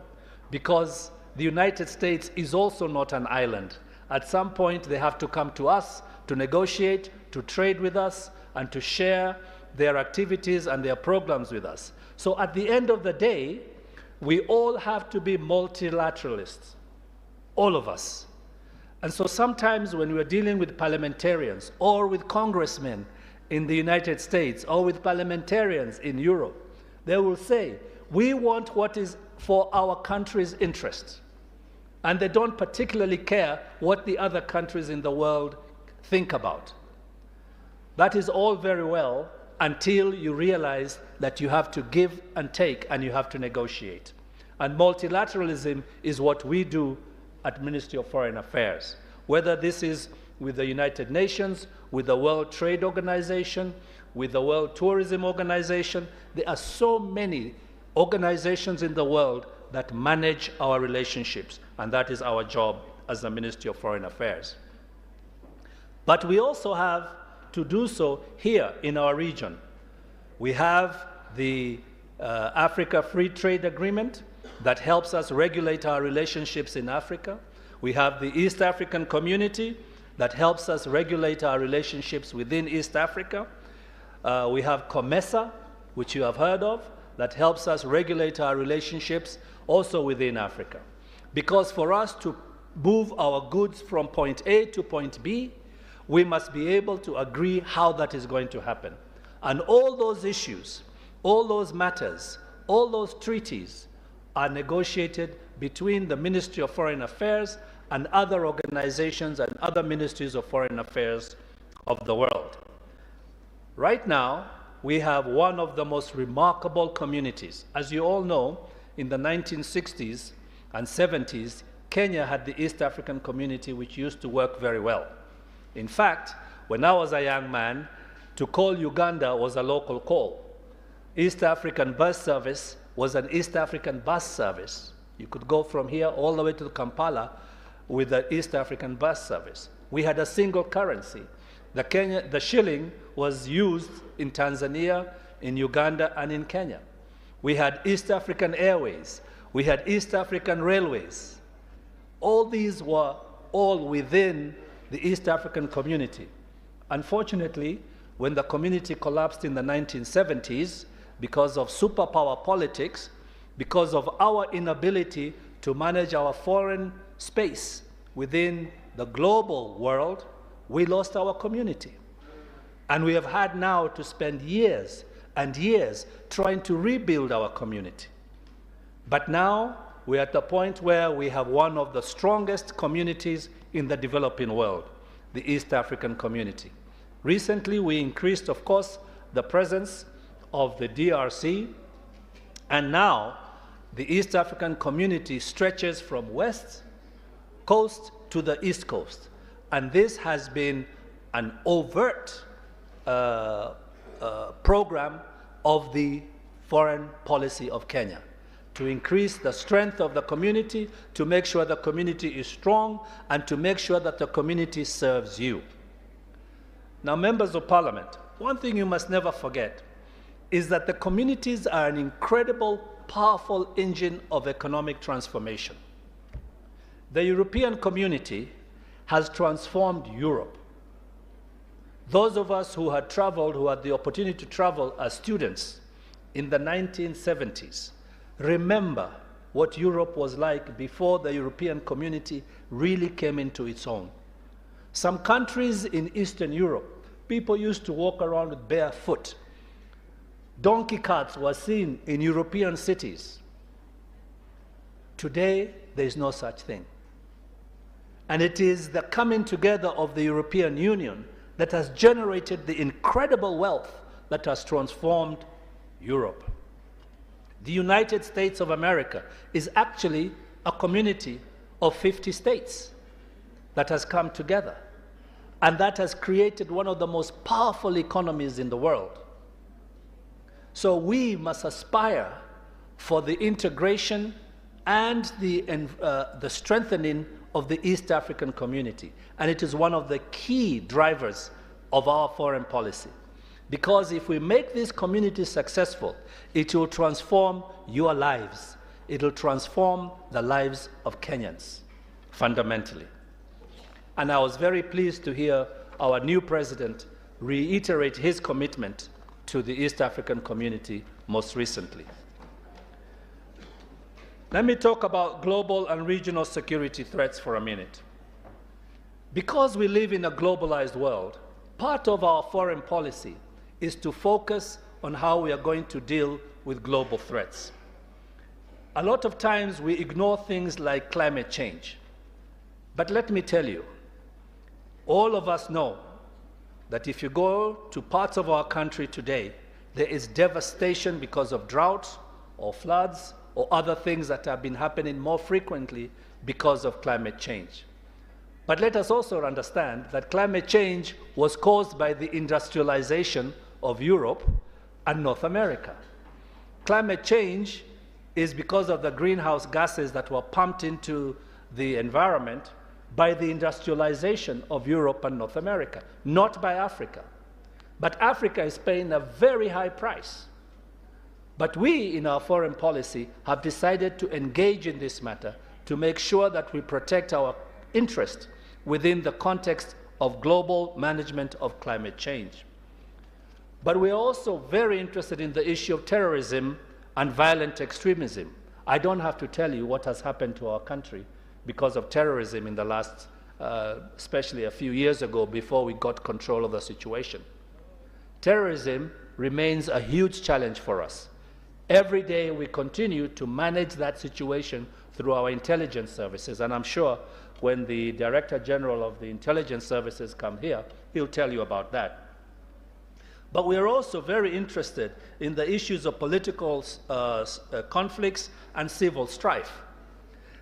because the United States is also not an island. At some point, they have to come to us to negotiate, to trade with us, and to share their activities and their programs with us. So at the end of the day, we all have to be multilateralists, all of us. And so sometimes when we're dealing with parliamentarians or with congressmen in the United States or with parliamentarians in Europe, they will say, we want what is for our country's interest. And they don't particularly care what the other countries in the world think about. That is all very well until you realize that you have to give and take and you have to negotiate. And multilateralism is what we do at Ministry of Foreign Affairs, whether this is with the United Nations, with the World Trade Organization, with the World Tourism Organization. There are so many organizations in the world that manage our relationships, and that is our job as the Ministry of Foreign Affairs. But we also have to do so here in our region. We have the Africa Free Trade Agreement that helps us regulate our relationships in Africa. We have the East African Community that helps us regulate our relationships within East Africa. We have COMESA, which you have heard of, that helps us regulate our relationships also within Africa. Because for us to move our goods from point A to point B, we must be able to agree how that is going to happen. And all those issues, all those matters, all those treaties are negotiated between the Ministry of Foreign Affairs and other organizations and other ministries of foreign affairs of the world. Right now, we have one of the most remarkable communities. As you all know, in the 1960s and 70s, Kenya had the East African Community, which used to work very well. In fact, when I was a young man, to call Uganda was a local call. East African bus service was an East African bus service. You could go from here all the way to Kampala with the East African bus service. We had a single currency. The shilling was used in Tanzania, in Uganda, and in Kenya. We had East African Airways. We had East African Railways. All these were all within the East African community. Unfortunately, when the community collapsed in the 1970s, because of superpower politics, because of our inability to manage our foreign space within the global world, we lost our community. And we have had now to spend years and years trying to rebuild our community. But now we're at the point where we have one of the strongest communities in the developing world, the East African community. Recently, we increased, of course, the presence of the DRC, and now the East African community stretches from west coast to the east coast. And this has been an overt program of the foreign policy of Kenya, to increase the strength of the community, to make sure the community is strong, and to make sure that the community serves you. Now, members of parliament, one thing you must never forget is that the communities are an incredible, powerful engine of economic transformation. The European community has transformed Europe. Those of us who had traveled, who had the opportunity to travel as students in the 1970s, remember what Europe was like before the European community really came into its own. Some countries in Eastern Europe, people used to walk around with bare foot. Donkey carts were seen in European cities. Today, there is no such thing. And it is the coming together of the European Union that has generated the incredible wealth that has transformed Europe. The United States of America is actually a community of 50 states that has come together, and that has created one of the most powerful economies in the world. So we must aspire for the integration and the strengthening of the East African community. And it is one of the key drivers of our foreign policy. Because if we make this community successful, it will transform your lives. It will transform the lives of Kenyans, fundamentally. And I was very pleased to hear our new president reiterate his commitment to the East African community most recently. Let me talk about global and regional security threats for a minute. Because we live in a globalized world, part of our foreign policy is to focus on how we are going to deal with global threats. A lot of times we ignore things like climate change. But let me tell you, all of us know that if you go to parts of our country today, there is devastation because of drought or floods or other things that have been happening more frequently because of climate change. But let us also understand that climate change was caused by the industrialization of Europe and North America. Climate change is because of the greenhouse gases that were pumped into the environment by the industrialization of Europe and North America, not by Africa. But Africa is paying a very high price. But we, in our foreign policy, have decided to engage in this matter to make sure that we protect our interest within the context of global management of climate change. But we are also very interested in the issue of terrorism and violent extremism. I don't have to tell you what has happened to our country because of terrorism in the last, especially a few years ago before we got control of the situation. Terrorism remains a huge challenge for us. Every day we continue to manage that situation through our intelligence services, and I'm sure when the Director General of the Intelligence Services come here, he'll tell you about that. But we are also very interested in the issues of political conflicts and civil strife.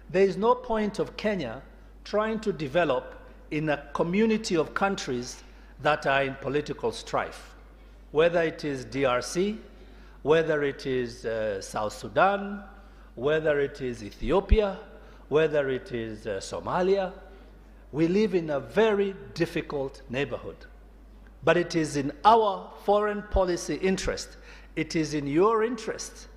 There is no point of Kenya trying to develop in a community of countries that are in political strife, whether it is DRC, whether it is South Sudan, whether it is Ethiopia, whether it is Somalia. We live in a very difficult neighborhood. But it is in our foreign policy interest, it is in your interest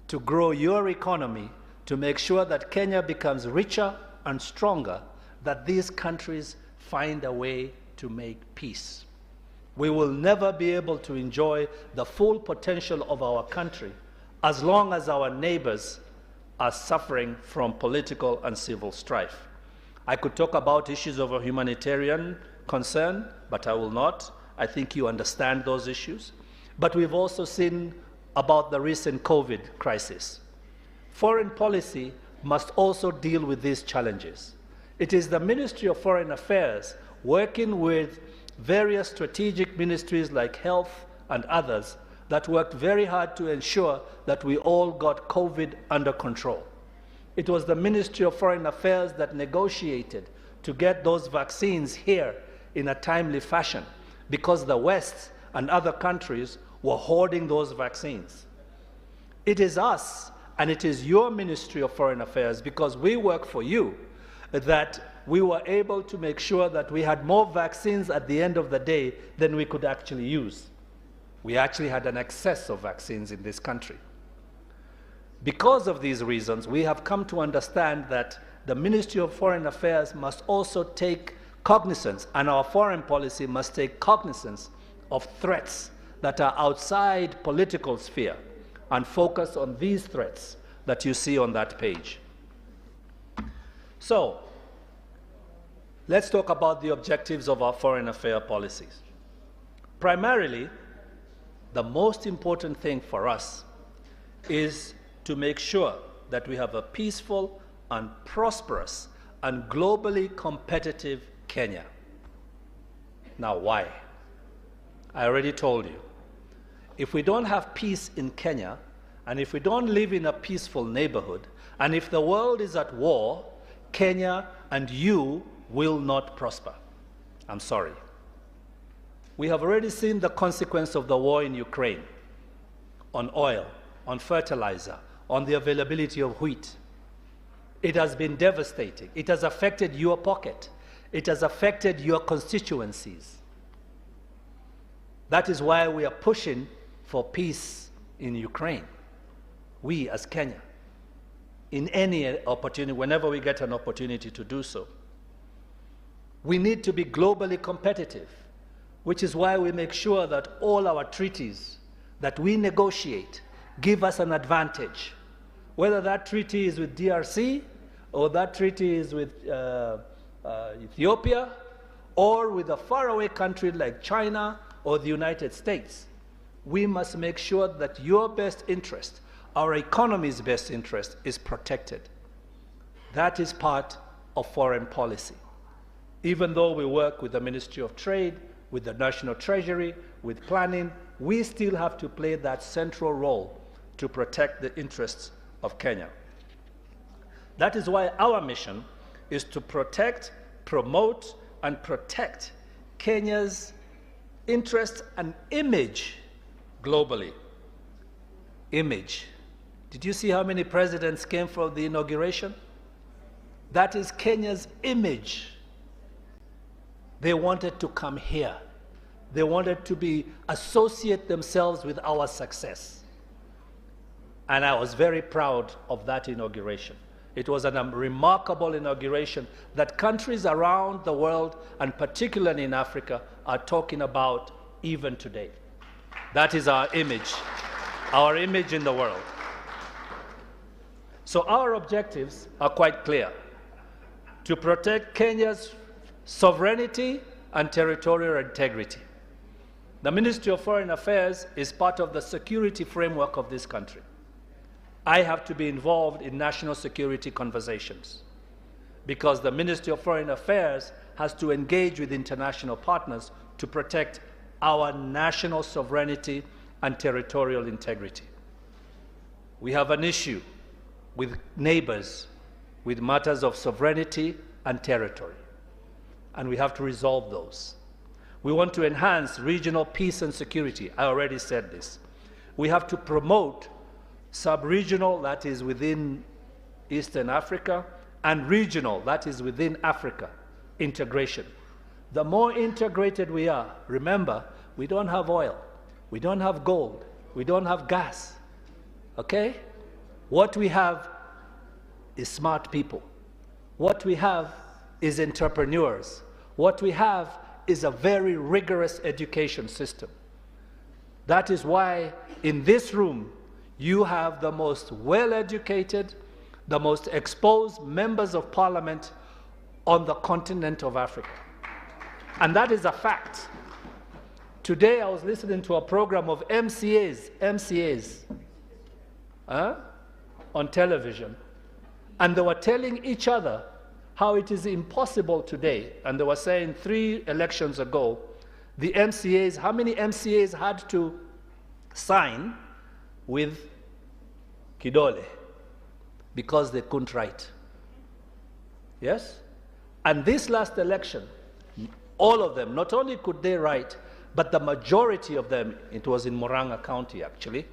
to grow your economy, to make sure that Kenya becomes richer and stronger, that these countries find a way to make peace. We will never be able to enjoy the full potential of our country as long as our neighbors are suffering from political and civil strife. I could talk about issues of a humanitarian concern, but I will not. I think you understand those issues. But we've also seen about the recent COVID crisis. Foreign policy must also deal with these challenges. It is the Ministry of Foreign Affairs working with various strategic ministries like health and others that worked very hard to ensure that we all got COVID under control. It was the Ministry of Foreign Affairs that negotiated to get those vaccines here in a timely fashion because the West and other countries were hoarding those vaccines. It is us and it is your Ministry of Foreign Affairs, because we work for you, that we were able to make sure that we had more vaccines at the end of the day than we could actually use. We actually had an excess of vaccines in this country. Because of these reasons, we have come to understand that the Ministry of Foreign Affairs must also take cognizance, and our foreign policy must take cognizance of threats that are outside political sphere and focus on these threats that you see on that page. So, let's talk about the objectives of our foreign affairs policies. Primarily, the most important thing for us is to make sure that we have a peaceful and prosperous and globally competitive Kenya. Now, why? I already told you. If we don't have peace in Kenya, and if we don't live in a peaceful neighborhood, and if the world is at war, Kenya and you will not prosper. I'm sorry. We have already seen the consequence of the war in Ukraine on oil, on fertilizer, on the availability of wheat. It has been devastating. It has affected your pocket. It has affected your constituencies. That is why we are pushing for peace in Ukraine. We as Kenya, in any opportunity, whenever we get an opportunity to do so. We need to be globally competitive, which is why we make sure that all our treaties that we negotiate give us an advantage. Whether that treaty is with DRC, or that treaty is with Ethiopia, or with a faraway country like China or the United States. We must make sure that your best interest, our economy's best interest, is protected. That is part of foreign policy. Even though we work with the Ministry of Trade, with the National Treasury, with planning, we still have to play that central role to protect the interests of Kenya. That is why our mission is to protect, promote, and protect Kenya's interest and image globally. Image. Did you see how many presidents came for the inauguration? That is Kenya's image. They wanted to come here. They wanted to associate themselves with our success. And I was very proud of that inauguration. It was a remarkable inauguration that countries around the world, and particularly in Africa, are talking about even today. That is our image in the world. So our objectives are quite clear: to protect Kenya's sovereignty and territorial integrity. The Ministry of Foreign Affairs is part of the security framework of this country. I have to be involved in national security conversations because the Ministry of Foreign Affairs has to engage with international partners to protect our national sovereignty and territorial integrity. We have an issue with neighbors with matters of sovereignty and territory, and we have to resolve those. We want to enhance regional peace and security. I already said this. We have to promote sub-regional, that is within Eastern Africa, and regional, that is within Africa, integration. The more integrated we are, remember, we don't have oil, we don't have gold, we don't have gas, okay? What we have is smart people. What we have is entrepreneurs. What we have is a very rigorous education system. That is why in this room, you have the most well-educated, the most exposed members of parliament on the continent of Africa. And that is a fact. Today I was listening to a program of MCAs on television, and they were telling each other how it is impossible today, and they were saying 3 elections ago, the MCAs, how many MCAs had to sign with Kidole because they couldn't write. Yes? And this last election, all of them, not only could they write, but the majority of them, it was in Murang'a County actually,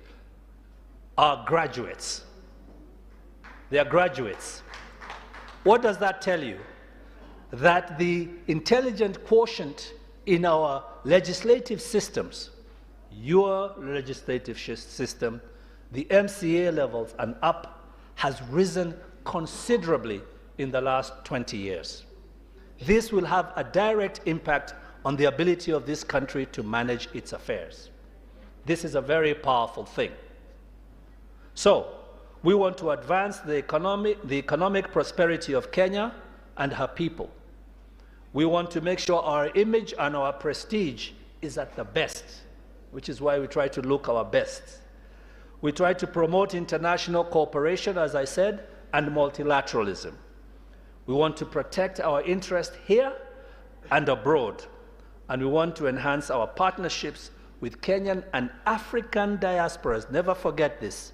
are graduates. They are graduates. What does that tell you? That the intelligent quotient in our legislative systems, your legislative system, the MCA levels and up, has risen considerably in the last 20 years. This will have a direct impact on the ability of this country to manage its affairs. This is a very powerful thing. So, we want to advance the economic prosperity of Kenya and her people. We want to make sure our image and our prestige is at the best, which is why we try to look our best. We try to promote international cooperation, as I said, and multilateralism. We want to protect our interest here and abroad, and we want to enhance our partnerships with Kenyan and African diasporas. Never forget this.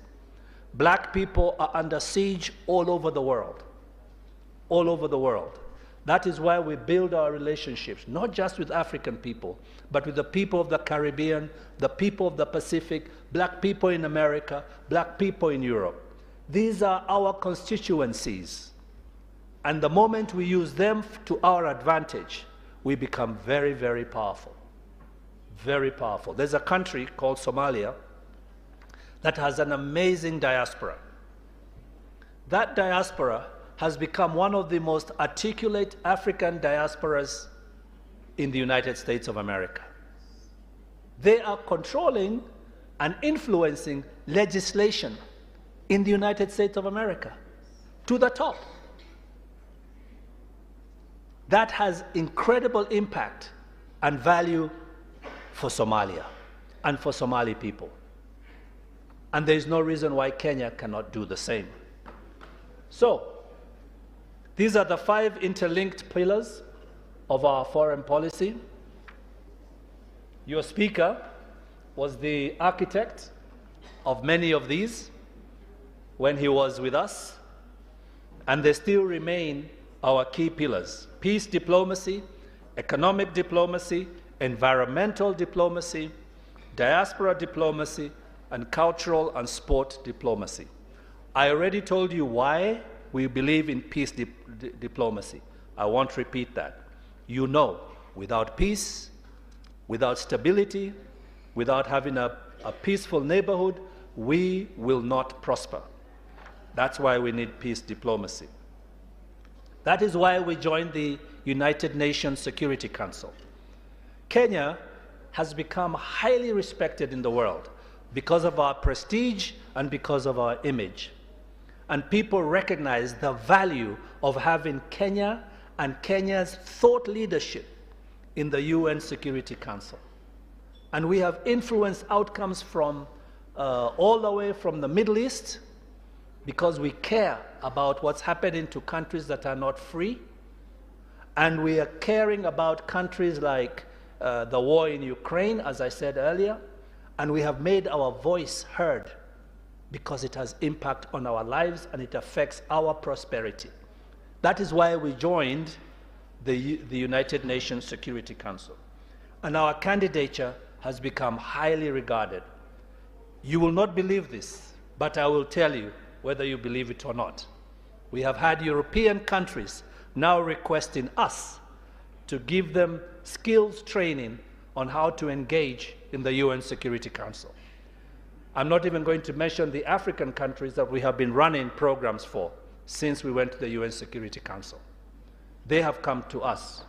Black people are under siege all over the world. All over the world. That is why we build our relationships, not just with African people, but with the people of the Caribbean, the people of the Pacific, black people in America, black people in Europe. These are our constituencies. And the moment we use them to our advantage, we become very, very powerful. Very powerful. There's a country called Somalia that has an amazing diaspora. That diaspora has become one of the most articulate African diasporas in the United States of America. They are controlling and influencing legislation in the United States of America to the top. That has incredible impact and value for Somalia and for Somali people. And there is no reason why Kenya cannot do the same. So, these are the 5 interlinked pillars of our foreign policy. Your speaker was the architect of many of these when he was with us, and they still remain our key pillars: peace diplomacy, economic diplomacy, environmental diplomacy, diaspora diplomacy, and cultural and sport diplomacy. I already told you why we believe in peace diplomacy. I won't repeat that. You know, without peace, without stability, without having a peaceful neighborhood, we will not prosper. That's why we need peace diplomacy. That is why we joined the United Nations Security Council. Kenya has become highly respected in the world because of our prestige and because of our image. And people recognize the value of having Kenya and Kenya's thought leadership in the UN Security Council. And we have influenced outcomes from all the way from the Middle East, because we care about what's happening to countries that are not free. And we are caring about countries like the war in Ukraine, as I said earlier. And we have made our voice heard because it has impact on our lives and it affects our prosperity. That is why we joined the United Nations Security Council. And our candidature has become highly regarded. You will not believe this, but I will tell you whether you believe it or not. We have had European countries now requesting us to give them skills training on how to engage in the UN Security Council. I'm not even going to mention the African countries that we have been running programs for since we went to the UN Security Council. They have come to us.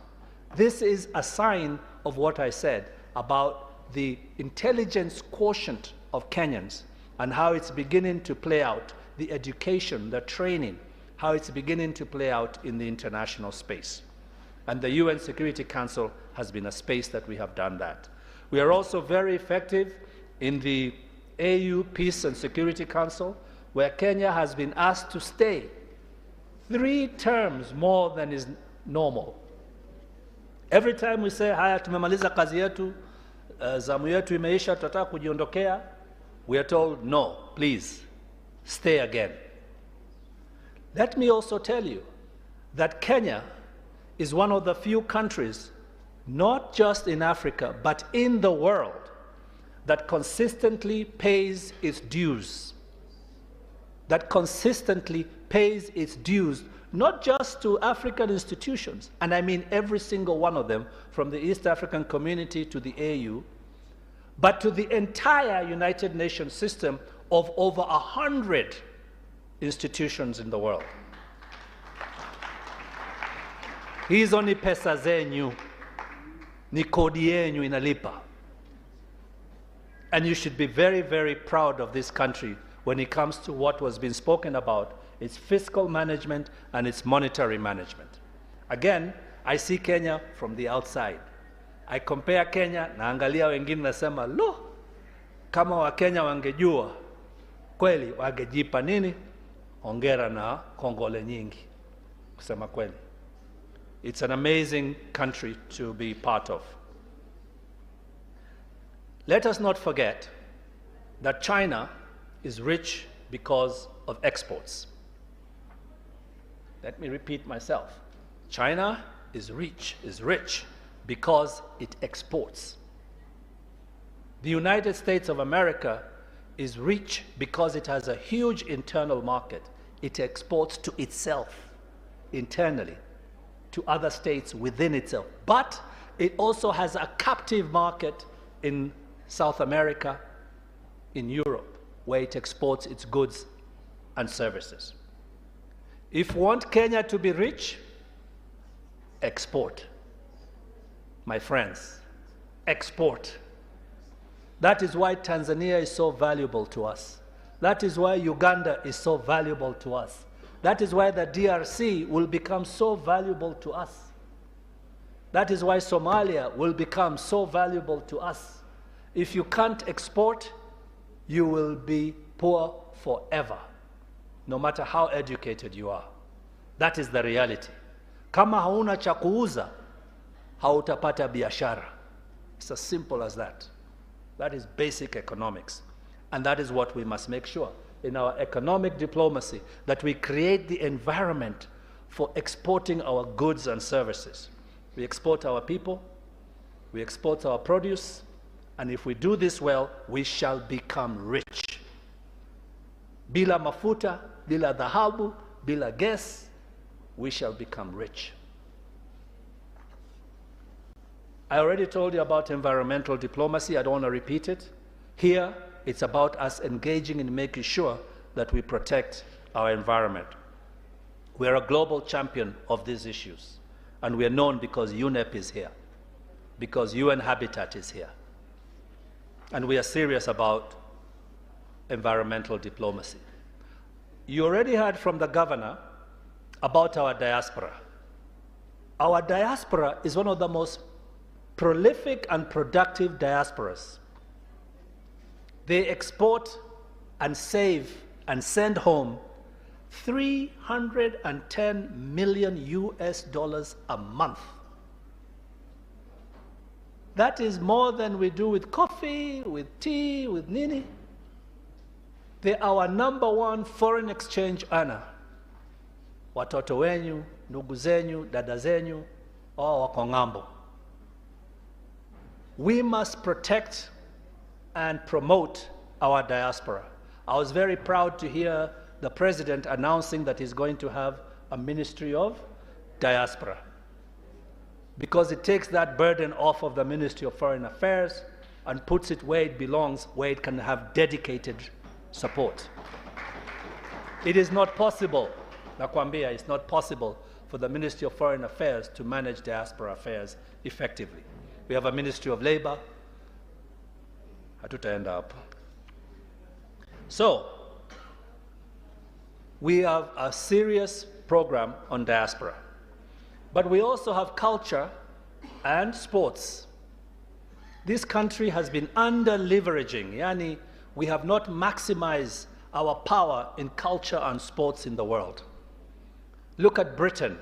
This is a sign of what I said about the intelligence quotient of Kenyans and how it's beginning to play out, the education, the training, how it's beginning to play out in the international space. And the UN Security Council has been a space that we have done that. We are also very effective in the AU Peace and Security Council, where Kenya has been asked to stay 3 terms more than is normal. Every time we say, haya tumemaliza kazi yetu, zamu yetu imeisha, tutataka kujiondokea, we are told, no, please, stay again. Let me also tell you that Kenya is one of the few countries, not just in Africa, but in the world, that consistently pays its dues. That consistently pays its dues, not just to African institutions, and I mean every single one of them, from the East African Community to the AU, but to the entire United Nations system of over 100 institutions in the world. Hizo ni pesa zenyu, ni kodi yenyu inalipa. And you should be very, very proud of this country when it comes to what was being spoken about, its fiscal management and its monetary management. Again, I see Kenya from the outside. I compare Kenya, naangalia wengine nasema, lo, kama Wakenya wangejua, kweli wangejipa nini? Hongera na kongole nyingi, kusema kweli. It's an amazing country to be part of. Let us not forget that China is rich because of exports. Let me repeat myself. China is rich because it exports. The United States of America is rich because it has a huge internal market. It exports to itself internally, to other states within itself. But it also has a captive market in South America, in Europe, where it exports its goods and services. If you want Kenya to be rich, export. My friends, export. That is why Tanzania is so valuable to us. That is why Uganda is so valuable to us. That is why the DRC will become so valuable to us. That is why Somalia will become so valuable to us. If you can't export, you will be poor forever, no matter how educated you are. That is the reality. Kama hauna cha kuuza, hautapata biashara. It's as simple as that. That is basic economics. And that is what we must make sure in our economic diplomacy, that we create the environment for exporting our goods and services. We export our people, we export our produce, and if we do this well, we shall become rich. Bila mafuta, bila dhahabu, bila gas, we shall become rich. I already told you about environmental diplomacy. I don't want to repeat it. Here, it's about us engaging in making sure that we protect our environment. We are a global champion of these issues, and we are known because UNEP is here, because UN Habitat is here. And we are serious about environmental diplomacy. You already heard from the governor about our diaspora. Our diaspora is one of the most prolific and productive diasporas. They export and save and send home $310 million a month. That is more than we do with coffee, with tea, with nini. They're our #1 foreign exchange earner. Watoto wenyu, ndugu zenyu, dada zenyu, wako ng'ambo. We must protect and promote our diaspora. I was very proud to hear the president announcing that he's going to have a ministry of diaspora, because it takes that burden off of the Ministry of Foreign Affairs and puts it where it belongs, where it can have dedicated support. It is not possible, nakwambia, it's not possible for the Ministry of Foreign Affairs to manage diaspora affairs effectively. We have a Ministry of Labor. Hatutaenda hapo. So, we have a serious program on diaspora. But we also have culture and sports. This country has been under-leveraging, yani we have not maximized our power in culture and sports in the world. Look at Britain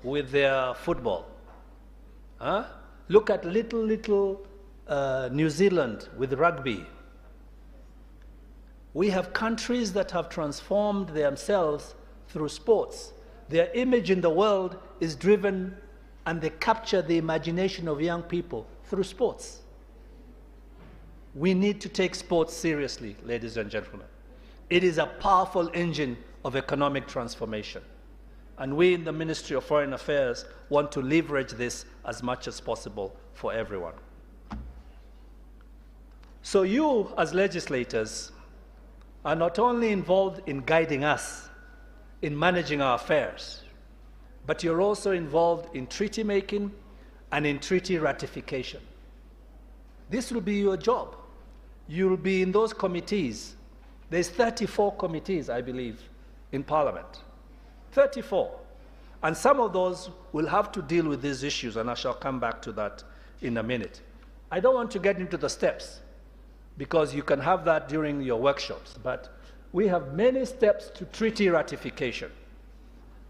with their football. Huh? Look at little New Zealand with rugby. We have countries that have transformed themselves through sports. Their image in the world is driven, and they capture the imagination of young people through sports. We need to take sports seriously, ladies and gentlemen. It is a powerful engine of economic transformation. And we in the Ministry of Foreign Affairs want to leverage this as much as possible for everyone. So you, as legislators, are not only involved in guiding us in managing our affairs, but you're also involved in treaty making and in treaty ratification. This will be your job. You'll be in those committees. There's 34 committees, I believe, in Parliament. 34. And some of those will have to deal with these issues, and I shall come back to that in a minute. I don't want to get into the steps, because you can have that during your workshops, but we have many steps to treaty ratification,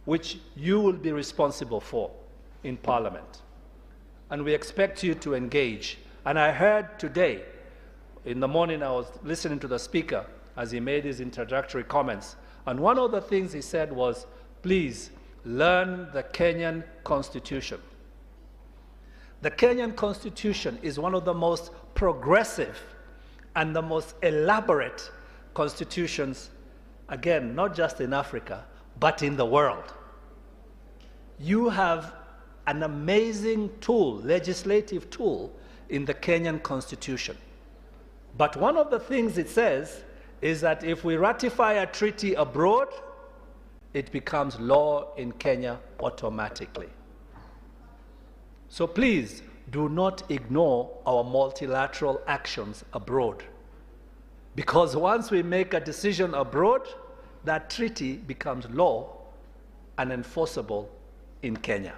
which you will be responsible for in Parliament. And we expect you to engage. And I heard today, in the morning, I was listening to the speaker as he made his introductory comments, and one of the things he said was, please learn the Kenyan Constitution. The Kenyan Constitution is one of the most progressive and the most elaborate constitutions, again, not just in Africa, but in the world. You have an amazing tool, legislative tool, in the Kenyan Constitution. But one of the things it says is that if we ratify a treaty abroad, it becomes law in Kenya automatically. So please do not ignore our multilateral actions abroad, because once we make a decision abroad, that treaty becomes law and enforceable in Kenya.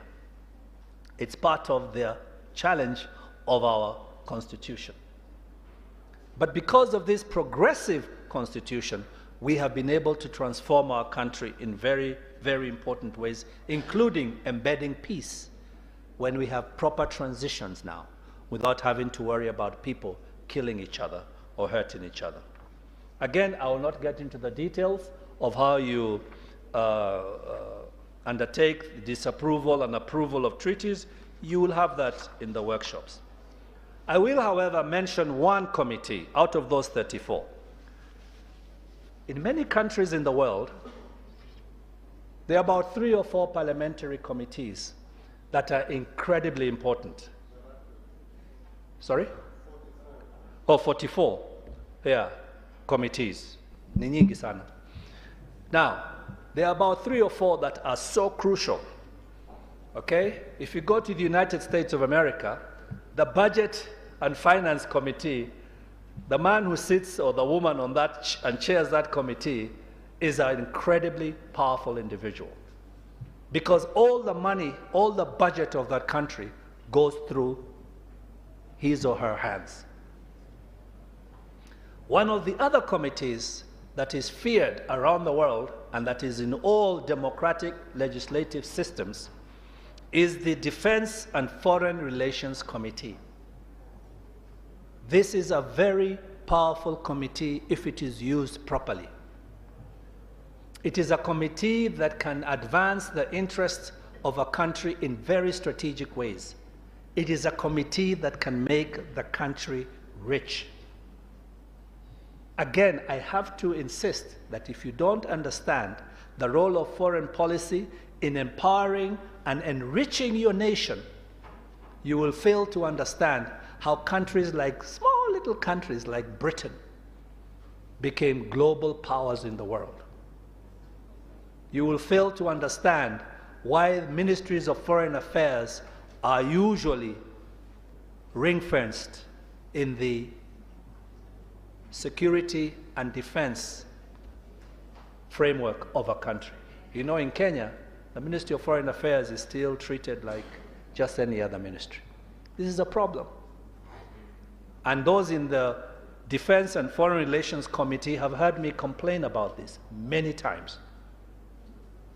It's part of the challenge of our constitution. But because of this progressive constitution, we have been able to transform our country in very, very important ways, including embedding peace when we have proper transitions now, without having to worry about people killing each other or hurting each other. Again, I will not get into the details of how you undertake disapproval and approval of treaties. You will have that in the workshops. I will, however, mention one committee out of those 34. In many countries in the world, there are about 3 or 4 parliamentary committees that are incredibly important. Sorry? Oh, 44. Yeah, committees. Ni nyingi sana. Now, there are about 3 or 4 that are so crucial. Okay? If you go to the United States of America, the Budget and Finance Committee, the man who sits or the woman on that and chairs that committee is an incredibly powerful individual. Because all the money, all the budget of that country goes through his or her hands. One of the other committees that is feared around the world and that is in all democratic legislative systems is the Defense and Foreign Relations Committee. This is a very powerful committee if it is used properly. It is a committee that can advance the interests of a country in very strategic ways. It is a committee that can make the country rich. Again, I have to insist that if you don't understand the role of foreign policy in empowering and enriching your nation, you will fail to understand how countries like, small little countries like Britain became global powers in the world. You will fail to understand why ministries of foreign affairs are usually ring-fenced in the security and defense framework of a country. You know, in Kenya, the Ministry of Foreign Affairs is still treated like just any other ministry. This is a problem. And those in the Defense and Foreign Relations Committee have heard me complain about this many times.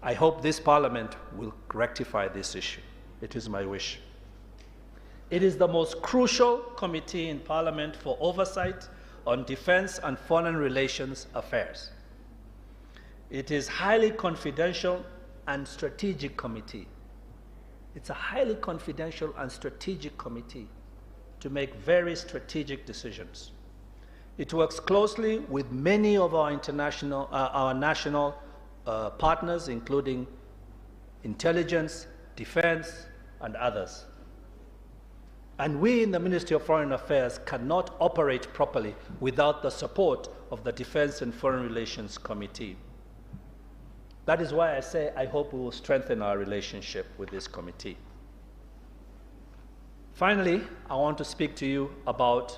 I hope this Parliament will rectify this issue. It is my wish. It is the most crucial committee in Parliament for oversight on defense and foreign relations affairs. It is highly confidential and strategic committee. It's a highly confidential and strategic committee to make very strategic decisions. It works closely with many of our international, our national partners, including intelligence, defense, and others. And we in the Ministry of Foreign Affairs cannot operate properly without the support of the Defense and Foreign Relations Committee. That is why I say I hope we will strengthen our relationship with this committee. Finally, I want to speak to you about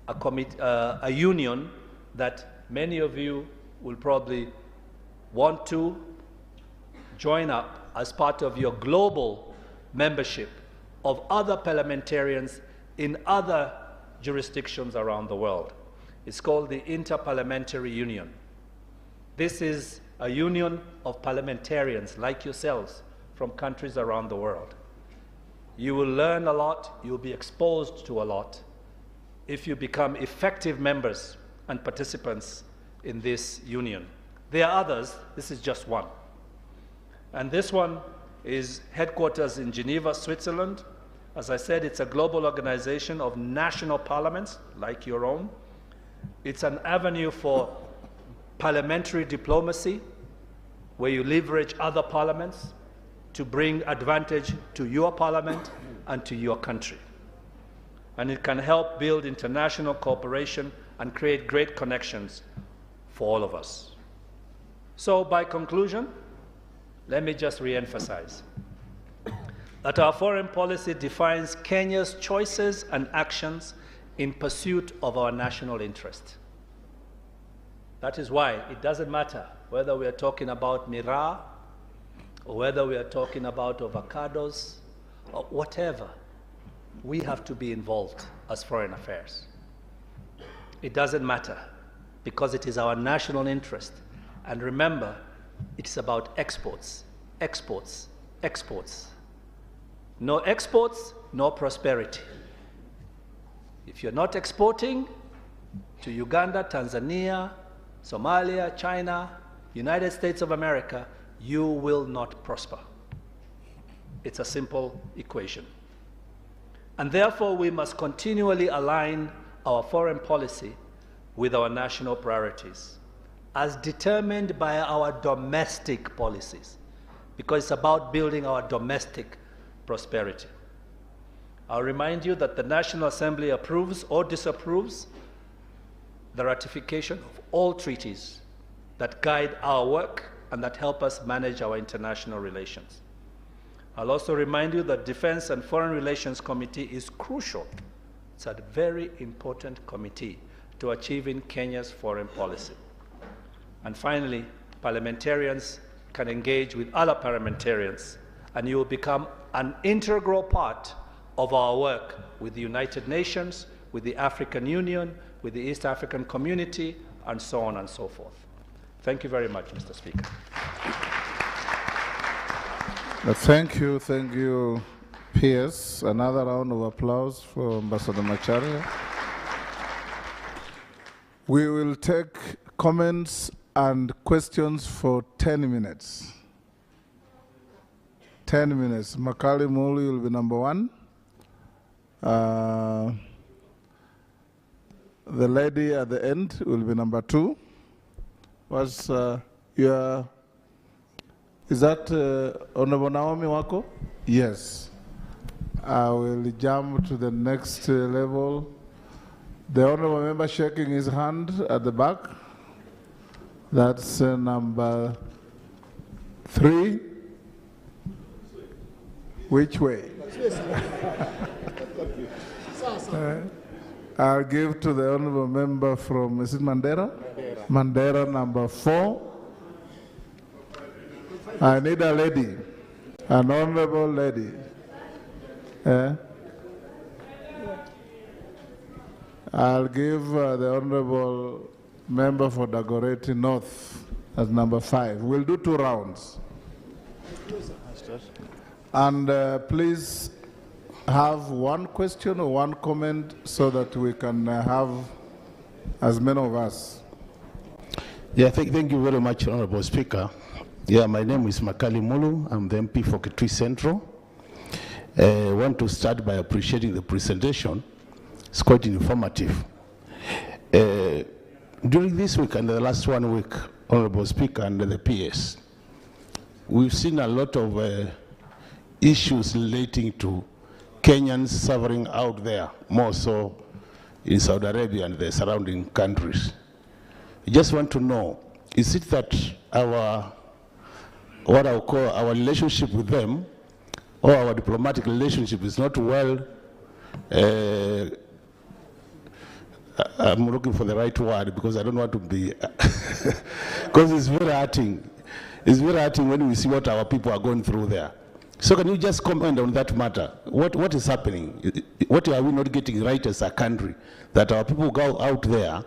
a union that many of you will probably want to join up as part of your global membership of other parliamentarians in other jurisdictions around the world. It's called the Interparliamentary Union. This is a union of parliamentarians like yourselves from countries around the world. You will learn a lot, you'll be exposed to a lot if you become effective members and participants in this union. There are others, this is just one. And this one is headquarters in Geneva, Switzerland. As I said, it's a global organization of national parliaments, like your own. It's an avenue for parliamentary diplomacy, where you leverage other parliaments to bring advantage to your parliament and to your country. And it can help build international cooperation and create great connections for all of us. So by conclusion, let me just re-emphasize that our foreign policy defines Kenya's choices and actions in pursuit of our national interest. That is why it doesn't matter whether we are talking about miraa, or whether we are talking about avocados, whatever, we have to be involved as foreign affairs. It doesn't matter, because it is our national interest. And remember, it's about exports, exports, exports. No exports, no prosperity. If you're not exporting to Uganda, Tanzania, Somalia, China, United States of America, you will not prosper. It's a simple equation. And therefore, we must continually align our foreign policy with our national priorities, as determined by our domestic policies, because it's about building our domestic prosperity. I'll remind you that the National Assembly approves or disapproves the ratification of all treaties that guide our work and that help us manage our international relations. I'll also remind you that Defense and Foreign Relations Committee is crucial. It's a very important committee to achieving Kenya's foreign policy. And finally, parliamentarians can engage with other parliamentarians, and you will become an integral part of our work with the United Nations, with the African Union, with the East African Community, and so on and so forth. Thank you very much, Mr. Speaker. Thank you, Pierce. Another round of applause for Ambassador Macharia. We will take comments and questions for 10 minutes. 10 minutes. Makali Muli will be number one. The lady at the end will be number two. Is that Honorable Naomi Wako? Yes. I will jump to the next level. The Honorable Member shaking his hand at the back. That's number 3. Which way? I'll give to the Honorable Member from, is it Mandera? Mandera, number 4. I need a lady, an honorable lady. I'll give the Honorable Member for Dagoretti North as number 5. We'll do 2 rounds. And please have 1 question or 1 comment so that we can have as many of us. Yeah, thank you very much, Honorable Speaker. Yeah, my name is Makali Mulu. I'm the MP for Kitui Central. I want to start by appreciating the presentation. It's quite informative. During this week and the last 1 week, Honorable Speaker, and the PS, we've seen a lot of issues relating to Kenyans suffering out there, more so in Saudi Arabia and the surrounding countries. I just want to know, is it that what I would call our relationship with them, or our diplomatic relationship is not well, I'm looking for the right word because I don't want to be, because it's very hurting. It's very hurting when we see what our people are going through there. So can you just comment on that matter? What is happening? What are we not getting right as a country? That our people go out there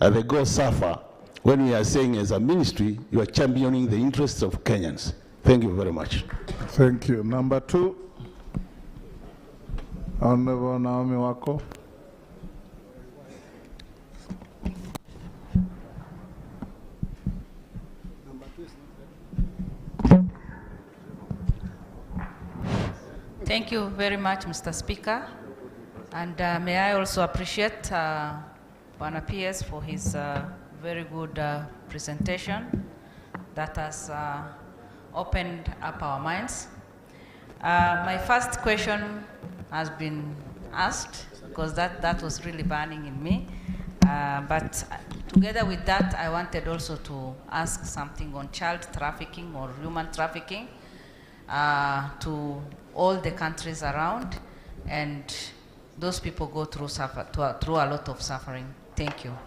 and they go suffer, when we are saying as a ministry, you are championing the interests of Kenyans. Thank you very much. Thank you. Number 2, Honorable Naomi Wako. Thank you very much, Mr. Speaker. And may I also appreciate Bwana PS for his very good presentation that has opened up our minds. My first question has been asked because that was really burning in me. But together with that, I wanted also to ask something on child trafficking or human trafficking to all the countries around, and those people go through a lot of suffering. Thank you.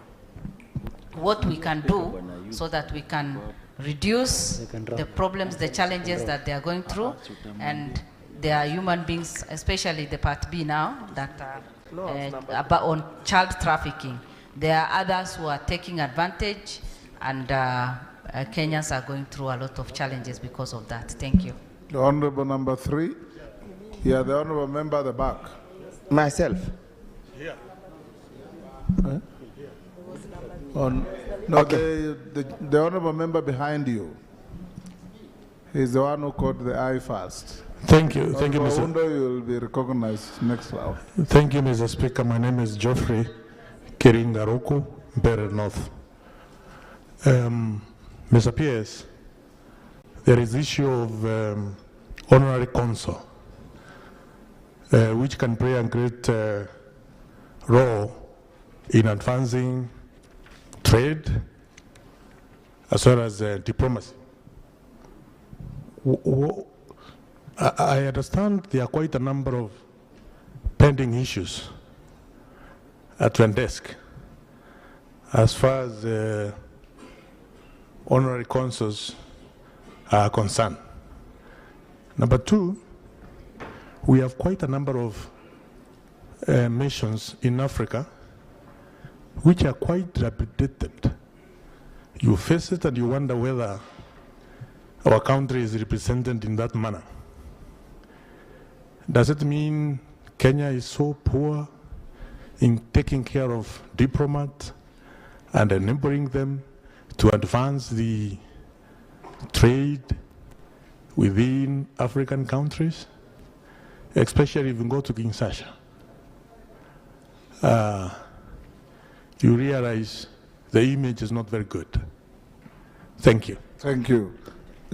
What we can do so that we can reduce the problems, the challenges that they are going through, and there are human beings, especially the Part B now, that are about on child trafficking. There are others who are taking advantage, and Kenyans are going through a lot of challenges because of that. Thank you. The Honorable number 3. Yeah, the Honorable member at the back. Myself. Here. No, okay. the Honorable member behind you. He's the one who caught the eye first. Thank you. Thank you, Mr. Undo, you will be recognized next round. Thank you, Mr. Speaker. My name is Geoffrey Kiringaruku, Bere North. Mr. PS, there is issue of honorary consul, which can play a great role in advancing trade as well as diplomacy. I understand there are quite a number of pending issues at your desk as far as honorary consuls are concerned. Number 2, we have quite a number of nations in Africa which are quite dilapidated. You face it and you wonder whether our country is represented in that manner. Does it mean Kenya is so poor in taking care of diplomats and enabling them to advance the trade within African countries, especially if you go to Kinshasa? You realize the image is not very good. Thank you. Thank you.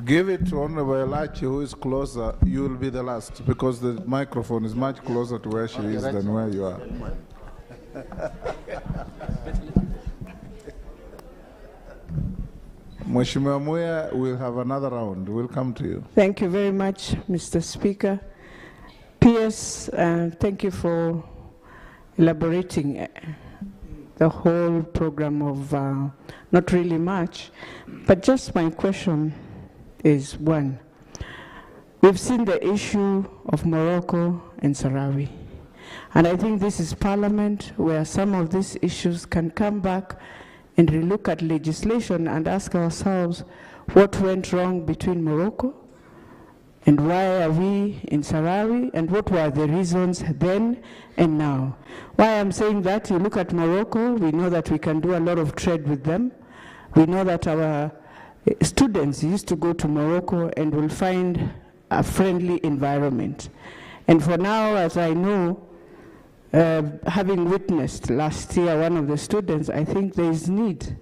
Give it to Honorable Elachi, who is closer. You will be the last, because the microphone is much closer to where she is than where you are. Mheshimiwa Muya, we'll have another round. We'll come to you. Thank you very much, Mr. Speaker. PS, thank you for elaborating the whole program of not really much, but just my question is one. We've seen the issue of Morocco and Sahrawi, and I think this is Parliament where some of these issues can come back and relook at legislation and ask ourselves what went wrong between Morocco and why are we in Sahrawi, and what were the reasons then and now. Why I'm saying that, you look at Morocco, we know that we can do a lot of trade with them. We know that our students used to go to Morocco and will find a friendly environment. And for now, as I know, having witnessed last year one of the students, I think there is need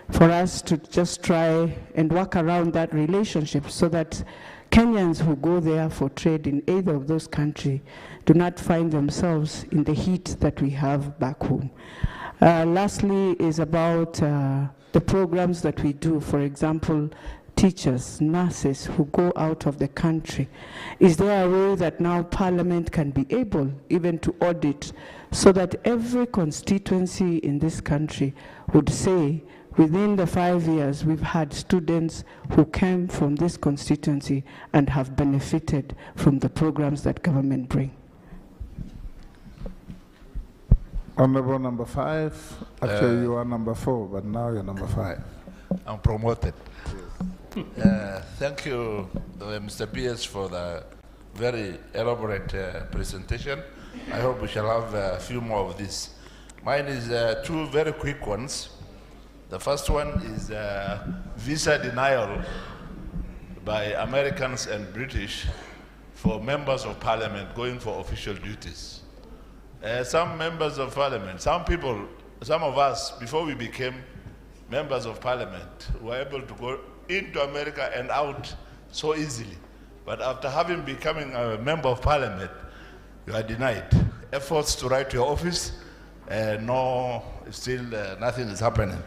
for us to just try and work around that relationship so that Kenyans who go there for trade in either of those countries do not find themselves in the heat that we have back home. Lastly is about the programs that we do, for example, teachers, nurses who go out of the country. Is there a way that now Parliament can be able even to audit so that every constituency in this country would say, within the 5 years, we've had students who came from this constituency and have benefited from the programs that government bring? Honorable number 5. Actually, you are number 4, but now you're number 5. I'm promoted. Thank you, Mr. PS, for the very elaborate presentation. I hope we shall have a few more of this. Mine is 2 very quick ones. The first one is visa denial by Americans and British for members of parliament going for official duties. Some members of parliament, some people, some of us, before we became members of parliament, were able to go into America and out so easily. But after becoming a member of parliament, you are denied. Efforts to write to your office, no, still nothing is happening.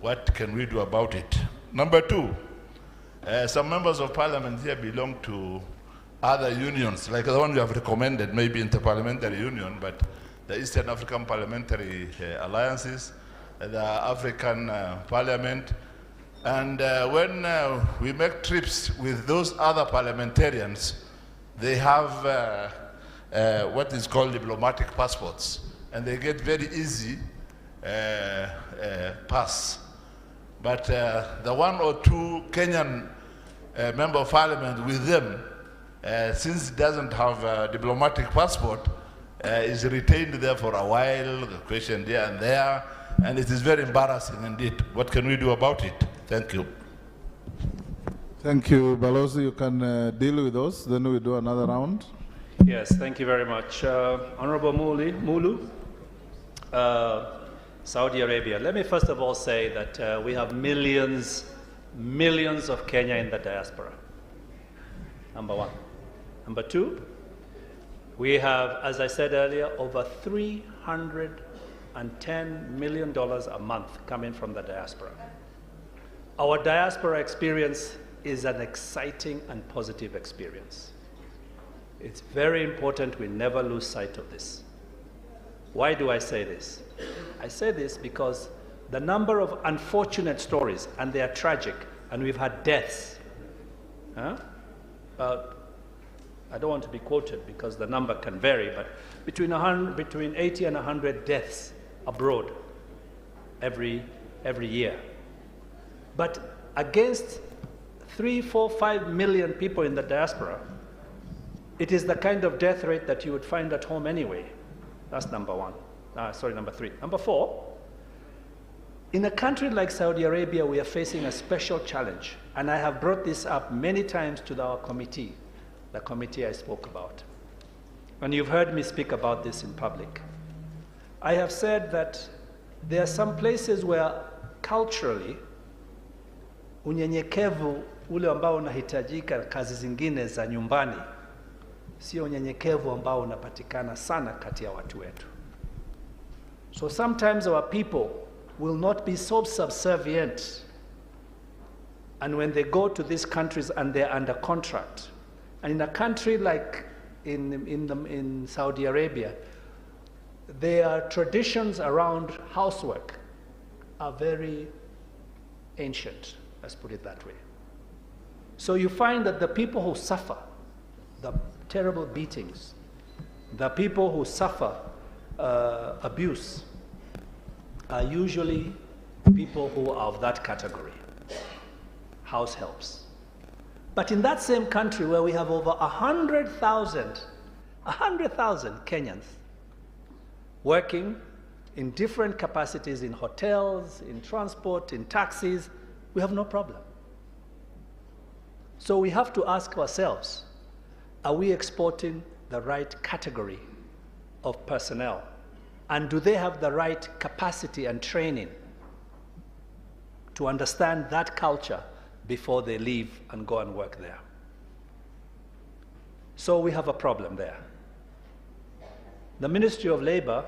What can we do about it? Number 2, some members of parliament here belong to other unions, like the one you have recommended, maybe Interparliamentary Union, but the Eastern African Parliamentary Alliances, the African Parliament. And when we make trips with those other parliamentarians, they have what is called diplomatic passports, and they get very easy pass. But the one or two Kenyan member of parliament with them, since it doesn't have a diplomatic passport, is retained there for a while, the question there and there, and it is very embarrassing indeed. What can we do about it? Thank you. Thank you, Balozi. You can deal with those. Then we do another round. Yes, thank you very much. Honorable Mulu, Saudi Arabia. Let me first of all say that we have millions of Kenya in the diaspora. Number one. Number two, we have, as I said earlier, over $310 million a month coming from the diaspora. Our diaspora experience is an exciting and positive experience. It's very important we never lose sight of this. Why do I say this? I say this because the number of unfortunate stories, and they are tragic, and we've had deaths. I don't want to be quoted because the number can vary, but between 80 and 100 deaths abroad every year. But against 3, 4, 5 million people in the diaspora, it is the kind of death rate that you would find at home anyway. That's number one. Number three. Number four, in a country like Saudi Arabia, we are facing a special challenge. And I have brought this up many times to our committee, the committee I spoke about. And you've heard me speak about this in public. I have said that there are some places where culturally, unyenyekevu ule ambao unahitajika kazi zingine za nyumbani, sio unyenyekevu ambao unapatikana sana kati ya watu wetu. So sometimes our people will not be so subservient. And when they go to these countries and they're under contract, and in a country like in Saudi Arabia, their traditions around housework are very ancient, let's put it that way. So you find that the people who suffer the terrible beatings, the people who suffer abuse, are usually people who are of that category, house helps. But in that same country where we have over 100,000 Kenyans working in different capacities in hotels, in transport, in taxis, we have no problem. So we have to ask ourselves, are we exporting the right category of personnel? And do they have the right capacity and training to understand that culture before they leave and go and work there? So we have a problem there. The Ministry of Labor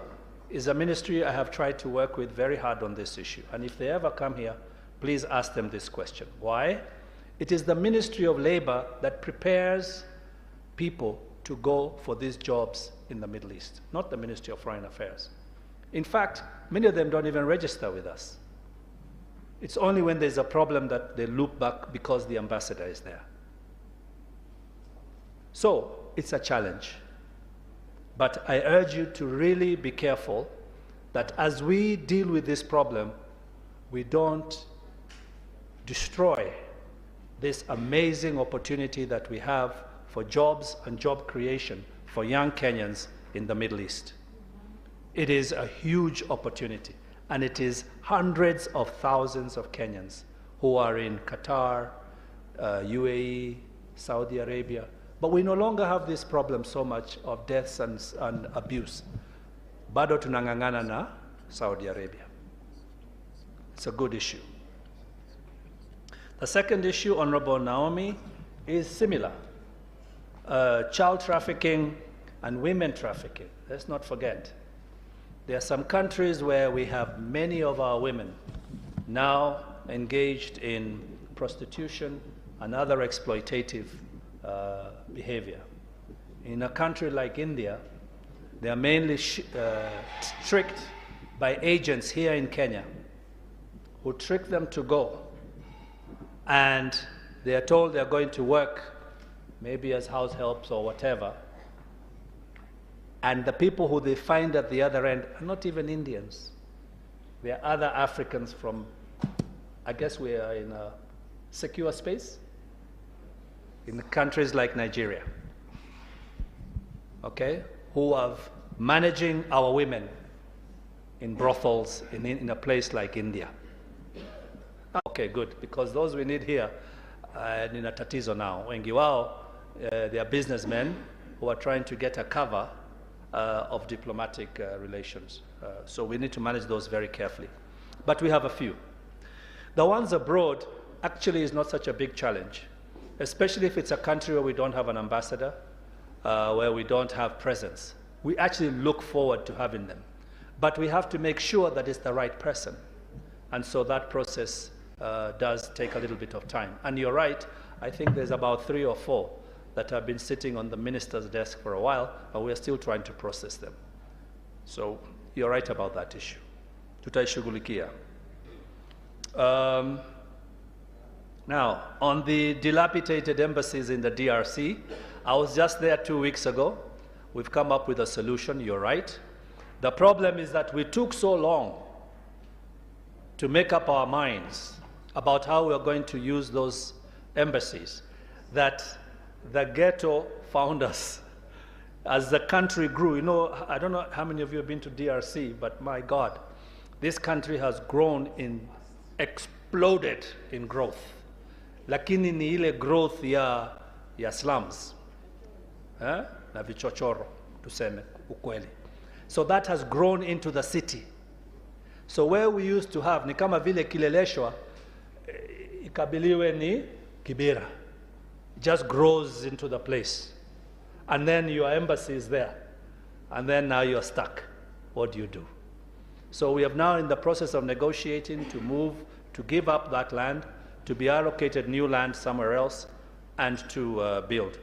is a ministry I have tried to work with very hard on this issue. And if they ever come here, please ask them this question. Why? It is the Ministry of Labor that prepares people to go for these jobs in the Middle East, not the Ministry of Foreign Affairs. In fact, many of them don't even register with us. It's only when there's a problem that they loop back because the ambassador is there. So it's a challenge. But I urge you to really be careful that as we deal with this problem, we don't destroy this amazing opportunity that we have for jobs and job creation for young Kenyans in the Middle East. It is a huge opportunity, and it is hundreds of thousands of Kenyans who are in Qatar, UAE, Saudi Arabia. But we no longer have this problem so much of deaths and abuse. Bado tunang'ang'ana na Saudi Arabia. It's a good issue. The second issue, Honorable Naomi, is similar. Child trafficking and women trafficking. Let's not forget. There are some countries where we have many of our women now engaged in prostitution and other exploitative behavior. In a country like India, they are mainly tricked by agents here in Kenya who trick them to go, and they are told they are going to work maybe as house helps or whatever, and the people who they find at the other end are not even Indians. They are other Africans from, I guess we are in a secure space, in countries like Nigeria, okay, who are managing our women in brothels in a place like India. Okay, good, because those we need here in a tatizo now. Wengi wao, they are businessmen who are trying to get a cover of diplomatic relations. So we need to manage those very carefully. But we have a few. The ones abroad actually is not such a big challenge, especially if it's a country where we don't have an ambassador, where we don't have presence. We actually look forward to having them. But we have to make sure that it's the right person. And so that process does take a little bit of time. And you're right, I think there's about 3 or 4 that have been sitting on the minister's desk for a while, and we're still trying to process them. So you're right about that issue. Tutaishughulikia. Now, on the dilapidated embassies in the DRC, I was just there 2 weeks ago. We've come up with a solution, you're right. The problem is that we took so long to make up our minds about how we're going to use those embassies that the ghetto found us. As the country grew, you know, I don't know how many of you have been to DRC, but my God, this country has grown exploded in growth. Lakini ni ile growth ya slums. Na vichochoro, tuseme ukweli. So that has grown into the city. So where we used to have, ni kama vile Kileleshwa, ikabiliwe ni Kibera. It just grows into the place. And then your embassy is there. And then now you're stuck. What do you do? So we are now in the process of negotiating to move, to give up that land, to be allocated new land somewhere else, and to build.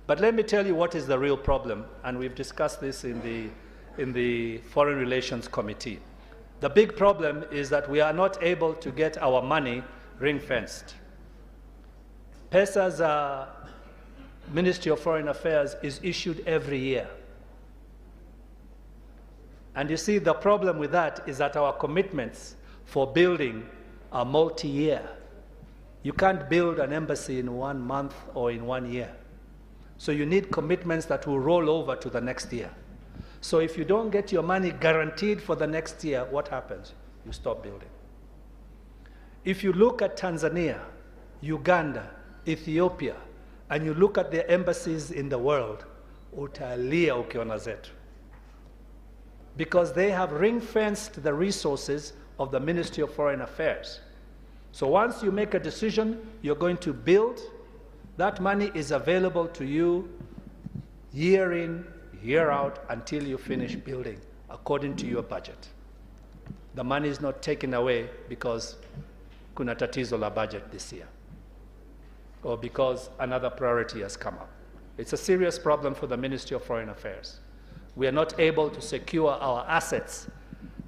But let me tell you what is the real problem, and we've discussed this in the Foreign Relations Committee. The big problem is that we are not able to get our money ring-fenced. PESA's Ministry of Foreign Affairs is issued every year. And you see, the problem with that is that our commitments for building are multi-year. You can't build an embassy in 1 month or in 1 year. So you need commitments that will roll over to the next year. So if you don't get your money guaranteed for the next year, what happens? You stop building. If you look at Tanzania, Uganda, Ethiopia, and you look at their embassies in the world, utalia ukiona zetu. Because they have ring-fenced the resources of the Ministry of Foreign Affairs. So once you make a decision, you're going to build, that money is available to you year in, year out, until you finish building, according to your budget. The money is not taken away because kuna tatizo la budget this year, or because another priority has come up. It's a serious problem for the Ministry of Foreign Affairs. We are not able to secure our assets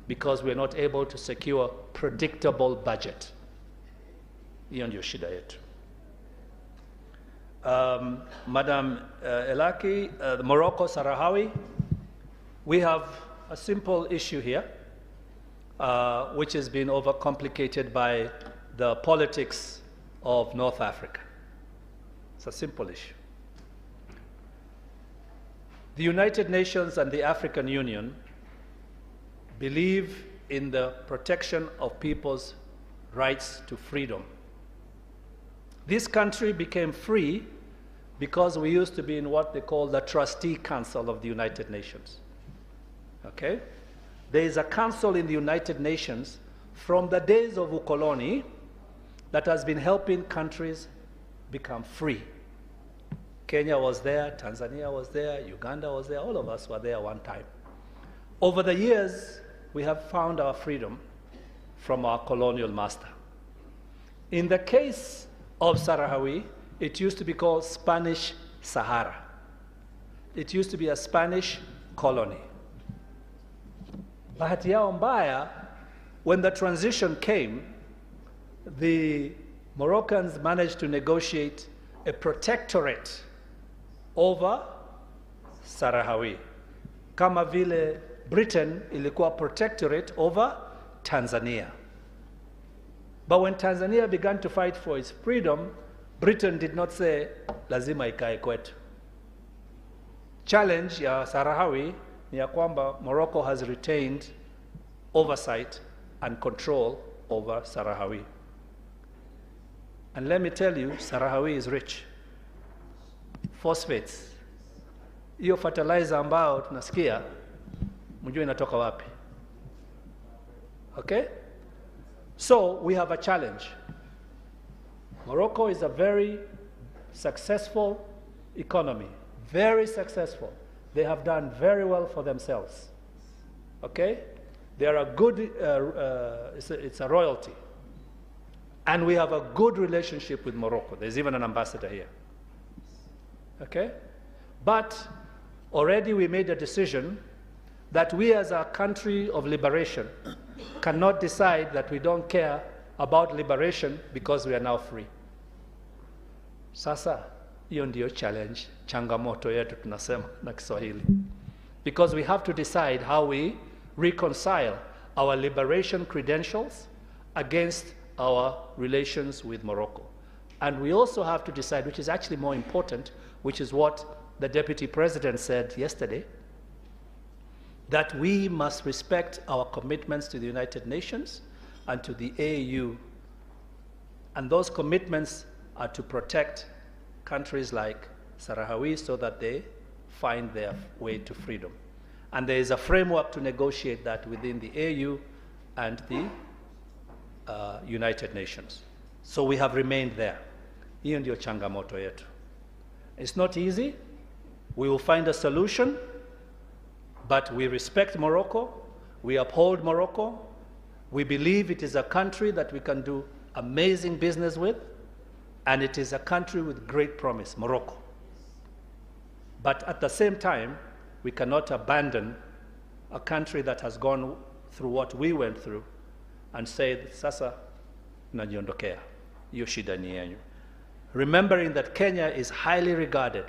because we are not able to secure predictable budget. Hiyo ndio shida yetu. Madam Elaki, Morocco, Sahrawi, we have a simple issue here, which has been overcomplicated by the politics of North Africa. It's a simple issue. The United Nations and the African Union believe in the protection of people's rights to freedom. This country became free because we used to be in what they call the Trustee Council of the United Nations. Okay? There is a council in the United Nations from the days of Ukoloni that has been helping countries become free. Kenya was there, Tanzania was there, Uganda was there, all of us were there one time. Over the years, we have found our freedom from our colonial master. In the case of Sahrawi, it used to be called Spanish Sahara. It used to be a Spanish colony. Bahati yao mbaya, when the transition came, the Moroccans managed to negotiate a protectorate over Sarahawi. Kama vile Britain ilikuwa protectorate over Tanzania. But when Tanzania began to fight for its freedom, Britain did not say, lazima ikae kwetu. Challenge ya Sarahawi ni ya kwamba Morocco has retained oversight and control over Sarahawi. And let me tell you, Sarahawi is rich. Phosphates. Hiyo fertilizer ambao tunasikia, mjue inatoka wapi. Okay? So we have a challenge. Morocco is a very successful economy, very successful. They have done very well for themselves. Okay? They are a good, it's a royalty. And we have a good relationship with Morocco. There's even an ambassador here. Okay? But already we made a decision that we as a country of liberation cannot decide that we don't care about liberation because we are now free. Sasa, hiyo ndio challenge, changamoto yetu tunasema na Kiswahili. Because we have to decide how we reconcile our liberation credentials against our relations with Morocco. And we also have to decide, which is actually more important, which is what the Deputy President said yesterday, that we must respect our commitments to the United Nations and to the AU. And those commitments are to protect countries like Sarahawi so that they find their way to freedom. And there is a framework to negotiate that within the AU and the United Nations. So we have remained there. Hiyo ndio changamoto yetu. It's not easy. We will find a solution, but we respect Morocco. We uphold Morocco. We believe it is a country that we can do amazing business with, and it is a country with great promise, Morocco. But at the same time, we cannot abandon a country that has gone through what we went through and say, sasa najiondokea, hiyo shida ni yenu. Remembering that Kenya is highly regarded.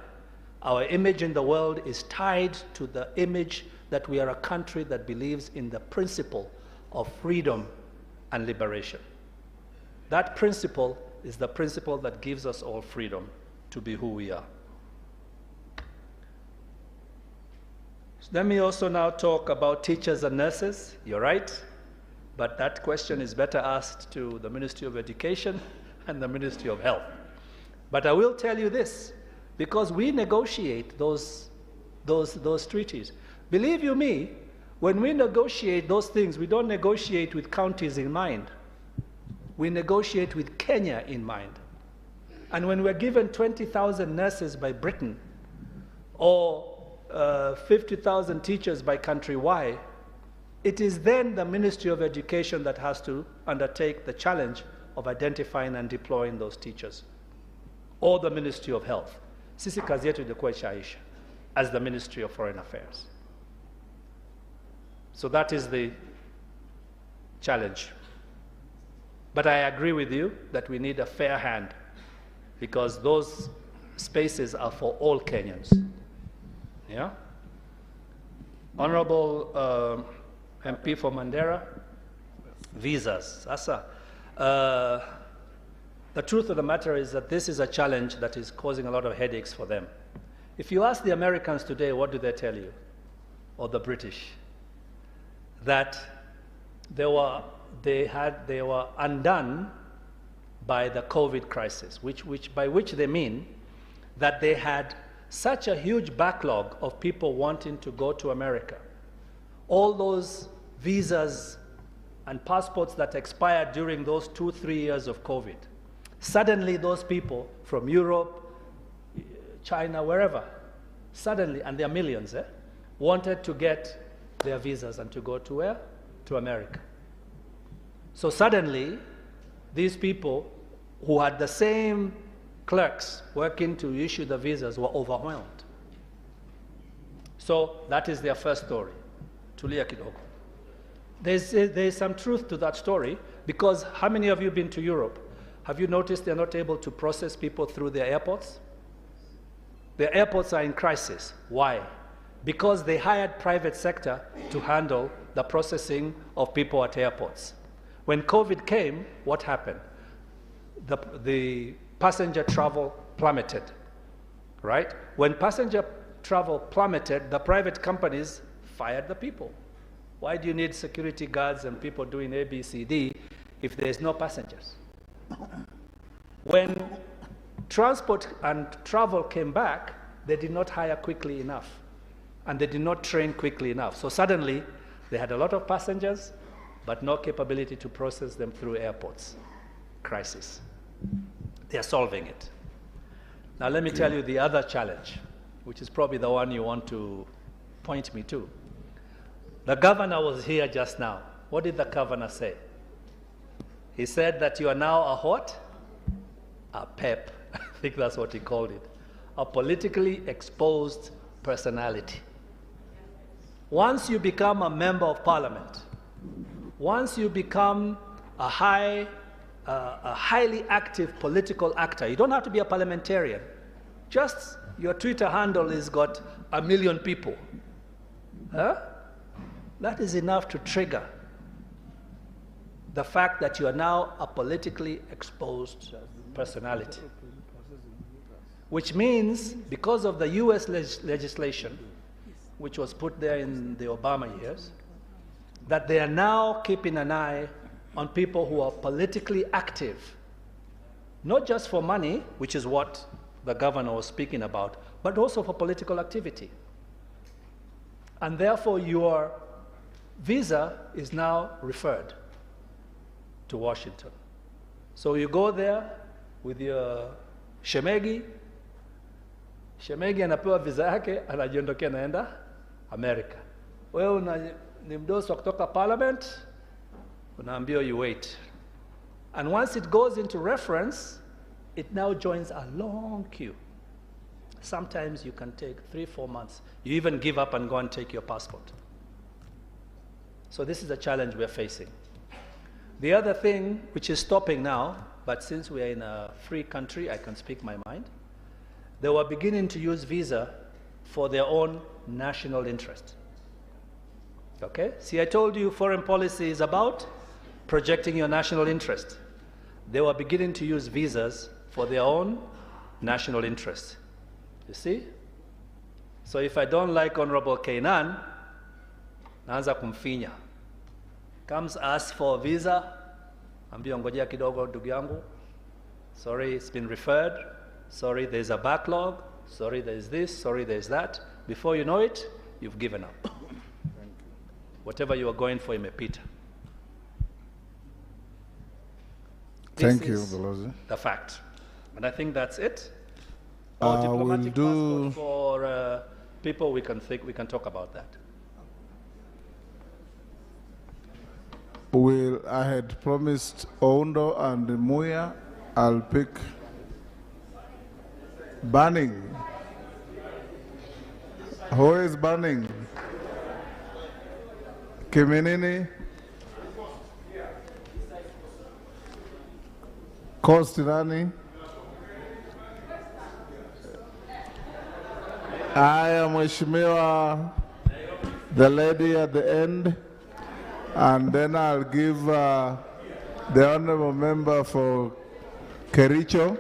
Our image in the world is tied to the image that we are a country that believes in the principle of freedom and liberation. That principle is the principle that gives us all freedom to be who we are. Let me also now talk about teachers and nurses. You're right, but that question is better asked to the Ministry of Education and the Ministry of Health. But I will tell you this, because we negotiate those treaties. Believe you me, when we negotiate those things, we don't negotiate with counties in mind. We negotiate with Kenya in mind. And when we're given 20,000 nurses by Britain, or 50,000 teachers by country Y, it is then the Ministry of Education that has to undertake the challenge of identifying and deploying those teachers, or the Ministry of Health. Sisi kazi yetu ilikuwa ishaisha as the Ministry of Foreign Affairs. So that is the challenge. But I agree with you that we need a fair hand, because those spaces are for all Kenyans. Yeah? Honorable MP for Mandera, visas. Sasa, the truth of the matter is that this is a challenge that is causing a lot of headaches for them. If you ask the Americans today, what do they tell you? Or the British? That they were undone by the COVID crisis, by which they mean that they had such a huge backlog of people wanting to go to America. All those visas and passports that expired during those 2-3 years of COVID. Suddenly those people from Europe, China, wherever, suddenly, and there are millions, wanted to get their visas and to go to where? To America. So suddenly, these people who had the same clerks working to issue the visas were overwhelmed. So that is their first story. Tulia kidogo. There's some truth to that story, because how many of you have been to Europe? Have you noticed they're not able to process people through their airports? The airports are in crisis. Why? Because they hired private sector to handle the processing of people at airports. When COVID came, what happened? The passenger travel plummeted, right? When passenger travel plummeted, the private companies fired the people. Why do you need security guards and people doing A, B, C, D if there's no passengers? When transport and travel came back, they did not hire quickly enough, and they did not train quickly enough. So suddenly, they had a lot of passengers, but no capability to process them through airports. Crisis. They are solving it. Now let me tell you the other challenge, which is probably the one you want to point me to. The governor was here just now. What did the governor say? He said that you are now a what? A PEP. I think that's what he called it. A politically exposed personality. Once you become a member of parliament, once you become a highly active political actor, you don't have to be a parliamentarian. Just your Twitter handle has got 1 million people. Huh? That is enough to trigger the fact that you are now a politically exposed personality. Which means, because of the US legislation, which was put there in the Obama years, that they are now keeping an eye on people who are politically active, not just for money, which is what the governor was speaking about, but also for political activity. And therefore, your visa is now referred to Washington. So you go there with your shemegi anapewa visa yake, anajiondokea naenda America. Wewe ni mdosi wa kutoka parliament, unaambiwa you wait. And once it goes into reference, it now joins a long queue. Sometimes you can take 3-4 months. You even give up and go and take your passport. So this is a challenge we're facing. The other thing, which is stopping now, but since we are in a free country, I can speak my mind, they were beginning to use visa for their own national interest. Okay? See, I told you foreign policy is about projecting your national interest. They were beginning to use visas for their own national interest. You see? So if I don't like Honorable Kenyan, naanza kumfinya. Comes ask for a visa, ambia ngojea kidogo ndugu yangu. Sorry, it's been referred. Sorry, there's a backlog. Sorry, there's this. Sorry, there's that. Before you know it, you've given up. Whatever you are going for, imepita. Thank you, Balozi. The fact. And I think that's it. Diplomatic passport for people, we can talk about that. I had promised Oundo and Muya. I'll pick Banning. Who is Banning? Kiminini? Kostirani? I am Mheshimiwa, the lady at the end, and then I'll give the honorable member for Kericho.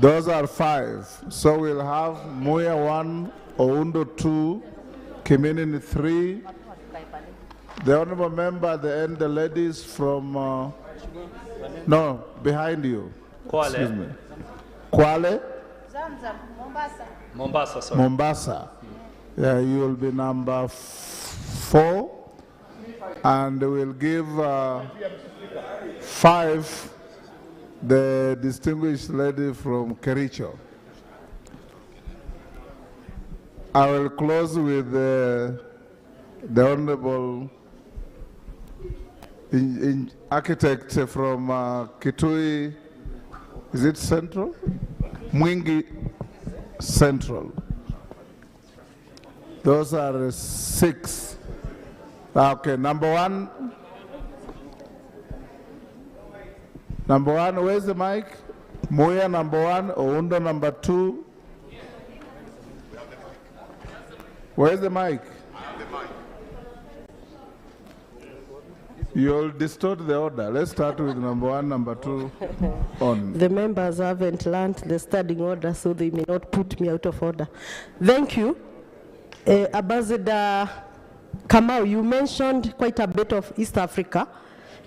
Those are 5. So we'll have Muya 1, Oundo 2, Kiminini 3. The honorable member at the end, the ladies from, no, behind you. Kwale. Excuse me. Kwale? Mombasa, sorry. Mombasa. Yeah, you will be number 4. And we'll give 5 the distinguished lady from Kericho. I will close with the honorable architect from Kitui, is it Central? Mwingi Central. Those are 6. Okay, number 1. Number 1, where's the mic? Moya number 1, Oundo number 2. Where's the mic? You'll distort the order. Let's start with number 1, number 2 on. The members haven't learned the standing order, so they may not put me out of order. Thank you. Ambassador Kamau, you mentioned quite a bit of East Africa,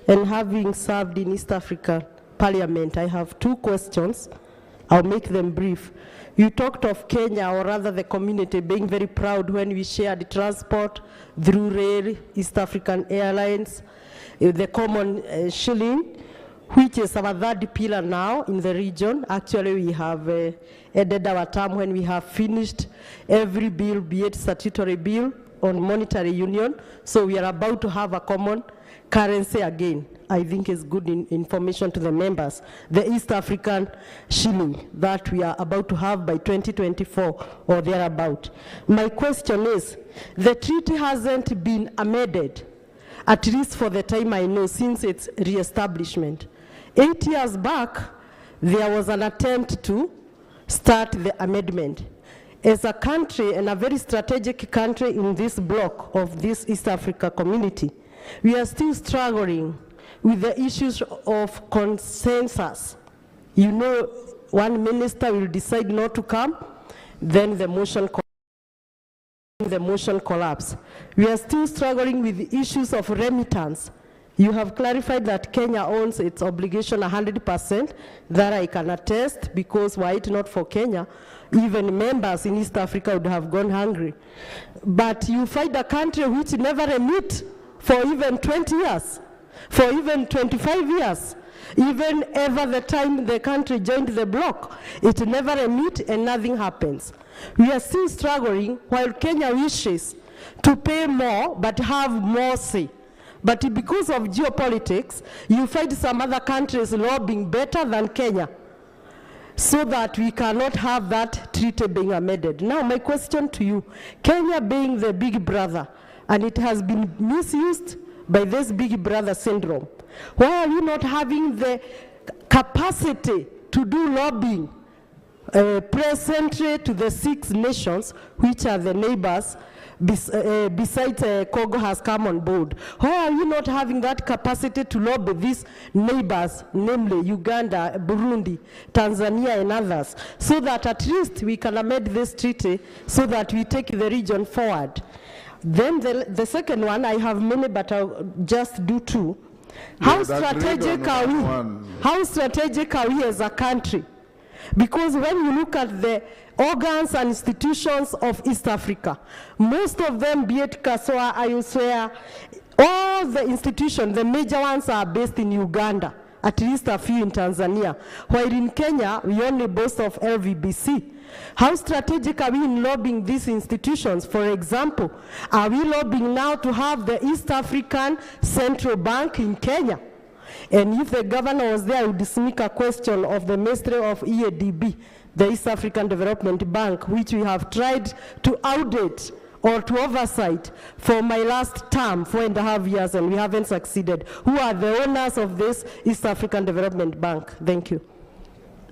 and having served in East Africa Parliament, I have 2 questions. I'll make them brief. You talked of Kenya, or rather the community, being very proud when we shared transport through rail, East African Airlines, the common shilling, which is our 3rd pillar now in the region. Actually, we have ended our term when we have finished every bill, be it statutory bill on monetary union. So we are about to have a common currency again. I think is good information to the members. The East African shilling that we are about to have by 2024 or thereabout. My question is, the treaty hasn't been amended, at least for the time I know, since its re-establishment. 8 years back, there was an attempt to start the amendment. As a country, and a very strategic country in this block of this East Africa community, we are still struggling with the issues of consensus. You know, one minister will decide not to come, then the motion collapse. We are still struggling with the issues of remittance. You have clarified that Kenya owns its obligation 100%, that I can attest, because were it not for Kenya, even members in East Africa would have gone hungry. But you find a country which never remit for even 20 years, for even 25 years, even ever the time the country joined the bloc, it never remit and nothing happens. We are still struggling while Kenya wishes to pay more but have more say. But because of geopolitics, you find some other countries lobbying better than Kenya, so that we cannot have that treaty being amended. Now my question to you, Kenya being the big brother, and it has been misused by this big brother syndrome, why are you not having the capacity to do lobbying presently to the 6 nations, which are the neighbors, besides Congo has come on board? Why are you not having that capacity to lobby these neighbors, namely Uganda, Burundi, Tanzania, and others, so that at least we can amend this treaty so that we take the region forward? Then the second one, I have many, but I'll just do 2. How strategic are we? How strategic are we as a country? Because when you look at the organs and institutions of East Africa, most of them, be it Kasoa, Ayuswea, all the institutions, the major ones are based in Uganda, at least a few in Tanzania, while in Kenya, we only boast of LVBC. How strategic are we in lobbying these institutions? For example, are we lobbying now to have the East African Central Bank in Kenya? And if the governor was there, I would sneak a question of the Ministry of EADB, the East African Development Bank, which we have tried to audit or to oversight for my last term, 4.5 years, and we haven't succeeded. Who are the owners of this East African Development Bank? Thank you.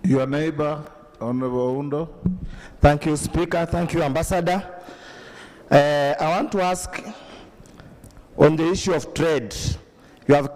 Your neighbor, Honorable Oundo. Thank you, Speaker. Thank you, Ambassador. I want to ask on the issue of trade. You have